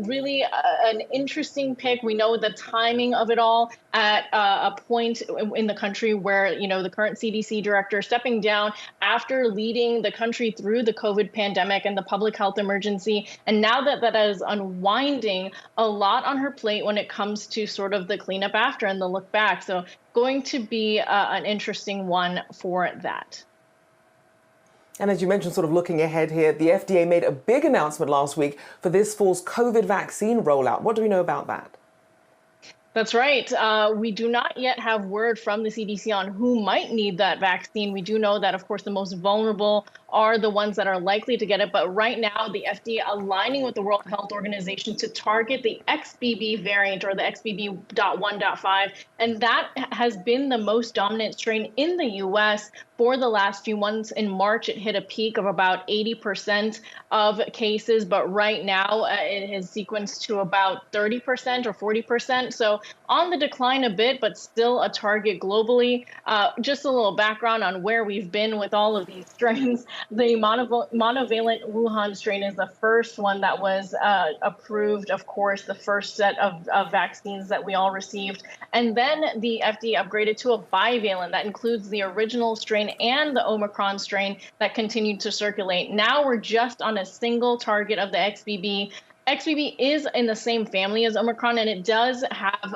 Really an interesting pick. We know the timing of it all at a point in the country where, the current CDC director stepping down after leading the country through the COVID pandemic and the public health emergency. And now that is unwinding, a lot on her plate when it comes to sort of the cleanup after and the look back. So going to be an interesting one for that. And as you mentioned, sort of looking ahead here, the FDA made a big announcement last week for this fall's COVID vaccine rollout. What do we know about that? That's right. We do not yet have word from the CDC on who might need that vaccine. We do know that, of course, the most vulnerable are the ones that are likely to get it. But right now, the FDA aligning with the World Health Organization to target the XBB variant, or the XBB.1.5. And that has been the most dominant strain in the US for the last few months. In March, it hit a peak of about 80% of cases. But right now, it has sequenced to about 30% or 40%. So on the decline a bit, but still a target globally. Just a little background on where we've been with all of these strains. The monovalent Wuhan strain is the first one that was approved, of course, the first set of vaccines that we all received. And then the FDA upgraded to a bivalent that includes the original strain and the Omicron strain that continued to circulate. Now we're just on a single target of the XBB. XBB is in the same family as Omicron, and it does have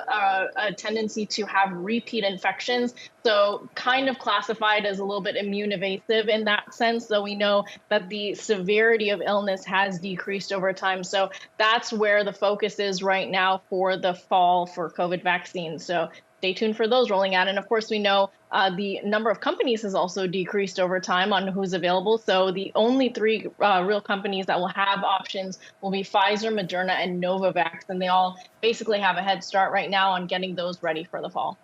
a tendency to have repeat infections. So kind of classified as a little bit immune evasive in that sense, though we know that the severity of illness has decreased over time. So that's where the focus is right now for the fall for COVID vaccines. So stay tuned for those rolling out. And of course, we know the number of companies has also decreased over time on who's available. So the only three real companies that will have options will be Pfizer, Moderna, and Novavax. And they all basically have a head start right now on getting those ready for the fall.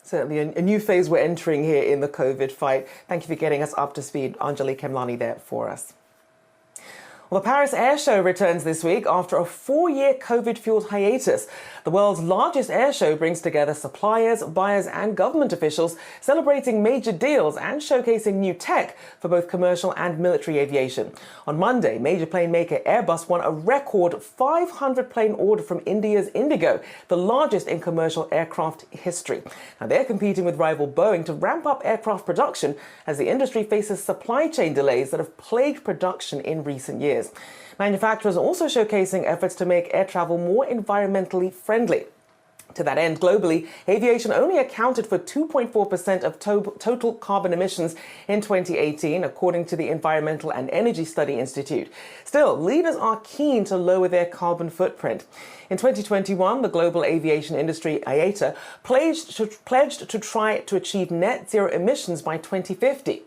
Certainly a new phase we're entering here in the COVID fight. Thank you for getting us up to speed. Anjali Kemlani there for us. Well, the Paris Air Show returns this week after a 4-year COVID-fueled hiatus. The world's largest air show brings together suppliers, buyers and government officials, celebrating major deals and showcasing new tech for both commercial and military aviation. On Monday, major plane maker Airbus won a record 500-plane order from India's Indigo, the largest in commercial aircraft history. Now, they're competing with rival Boeing to ramp up aircraft production as the industry faces supply chain delays that have plagued production in recent years. Manufacturers are also showcasing efforts to make air travel more environmentally friendly. To that end, globally, aviation only accounted for 2.4% of total carbon emissions in 2018, according to the Environmental and Energy Study Institute. Still, leaders are keen to lower their carbon footprint. In 2021, the global aviation industry, IATA, pledged to try to achieve net zero emissions by 2050.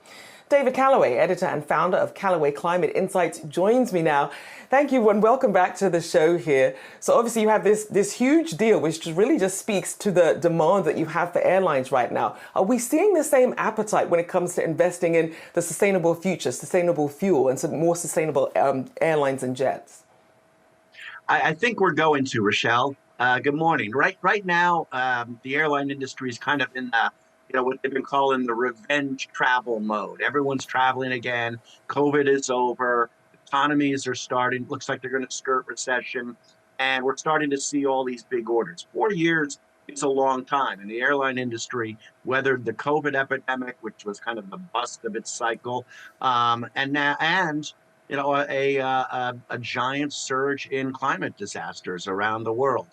David Calloway, editor and founder of Calloway Climate Insights, joins me now. Thank you and welcome back to the show here. So obviously you have this huge deal, which really just speaks to the demand that you have for airlines right now. Are we seeing the same appetite when it comes to investing in the sustainable future, sustainable fuel, and some more sustainable airlines and jets? I think we're going to, Rochelle. Good morning. Right now, the airline industry is kind of in what they've been calling the revenge travel mode. Everyone's traveling again. COVID is over. Economies are starting. Looks like they're going to skirt recession. And we're starting to see all these big orders. 4 years is a long time. And the airline industry weathered the COVID epidemic, which was kind of the bust of its cycle. A giant surge in climate disasters around the world.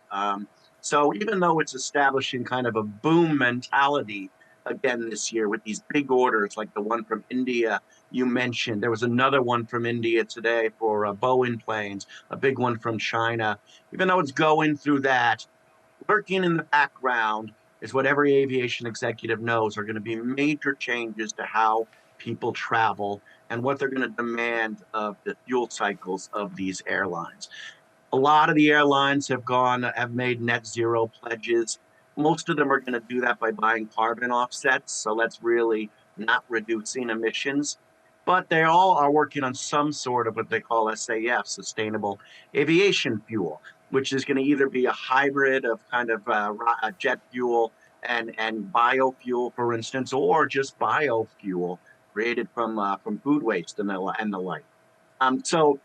So even though it's establishing kind of a boom mentality again this year with these big orders like the one from India you mentioned. There was another one from India today for Boeing planes, a big one from China. Even though it's going through that, lurking in the background is what every aviation executive knows are going to be major changes to how people travel and what they're going to demand of the fuel cycles of these airlines. A lot of the airlines have made net zero pledges. Most of them are going to do that by buying carbon offsets. So that's really not reducing emissions. But they all are working on some sort of what they call SAF, sustainable aviation fuel, which is going to either be a hybrid of kind of jet fuel and biofuel, for instance, or just biofuel created from food waste and the like. So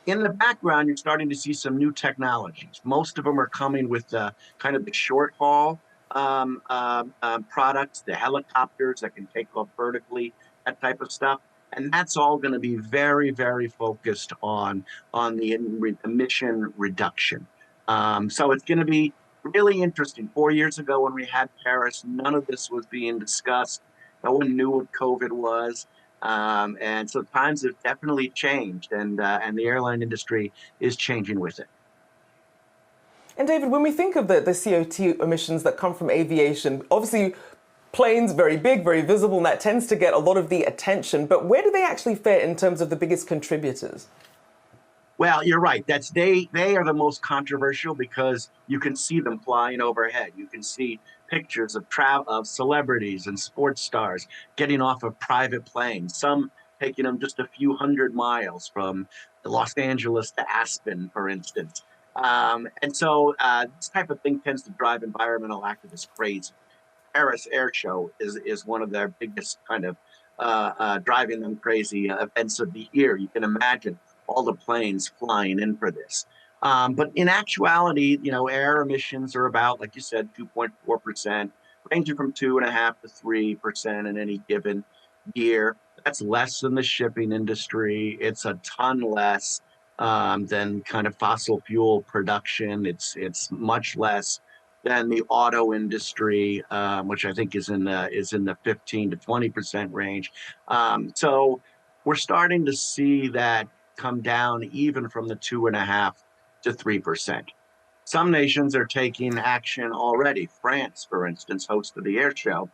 in the background, you're starting to see some new technologies. Most of them are coming with kind of the short haul products, the helicopters that can take off vertically, that type of stuff. And that's all going to be very, very focused on the emission reduction. So it's going to be really interesting. 4 years ago when we had Paris, none of this was being discussed. No one knew what COVID was. And so times have definitely changed, and the airline industry is changing with it. And David, when we think of the CO2 emissions that come from aviation, obviously planes, very big, very visible, and that tends to get a lot of the attention. But where do they actually fit in terms of the biggest contributors? Well, you're right. They are the most controversial because you can see them flying overhead. You can see pictures of celebrities and sports stars getting off of private planes, some taking them just a few hundred miles from Los Angeles to Aspen, for instance. And so this type of thing tends to drive environmental activists crazy. Paris Air Show is one of their biggest kind of driving them crazy events of the year. You can imagine all the planes flying in for this. But in actuality, air emissions are about, like you said, 2.4%, ranging from 2.5% to 3% in any given year. That's less than the shipping industry. It's a ton less than kind of fossil fuel production. It's much less than the auto industry, which I think is in the 15 to 20% range. So we're starting to see that come down even from the 2.5% to 3%. Some nations are taking action already. France, for instance, host of the air show,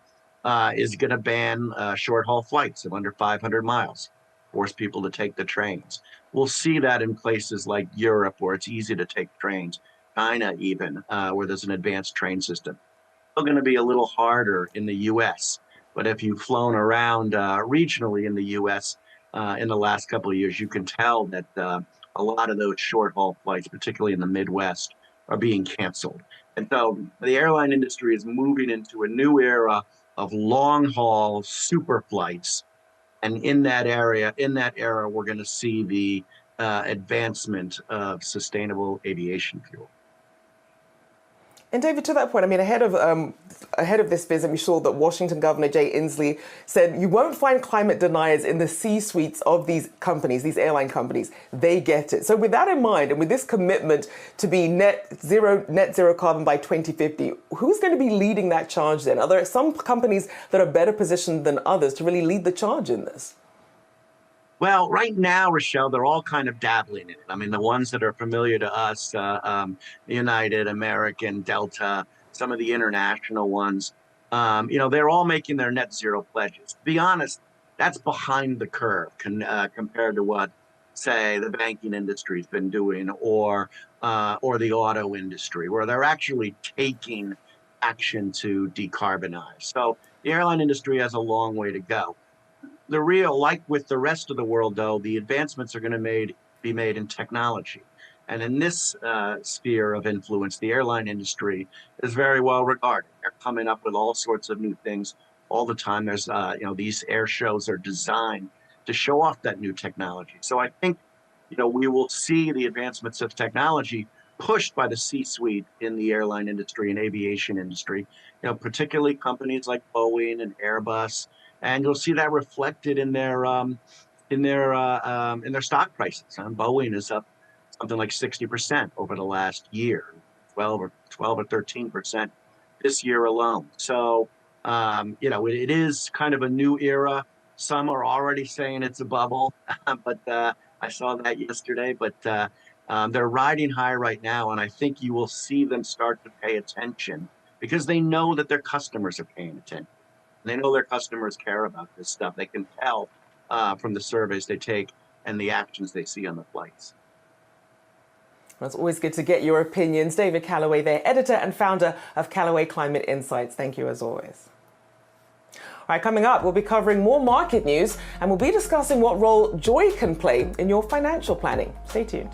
is going to ban short-haul flights of under 500 miles, force people to take the trains. We'll see that in places like Europe, where it's easy to take trains, China even, where there's an advanced train system. Still going to be a little harder in the U.S., but if you've flown around regionally in the U.S. In the last couple of years, you can tell that a lot of those short-haul flights, particularly in the Midwest, are being canceled. And so the airline industry is moving into a new era of long-haul super flights. And in that era, we're going to see the advancement of sustainable aviation fuel. And David, to that point, I mean, ahead of this visit, we saw that Washington Governor Jay Inslee said you won't find climate deniers in the C-suites of these companies, these airline companies. They get it. So with that in mind, and with this commitment to be net zero carbon by 2050, who's going to be leading that charge then? Are there some companies that are better positioned than others to really lead the charge in this? Well, right now, Rochelle, they're all kind of dabbling in it. I mean, the ones that are familiar to us, United, American, Delta, some of the international ones, they're all making their net zero pledges. To be honest, that's behind the curve compared to what, say, the banking industry has been doing or the auto industry, where they're actually taking action to decarbonize. So the airline industry has a long way to go. Like with the rest of the world, though, the advancements are going to be made in technology. And in this sphere of influence, the airline industry is very well regarded. They're coming up with all sorts of new things all the time. There's, these air shows are designed to show off that new technology. So I think, we will see the advancements of technology pushed by the C-suite in the airline industry and aviation industry, particularly companies like Boeing and Airbus. And you'll see that reflected in their stock prices. Boeing is up something like 60% over the last year, 12 or 13% this year alone. So, it is kind of a new era. Some are already saying it's a bubble, but I saw that yesterday. But they're riding high right now, and I think you will see them start to pay attention because they know that their customers are paying attention. They know their customers care about this stuff. They can tell from the surveys they take and the actions they see on the flights. Well, it's always good to get your opinions. David Callaway there, editor and founder of Callaway Climate Insights. Thank you as always. All right, coming up, we'll be covering more market news and we'll be discussing what role joy can play in your financial planning. Stay tuned.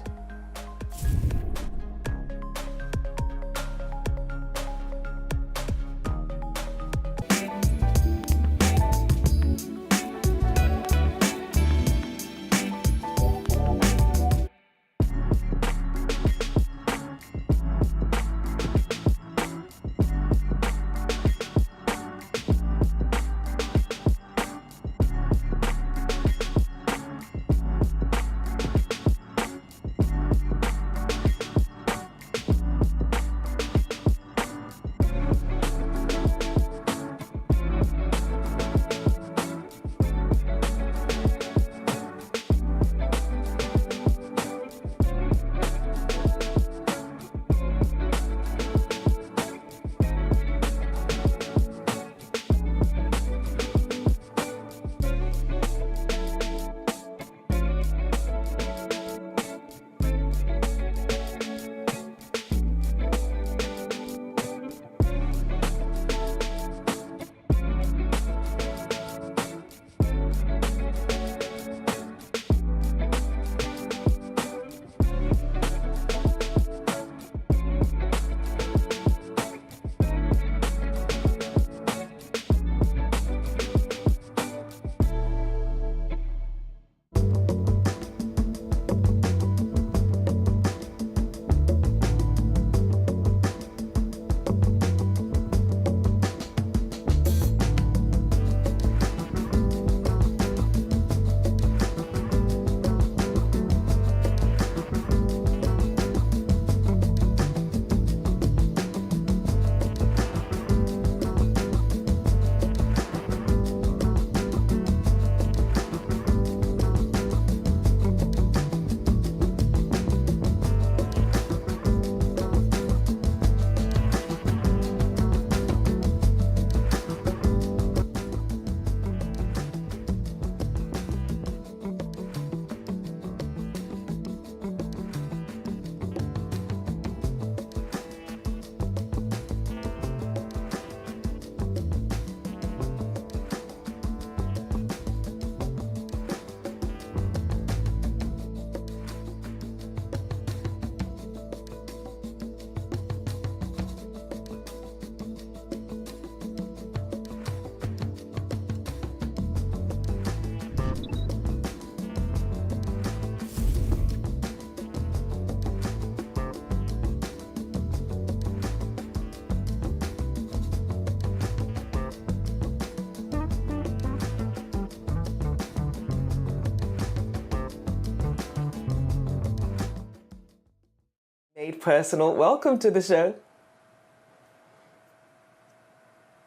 Made personal. Welcome to the show.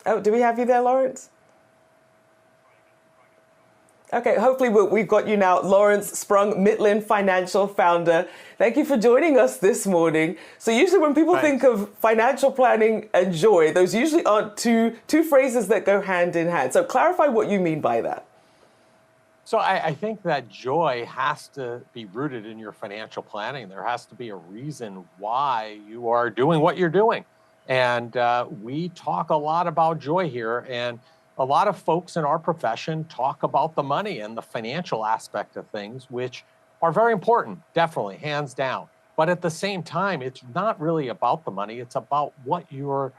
Oh, do we have you there, Lawrence? Okay, hopefully we've got you now. Lawrence Sprung, Midland Financial founder. Thank you for joining us this morning. So usually when people think of financial planning and joy, those usually aren't two phrases that go hand in hand. So clarify what you mean by that. So I think that joy has to be rooted in your financial planning. There has to be a reason why you are doing what you're doing. And we talk a lot about joy here. And a lot of folks in our profession talk about the money and the financial aspect of things, which are very important, definitely, hands down. But at the same time, it's not really about the money. It's about what you're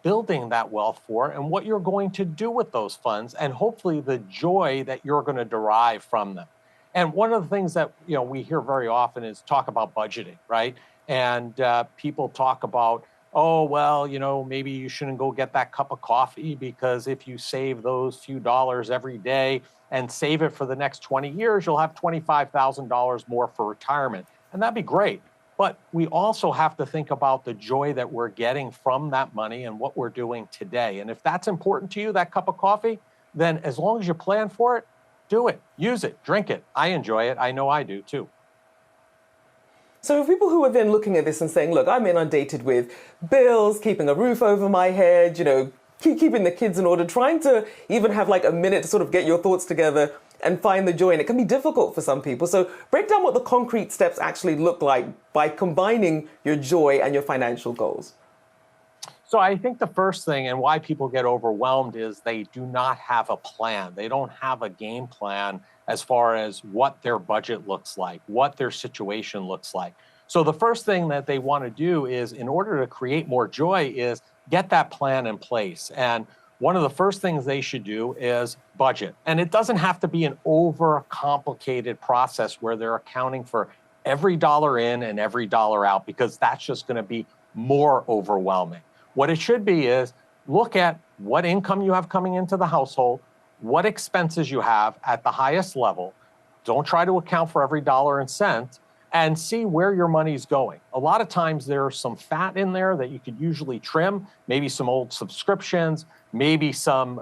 building that wealth for and what you're going to do with those funds, and hopefully the joy that you're going to derive from them. And one of the things that we hear very often is talk about budgeting, right? And people talk about, oh, well, maybe you shouldn't go get that cup of coffee because if you save those few dollars every day and save it for the next 20 years, you'll have $25,000 more for retirement. And that'd be great. But we also have to think about the joy that we're getting from that money and what we're doing today. And if that's important to you, that cup of coffee, then as long as you plan for it, do it, use it, drink it. I enjoy it. I know I do too. So for people who are then looking at this and saying, look, I'm inundated with bills, keeping a roof over my head, keeping the kids in order, trying to even have like a minute to sort of get your thoughts together and find the joy. And it can be difficult for some people. So break down what the concrete steps actually look like by combining your joy and your financial goals. So I think the first thing and why people get overwhelmed is they do not have a plan. They don't have a game plan as far as what their budget looks like, what their situation looks like. So the first thing that they want to do is, in order to create more joy, is get that plan in place. And one of the first things they should do is budget. And it doesn't have to be an overcomplicated process where they're accounting for every dollar in and every dollar out, because that's just going to be more overwhelming. What it should be is look at what income you have coming into the household, what expenses you have at the highest level. Don't try to account for every dollar and cent, and see where your money's going. A lot of times there's some fat in there that you could usually trim, maybe some old subscriptions, maybe some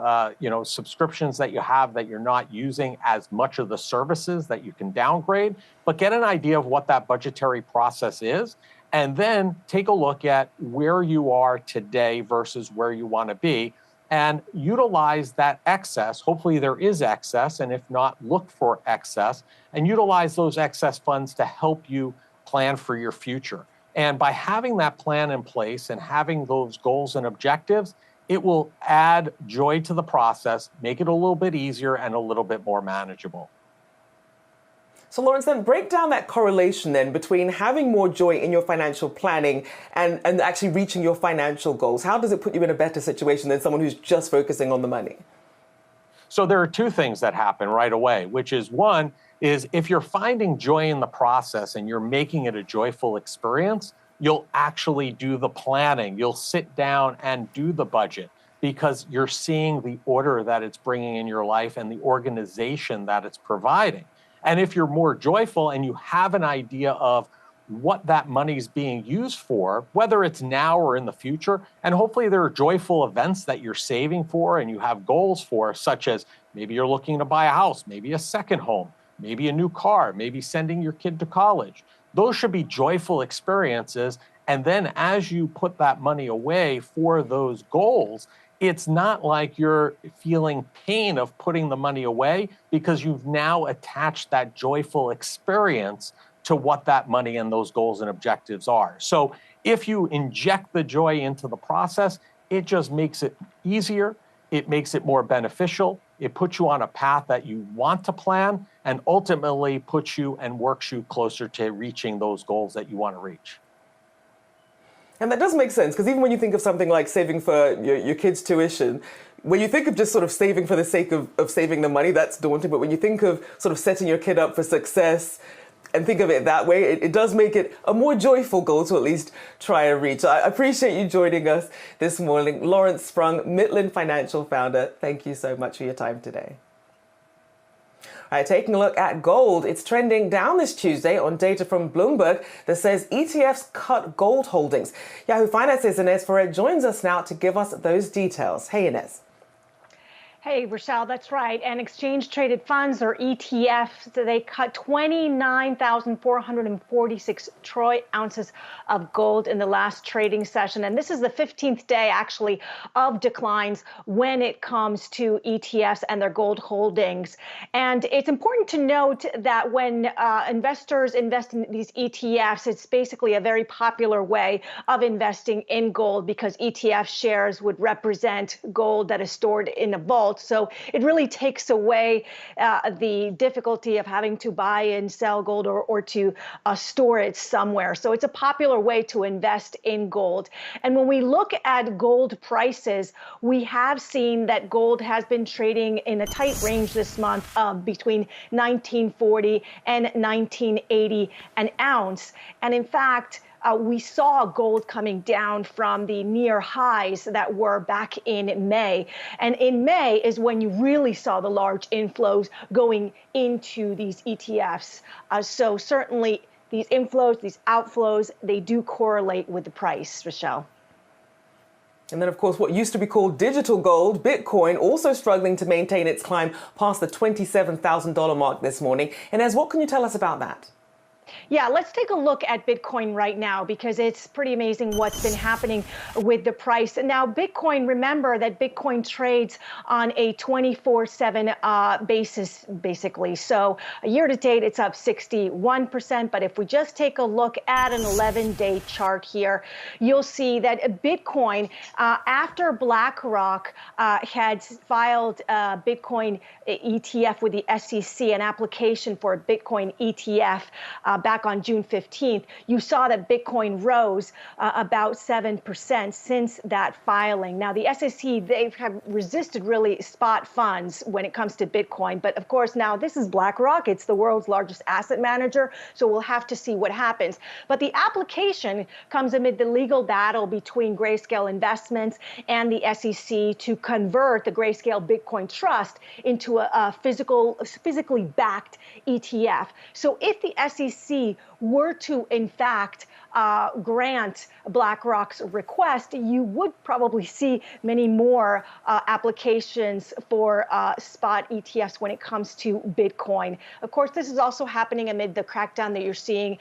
subscriptions that you have that you're not using as much of the services that you can downgrade, but get an idea of what that budgetary process is, and then take a look at where you are today versus where you want to be, and utilize that excess. Hopefully there is excess, and if not, look for excess, and utilize those excess funds to help you plan for your future. And by having that plan in place and having those goals and objectives, it will add joy to the process, make it a little bit easier and a little bit more manageable. So Lawrence, then break down that correlation then between having more joy in your financial planning and actually reaching your financial goals. How does it put you in a better situation than someone who's just focusing on the money? So there are two things that happen right away, which is, one is if you're finding joy in the process and you're making it a joyful experience, you'll actually do the planning. You'll sit down and do the budget because you're seeing the order that it's bringing in your life and the organization that it's providing. And if you're more joyful and you have an idea of what that money is being used for, whether it's now or in the future, and hopefully there are joyful events that you're saving for and you have goals for, such as maybe you're looking to buy a house, maybe a second home, maybe a new car, maybe sending your kid to college. Those should be joyful experiences. And then as you put that money away for those goals, it's not like you're feeling pain of putting the money away because you've now attached that joyful experience to what that money and those goals and objectives are. So if you inject the joy into the process, it just makes it easier. It makes it more beneficial. It puts you on a path that you want to plan and ultimately puts you and works you closer to reaching those goals that you want to reach. And that does make sense, because even when you think of something like saving for your kids' tuition, when you think of just sort of saving for the sake of saving the money, that's daunting. But when you think of sort of setting your kid up for success and think of it that way, it does make it a more joyful goal to at least try and reach. I appreciate you joining us this morning. Lawrence Sprung, Midland Financial founder, thank you so much for your time today. All right, taking a look at gold, it's trending down this Tuesday on data from Bloomberg that says ETFs cut gold holdings. Yahoo Finance's Ines Ferrer joins us now to give us those details. Hey, Ines. Hey, Rochelle, that's right. And exchange-traded funds, or ETFs, they cut 29,446 troy ounces of gold in the last trading session. And this is the 15th day, actually, of declines when it comes to ETFs and their gold holdings. And it's important to note that when investors invest in these ETFs, it's basically a very popular way of investing in gold because ETF shares would represent gold that is stored in a vault. So it really takes away the difficulty of having to buy and sell gold or to store it somewhere. So it's a popular way to invest in gold. And when we look at gold prices, we have seen that gold has been trading in a tight range this month of between $19.40 and $19.80 an ounce. And in fact, we saw gold coming down from the near highs that were back in May. And in May is when you really saw the large inflows going into these ETFs. So certainly these inflows, these outflows, they do correlate with the price, Rochelle. And then, of course, what used to be called digital gold, Bitcoin, also struggling to maintain its climb past the $27,000 mark this morning. Ines, what can you tell us about that? Yeah, let's take a look at Bitcoin right now because it's pretty amazing what's been happening with the price. Now, Bitcoin, remember that Bitcoin trades on a 24/7 basis, basically. So year to date, it's up 61%. But if we just take a look at an 11-day chart here, you'll see that Bitcoin, after BlackRock had filed a Bitcoin ETF with the SEC, an application for a Bitcoin ETF, back on June 15th, you saw that Bitcoin rose about 7% since that filing. Now, the SEC, they have resisted really spot funds when it comes to Bitcoin. But of course, now this is BlackRock. It's the world's largest asset manager. So we'll have to see what happens. But the application comes amid the legal battle between Grayscale Investments and the SEC to convert the Grayscale Bitcoin Trust into a physically backed ETF. So if the SEC were to, in fact, grant BlackRock's request, you would probably see many more applications for spot ETFs when it comes to Bitcoin. Of course, this is also happening amid the crackdown that you're seeing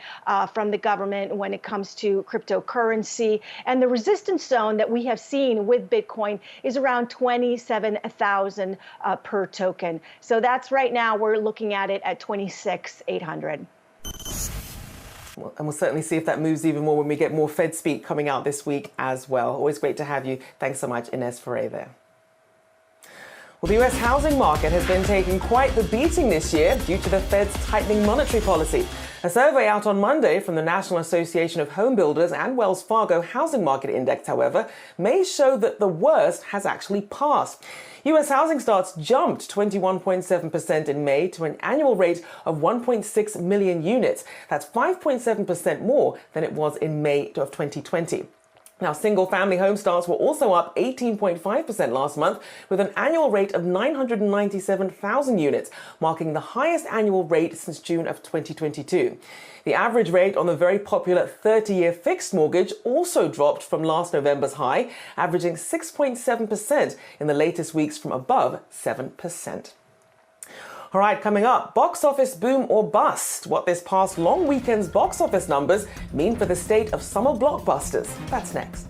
from the government when it comes to cryptocurrency. And the resistance zone that we have seen with Bitcoin is around 27,000 per token. So that's right now, we're looking at it at 26,800. And we'll certainly see if that moves even more when we get more Fed speak coming out this week as well. Always great to have you. Thanks so much, Ines Ferrer there. Well, the US housing market has been taking quite the beating this year due to the Fed's tightening monetary policy. A survey out on Monday from the National Association of Home Builders and Wells Fargo Housing Market Index, however, may show that the worst has actually passed. US housing starts jumped 21.7% in May to an annual rate of 1.6 million units. That's 5.7% more than it was in May of 2020. Now, single-family home starts were also up 18.5% last month, with an annual rate of 997,000 units, marking the highest annual rate since June of 2022. The average rate on the very popular 30-year fixed mortgage also dropped from last November's high, averaging 6.7% in the latest weeks from above 7%. All right, coming up, box office boom or bust. What this past long weekend's box office numbers mean for the state of summer blockbusters. That's next.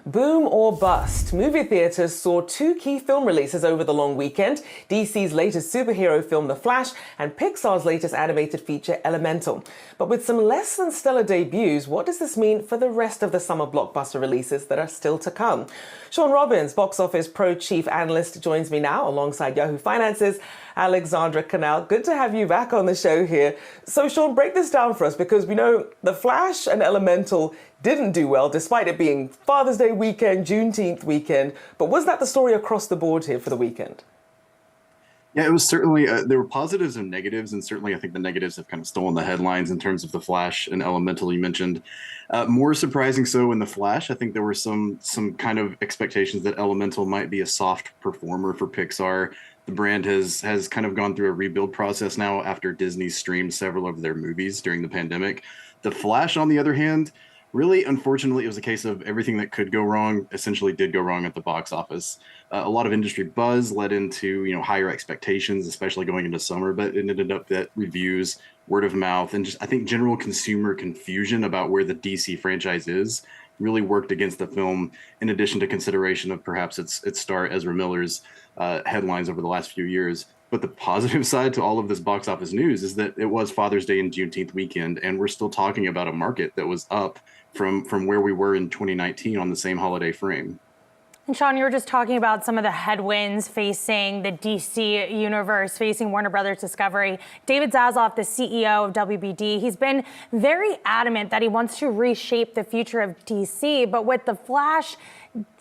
Boom or bust? Movie theaters saw two key film releases over the long weekend: DC's latest superhero film, The Flash, and Pixar's latest animated feature, Elemental. But with some less than stellar debuts, what does this mean for the rest of the summer blockbuster releases that are still to come? Sean Robbins, Box Office Pro Chief Analyst, joins me now alongside Yahoo Finance's Alexandra Canal. Good to have you back on the show here. So Sean, break this down for us, because we know The Flash and Elemental didn't do well, despite it being Father's Day weekend, Juneteenth weekend. But was that the story across the board here for the weekend? Yeah, it was certainly, there were positives and negatives, and certainly I think the negatives have kind of stolen the headlines in terms of The Flash and Elemental you mentioned. More surprising so in The Flash, I think there were some kind of expectations that Elemental might be a soft performer for Pixar. The brand has kind of gone through a rebuild process now after Disney streamed several of their movies during the pandemic. The Flash, on the other hand, really, unfortunately, it was a case of everything that could go wrong essentially did go wrong at the box office. A lot of industry buzz led into higher expectations, especially going into summer, but it ended up that reviews, word of mouth, and just I think general consumer confusion about where the DC franchise is really worked against the film, in addition to consideration of perhaps its star Ezra Miller's headlines over the last few years. But the positive side to all of this box office news is that it was Father's Day and Juneteenth weekend, and we're still talking about a market that was up from where we were in 2019 on the same holiday frame. And Sean, you were just talking about some of the headwinds facing the DC universe, facing Warner Brothers Discovery. David Zaslav, the CEO of WBD, he's been very adamant that he wants to reshape the future of DC. But with The Flash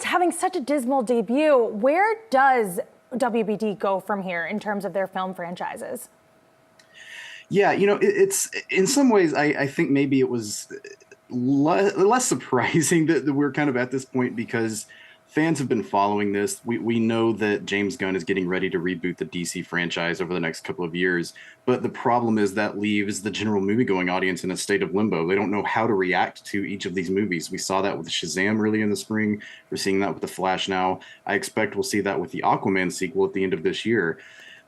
having such a dismal debut, where does WBD go from here in terms of their film franchises? Yeah, it's in some ways, I think maybe it was less surprising that we're kind of at this point, because fans have been following this. We know that James Gunn is getting ready to reboot the DC franchise over the next couple of years. But the problem is that leaves the general movie-going audience in a state of limbo. They don't know how to react to each of these movies. We saw that with Shazam early in the spring. We're seeing that with The Flash now. I expect we'll see that with the Aquaman sequel at the end of this year.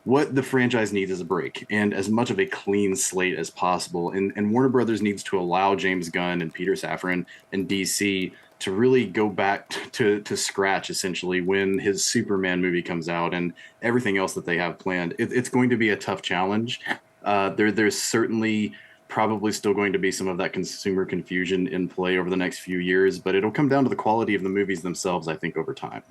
What the franchise needs is a break, and as much of a clean slate as possible. And Warner Brothers needs to allow James Gunn and Peter Safran and DC to really go back to scratch, essentially, when his Superman movie comes out and everything else that they have planned. It's going to be a tough challenge. There's certainly probably still going to be some of that consumer confusion in play over the next few years, but it'll come down to the quality of the movies themselves, I think, over time.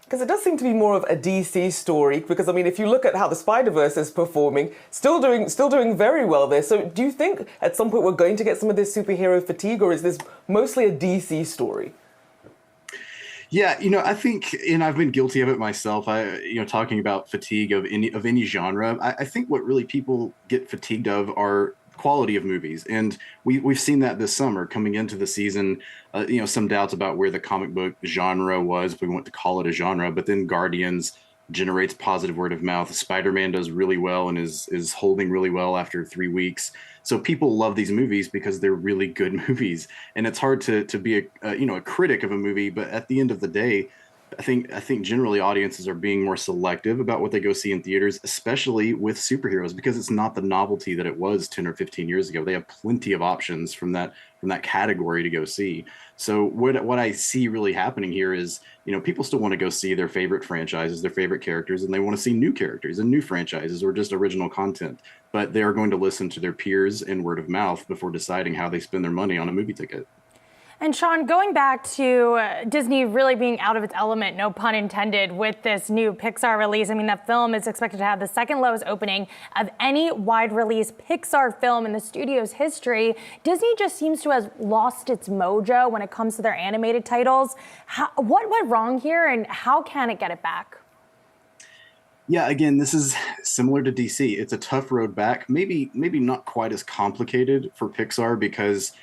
Because it does seem to be more of a DC story, because I mean, if you look at how the Spider-Verse is performing, still doing very well there. So do you think at some point we're going to get some of this superhero fatigue, or is this mostly a DC story? Yeah, I think, and I've been guilty of it myself. Talking about fatigue of any genre, I think what really people get fatigued of are quality of movies, and we've seen that this summer coming into the season. Some doubts about where the comic book genre was, if we want to call it a genre, but then Guardians generates positive word of mouth. Spider-Man does really well and is holding really well after 3 weeks. So people love these movies because they're really good movies, and it's hard to be a critic of a movie, but at the end of the day, I think generally audiences are being more selective about what they go see in theaters, especially with superheroes, because it's not the novelty that it was 10 or 15 years ago. They have plenty of options from that category to go see. So what I see really happening here is, people still want to go see their favorite franchises, their favorite characters, and they want to see new characters and new franchises or just original content. But they are going to listen to their peers and word of mouth before deciding how they spend their money on a movie ticket. And Sean, going back to Disney really being out of its element, no pun intended, with this new Pixar release. I mean, that film is expected to have the second lowest opening of any wide release Pixar film in the studio's history. Disney just seems to have lost its mojo when it comes to their animated titles. What went wrong here, and how can it get it back? Yeah, again, this is similar to DC. It's a tough road back. Maybe not quite as complicated for Pixar, because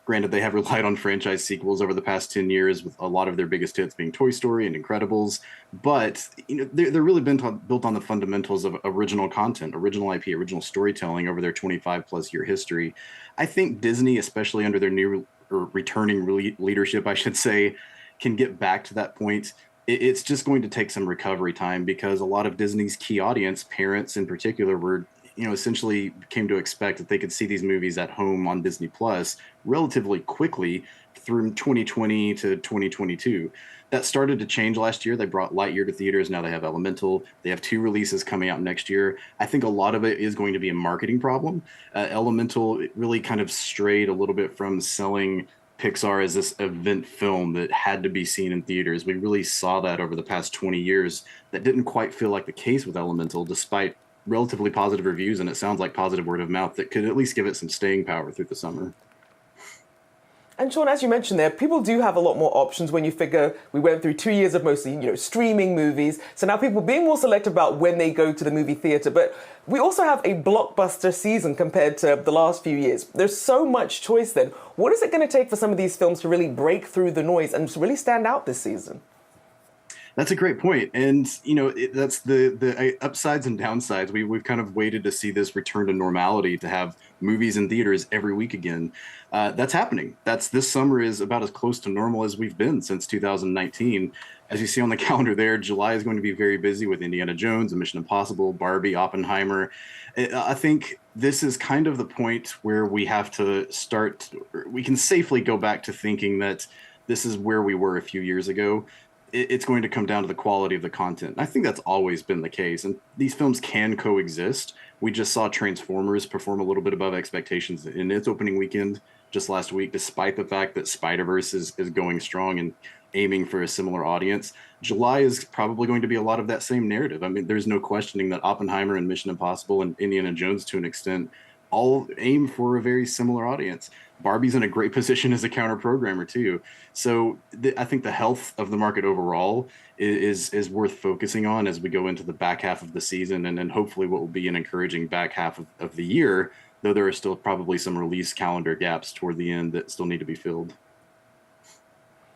granted, they have relied on franchise sequels over the past 10 years, with a lot of their biggest hits being Toy Story and Incredibles. But they're really built on the fundamentals of original content, original IP, original storytelling over their 25-plus year history. I think Disney, especially under their new or returning leadership, I should say, can get back to that point. It's just going to take some recovery time, because a lot of Disney's key audience, parents in particular, were essentially came to expect that they could see these movies at home on Disney Plus relatively quickly through 2020 to 2022. That started to change last year. They brought Lightyear to theaters. Now they have Elemental. They have 2 releases coming out next year. I think a lot of it is going to be a marketing problem. Elemental really kind of strayed a little bit from selling Pixar as this event film that had to be seen in theaters. We really saw that over the past 20 years. That didn't quite feel like the case with Elemental, despite relatively positive reviews, and it sounds like positive word of mouth that could at least give it some staying power through the summer. And Sean, as you mentioned there, people do have a lot more options when you figure we went through 2 years of mostly, streaming movies. So now people being more selective about when they go to the movie theater. But we also have a blockbuster season compared to the last few years. There's so much choice then. What is it going to take for some of these films to really break through the noise and to really stand out this season? That's a great point. And, that's the upsides and downsides. We've kind of waited to see this return to normality, to have movies in theaters every week again. That's happening. This summer is about as close to normal as we've been since 2019. As you see on the calendar there, July is going to be very busy with Indiana Jones and Mission Impossible, Barbie, Oppenheimer. I think this is kind of the point where we have to we can safely go back to thinking that this is where we were a few years ago. It's going to come down to the quality of the content. I think that's always been the case, and these films can coexist. We just saw Transformers perform a little bit above expectations in its opening weekend just last week, despite the fact that Spider-Verse is going strong and aiming for a similar audience. July is probably going to be a lot of that same narrative. I mean, there's no questioning that Oppenheimer and Mission Impossible and Indiana Jones, to an extent, all aim for a very similar audience. Barbie's in a great position as a counter programmer too. So I think the health of the market overall is worth focusing on as we go into the back half of the season, and then hopefully what will be an encouraging back half of the year, though there are still probably some release calendar gaps toward the end that still need to be filled.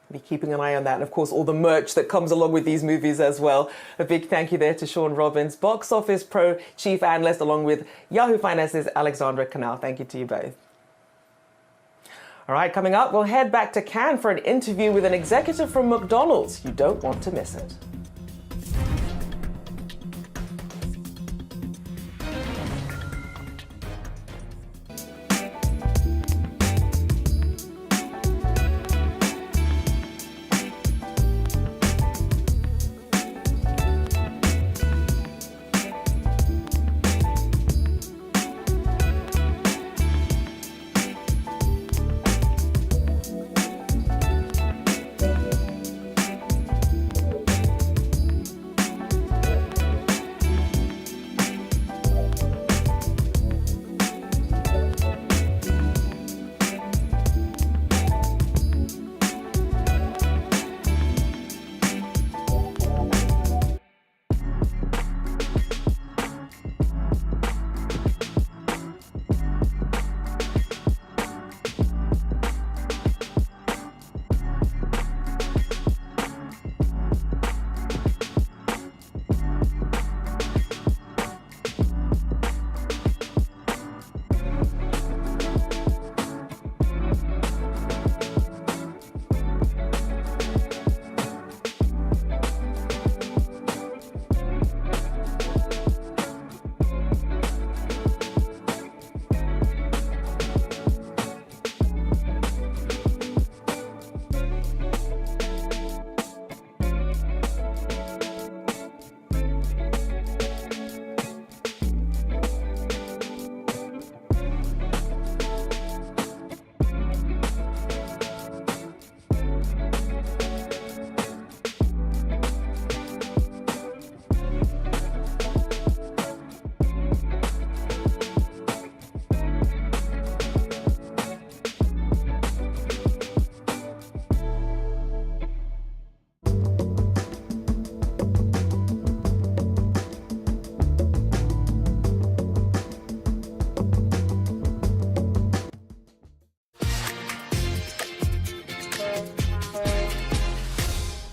Be keeping an eye on that, and of course all the merch that comes along with these movies as well. A big thank you there to Sean Robbins, Box Office Pro Chief Analyst, along with Yahoo Finance's Alexandra Canal. Thank you to you both. All right, coming up, we'll head back to Cannes for an interview with an executive from McDonald's. You don't want to miss it.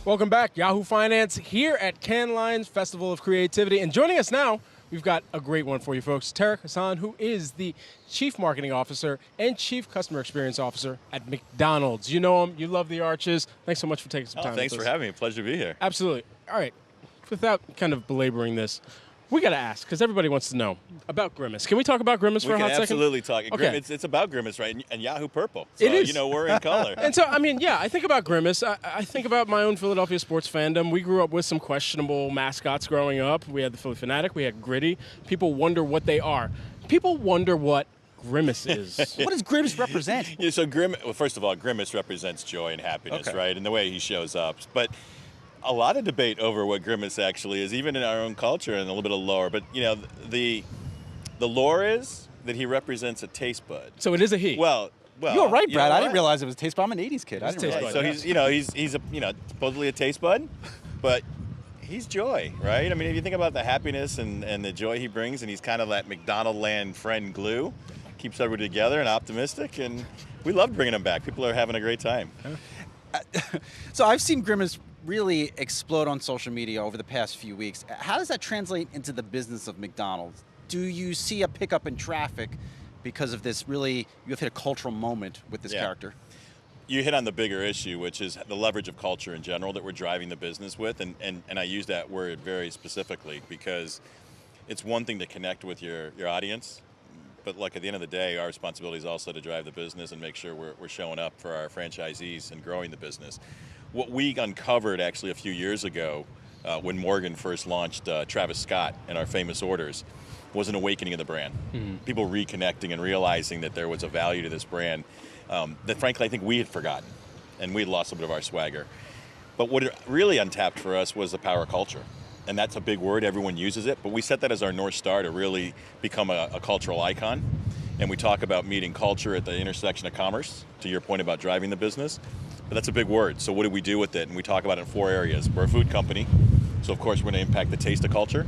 Welcome back. Yahoo Finance here at Cannes Lions Festival of Creativity. And joining us now, we've got a great one for you folks. Tarek Hassan, who is the Chief Marketing Officer and Chief Customer Experience Officer at McDonald's. You know him. You love the arches. Thanks so much for taking some time. Thanks for having me. Pleasure to be here. Absolutely. All right. Without kind of belaboring this, We got to ask, because everybody wants to know about Grimace. Can we talk about Grimace for a hot second? We can absolutely talk. Okay. It's about Grimace, right? And Yahoo purple. So, It is. You know, we're in color. And so, I mean, yeah, I think about Grimace. I think about my own Philadelphia sports fandom. We grew up with some questionable mascots growing up. We had the Philly Fanatic. We had Gritty. People wonder what they are. People wonder what Grimace is. What does Grimace represent? Yeah, so well, first of all, Grimace represents joy and happiness, Okay. right? And the way he shows up. But a lot of debate over what Grimace actually is, even in our own culture, and a little bit of lore. But, you know, the lore is that he represents a taste bud. So it is a he. Well, You're right, you Brad. know I didn't what? realize it was a taste bud. I'm an 80s kid. I didn't realize So that. he's a, supposedly a taste bud, but he's joy, right? I mean, if you think about the happiness and the joy he brings, and he's kind of that McDonald land friend glue, keeps everybody together and optimistic, and we love bringing him back. People are having a great time. So I've seen Grimace really explode on social media over the past few weeks. How does that translate into the business of McDonald's? Do you see a pickup in traffic because of this you have hit a cultural moment with this character? You hit on the bigger issue, which is the leverage of culture in general that we're driving the business with, and I use that word very specifically because it's one thing to connect with your audience, but look, at the end of the day, our responsibility is also to drive the business and make sure we're showing up for our franchisees and growing the business. What we uncovered actually a few years ago when Morgan first launched Travis Scott and our famous orders was an awakening of the brand. Mm-hmm. People reconnecting and realizing that there was a value to this brand that frankly I think we had forgotten, and we had lost a bit of our swagger. But what it really untapped for us was the power of culture. And that's a big word, everyone uses it, but we set that as our North Star to really become a cultural icon. And we talk about meeting culture at the intersection of commerce, to your point about driving the business. But that's a big word, so what do we do with it? And we talk about it in 4 areas. We're a food company, so of course we're gonna impact the taste of culture.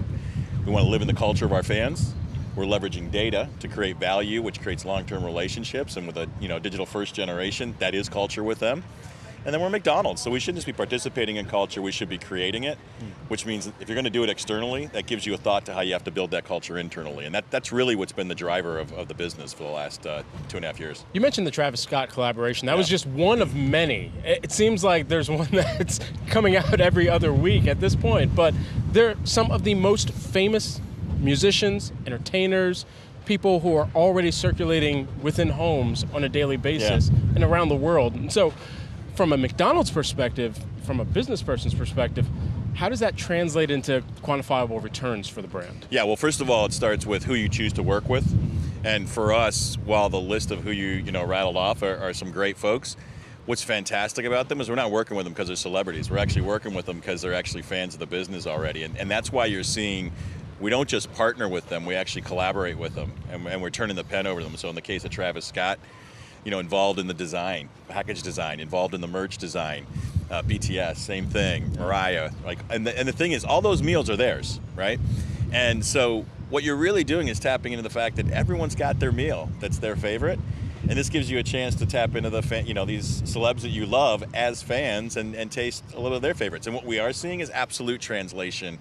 We wanna live in the culture of our fans. We're leveraging data to create value, which creates long-term relationships, and with a digital first generation, that is culture with them. And then we're McDonald's, so we shouldn't just be participating in culture, we should be creating it, which means if you're going to do it externally, that gives you a thought to how you have to build that culture internally. And that's really what's been the driver of the business for the last 2.5 years. You mentioned the Travis Scott collaboration. That was just one of many. It seems like there's one that's coming out every other week at this point, but they're some of the most famous musicians, entertainers, people who are already circulating within homes on a daily basis and around the world. And so from a McDonald's perspective, from a business person's perspective, how does that translate into quantifiable returns for the brand? Yeah, well, first of all, it starts with who you choose to work with. And for us, while the list of who you rattled off are some great folks, what's fantastic about them is we're not working with them because they're celebrities. We're actually working with them because they're actually fans of the business already. And that's why you're seeing we don't just partner with them, we actually collaborate with them. And we're turning the pen over them. So in the case of Travis Scott, involved in the design, package design, involved in the merch design, BTS, same thing, Mariah, and the thing is, all those meals are theirs, right? And so what you're really doing is tapping into the fact that everyone's got their meal that's their favorite, and this gives you a chance to tap into these celebs that you love as fans and taste a little of their favorites. And what we are seeing is absolute translation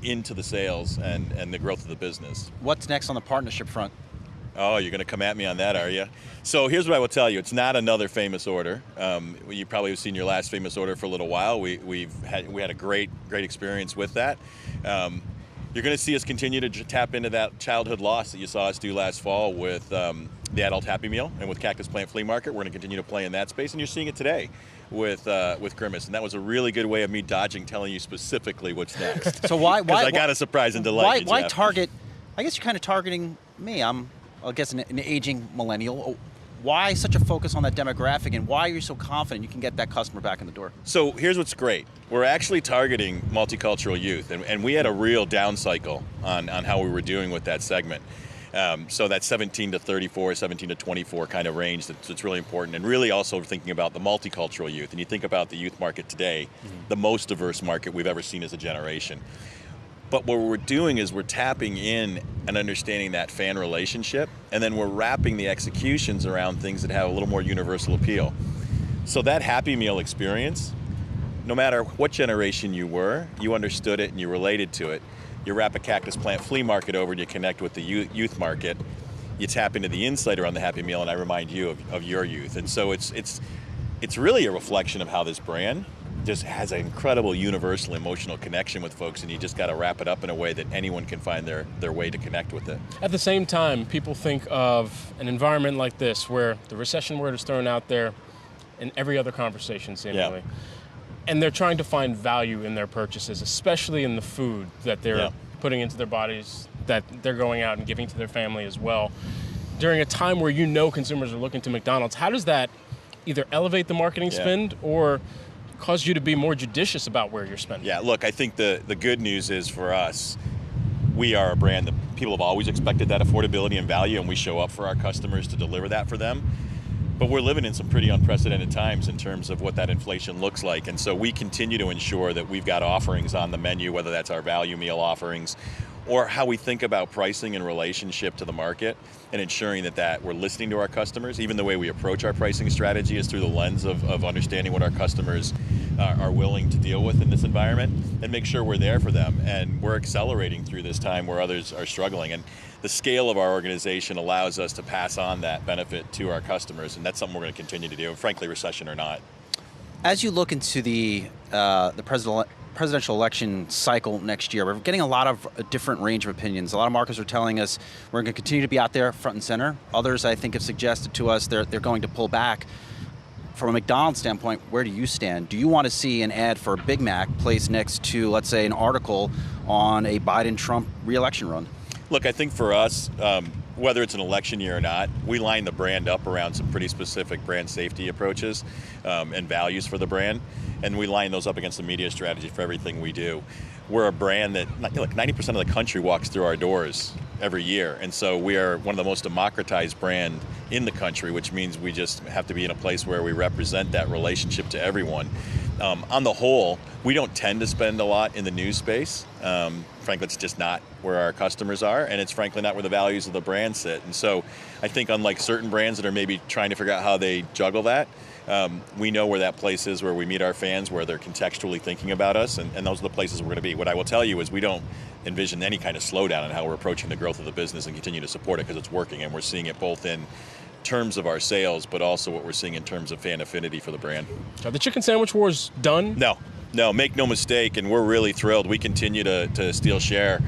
into the sales and the growth of the business. What's next on the partnership front? Oh, you're going to come at me on that, are you? So here's what I will tell you. It's not another famous order. You probably have seen your last famous order for a little while. We had a great experience with that. You're going to see us continue to tap into that childhood loss that you saw us do last fall with the Adult Happy Meal and with Cactus Plant Flea Market. We're going to continue to play in that space, and you're seeing it today with Grimace. And that was a really good way of me dodging telling you specifically what's next. So why? Because I got a surprise and delight. Why target? I guess you're kind of targeting me. I guess an aging millennial. Why such a focus on that demographic, and why are you so confident you can get that customer back in the door? So here's what's great. We're actually targeting multicultural youth, and we had a real down cycle on how we were doing with that segment. So that 17 to 34, 17 to 24 kind of range, that's really important, and really also thinking about the multicultural youth. And you think about the youth market today, the most diverse market we've ever seen as a generation. But what we're doing is we're tapping in and understanding that fan relationship, and then we're wrapping the executions around things that have a little more universal appeal. So that Happy Meal experience, no matter what generation you were, you understood it and you related to it. You wrap a Cactus Plant Flea Market over and you connect with the youth market. You tap into the insight around the Happy Meal, and I remind you of your youth. And so it's really a reflection of how this brand just has an incredible universal emotional connection with folks, and you just got to wrap it up in a way that anyone can find their way to connect with it. At the same time, people think of an environment like this where the recession word is thrown out there in every other conversation, seemingly. Yeah. And they're trying to find value in their purchases, especially in the food that they're putting into their bodies, that they're going out and giving to their family as well. During a time where you know consumers are looking to McDonald's, how does that either elevate the marketing spend or cause you to be more judicious about where you're spending? Yeah, look, I think the good news is for us, we are a brand that people have always expected that affordability and value, and we show up for our customers to deliver that for them. But we're living in some pretty unprecedented times in terms of what that inflation looks like. And so we continue to ensure that we've got offerings on the menu, whether that's our value meal offerings or how we think about pricing in relationship to the market, and ensuring that we're listening to our customers. Even the way we approach our pricing strategy is through the lens of understanding what our customers are willing to deal with in this environment, and make sure we're there for them. And we're accelerating through this time where others are struggling. And the scale of our organization allows us to pass on that benefit to our customers, and that's something we're going to continue to do, and frankly, recession or not. As you look into the presidential election cycle next year, we're getting a lot of a different range of opinions. A lot of markets are telling us we're going to continue to be out there front and center. Others, I think, have suggested to us they're going to pull back. From a McDonald's standpoint, where do you stand? Do you want to see an ad for Big Mac placed next to, let's say, an article on a Biden-Trump re-election run? Look, I think for us, whether it's an election year or not, we line the brand up around some pretty specific brand safety approaches and values for the brand, and we line those up against the media strategy for everything we do. We're a brand that, like 90% of the country walks through our doors every year, and so we are one of the most democratized brand in the country, which means we just have to be in a place where we represent that relationship to everyone. On the whole, we don't tend to spend a lot in the news space. Frankly, it's just not where our customers are, and it's frankly not where the values of the brand sit. And so I think unlike certain brands that are maybe trying to figure out how they juggle that, we know where that place is where we meet our fans, where they're contextually thinking about us, and those are the places we're going to be. What I will tell you is we don't envision any kind of slowdown in how we're approaching the growth of the business and continue to support it because it's working, and we're seeing it both in terms of our sales, but also what we're seeing in terms of fan affinity for the brand. Are the chicken sandwich wars done? No, make no mistake, and we're really thrilled. We continue to steal share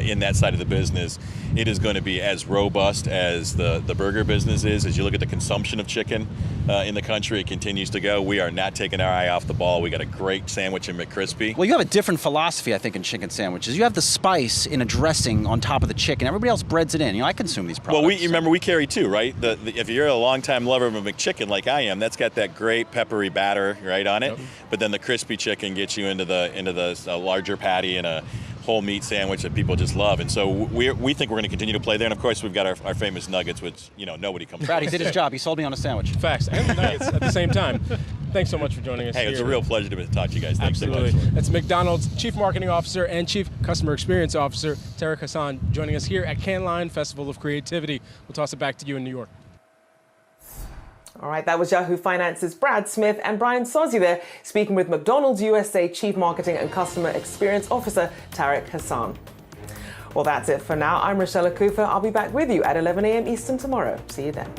in that side of the business. It is going to be as robust as the burger business is. As you look at the consumption of chicken in the country, it continues to go. We are not taking our eye off the ball. We got a great sandwich in McCrispy. Well, you have a different philosophy, I think, in chicken sandwiches. You have the spice in a dressing on top of the chicken. Everybody else breads it in. You know, I consume these products. Well, remember, we carry two, right? If you're a longtime lover of a McChicken like I am, that's got that great peppery batter right on it. Yep. But then the crispy chicken gets you into the larger patty and a whole meat sandwich that people just love. And so we think we're going to continue to play there. And of course, we've got our famous nuggets, which nobody comes. Brad, he did his job. He sold me on a sandwich. Facts and nuggets at the same time. Thanks so much for joining us. Hey, it's a real pleasure to talk to you guys. Thanks Absolutely. so much. That's McDonald's Chief Marketing Officer and Chief Customer Experience Officer Tarek Hassan joining us here at Cannes Lion Festival of Creativity. We'll toss it back to you in New York. All right, that was Yahoo Finance's Brad Smith and Brian Sozzi there, speaking with McDonald's USA Chief Marketing and Customer Experience Officer Tarek Hassan. Well, that's it for now. I'm Rochelle Akufa. I'll be back with you at 11 a.m. Eastern tomorrow. See you then.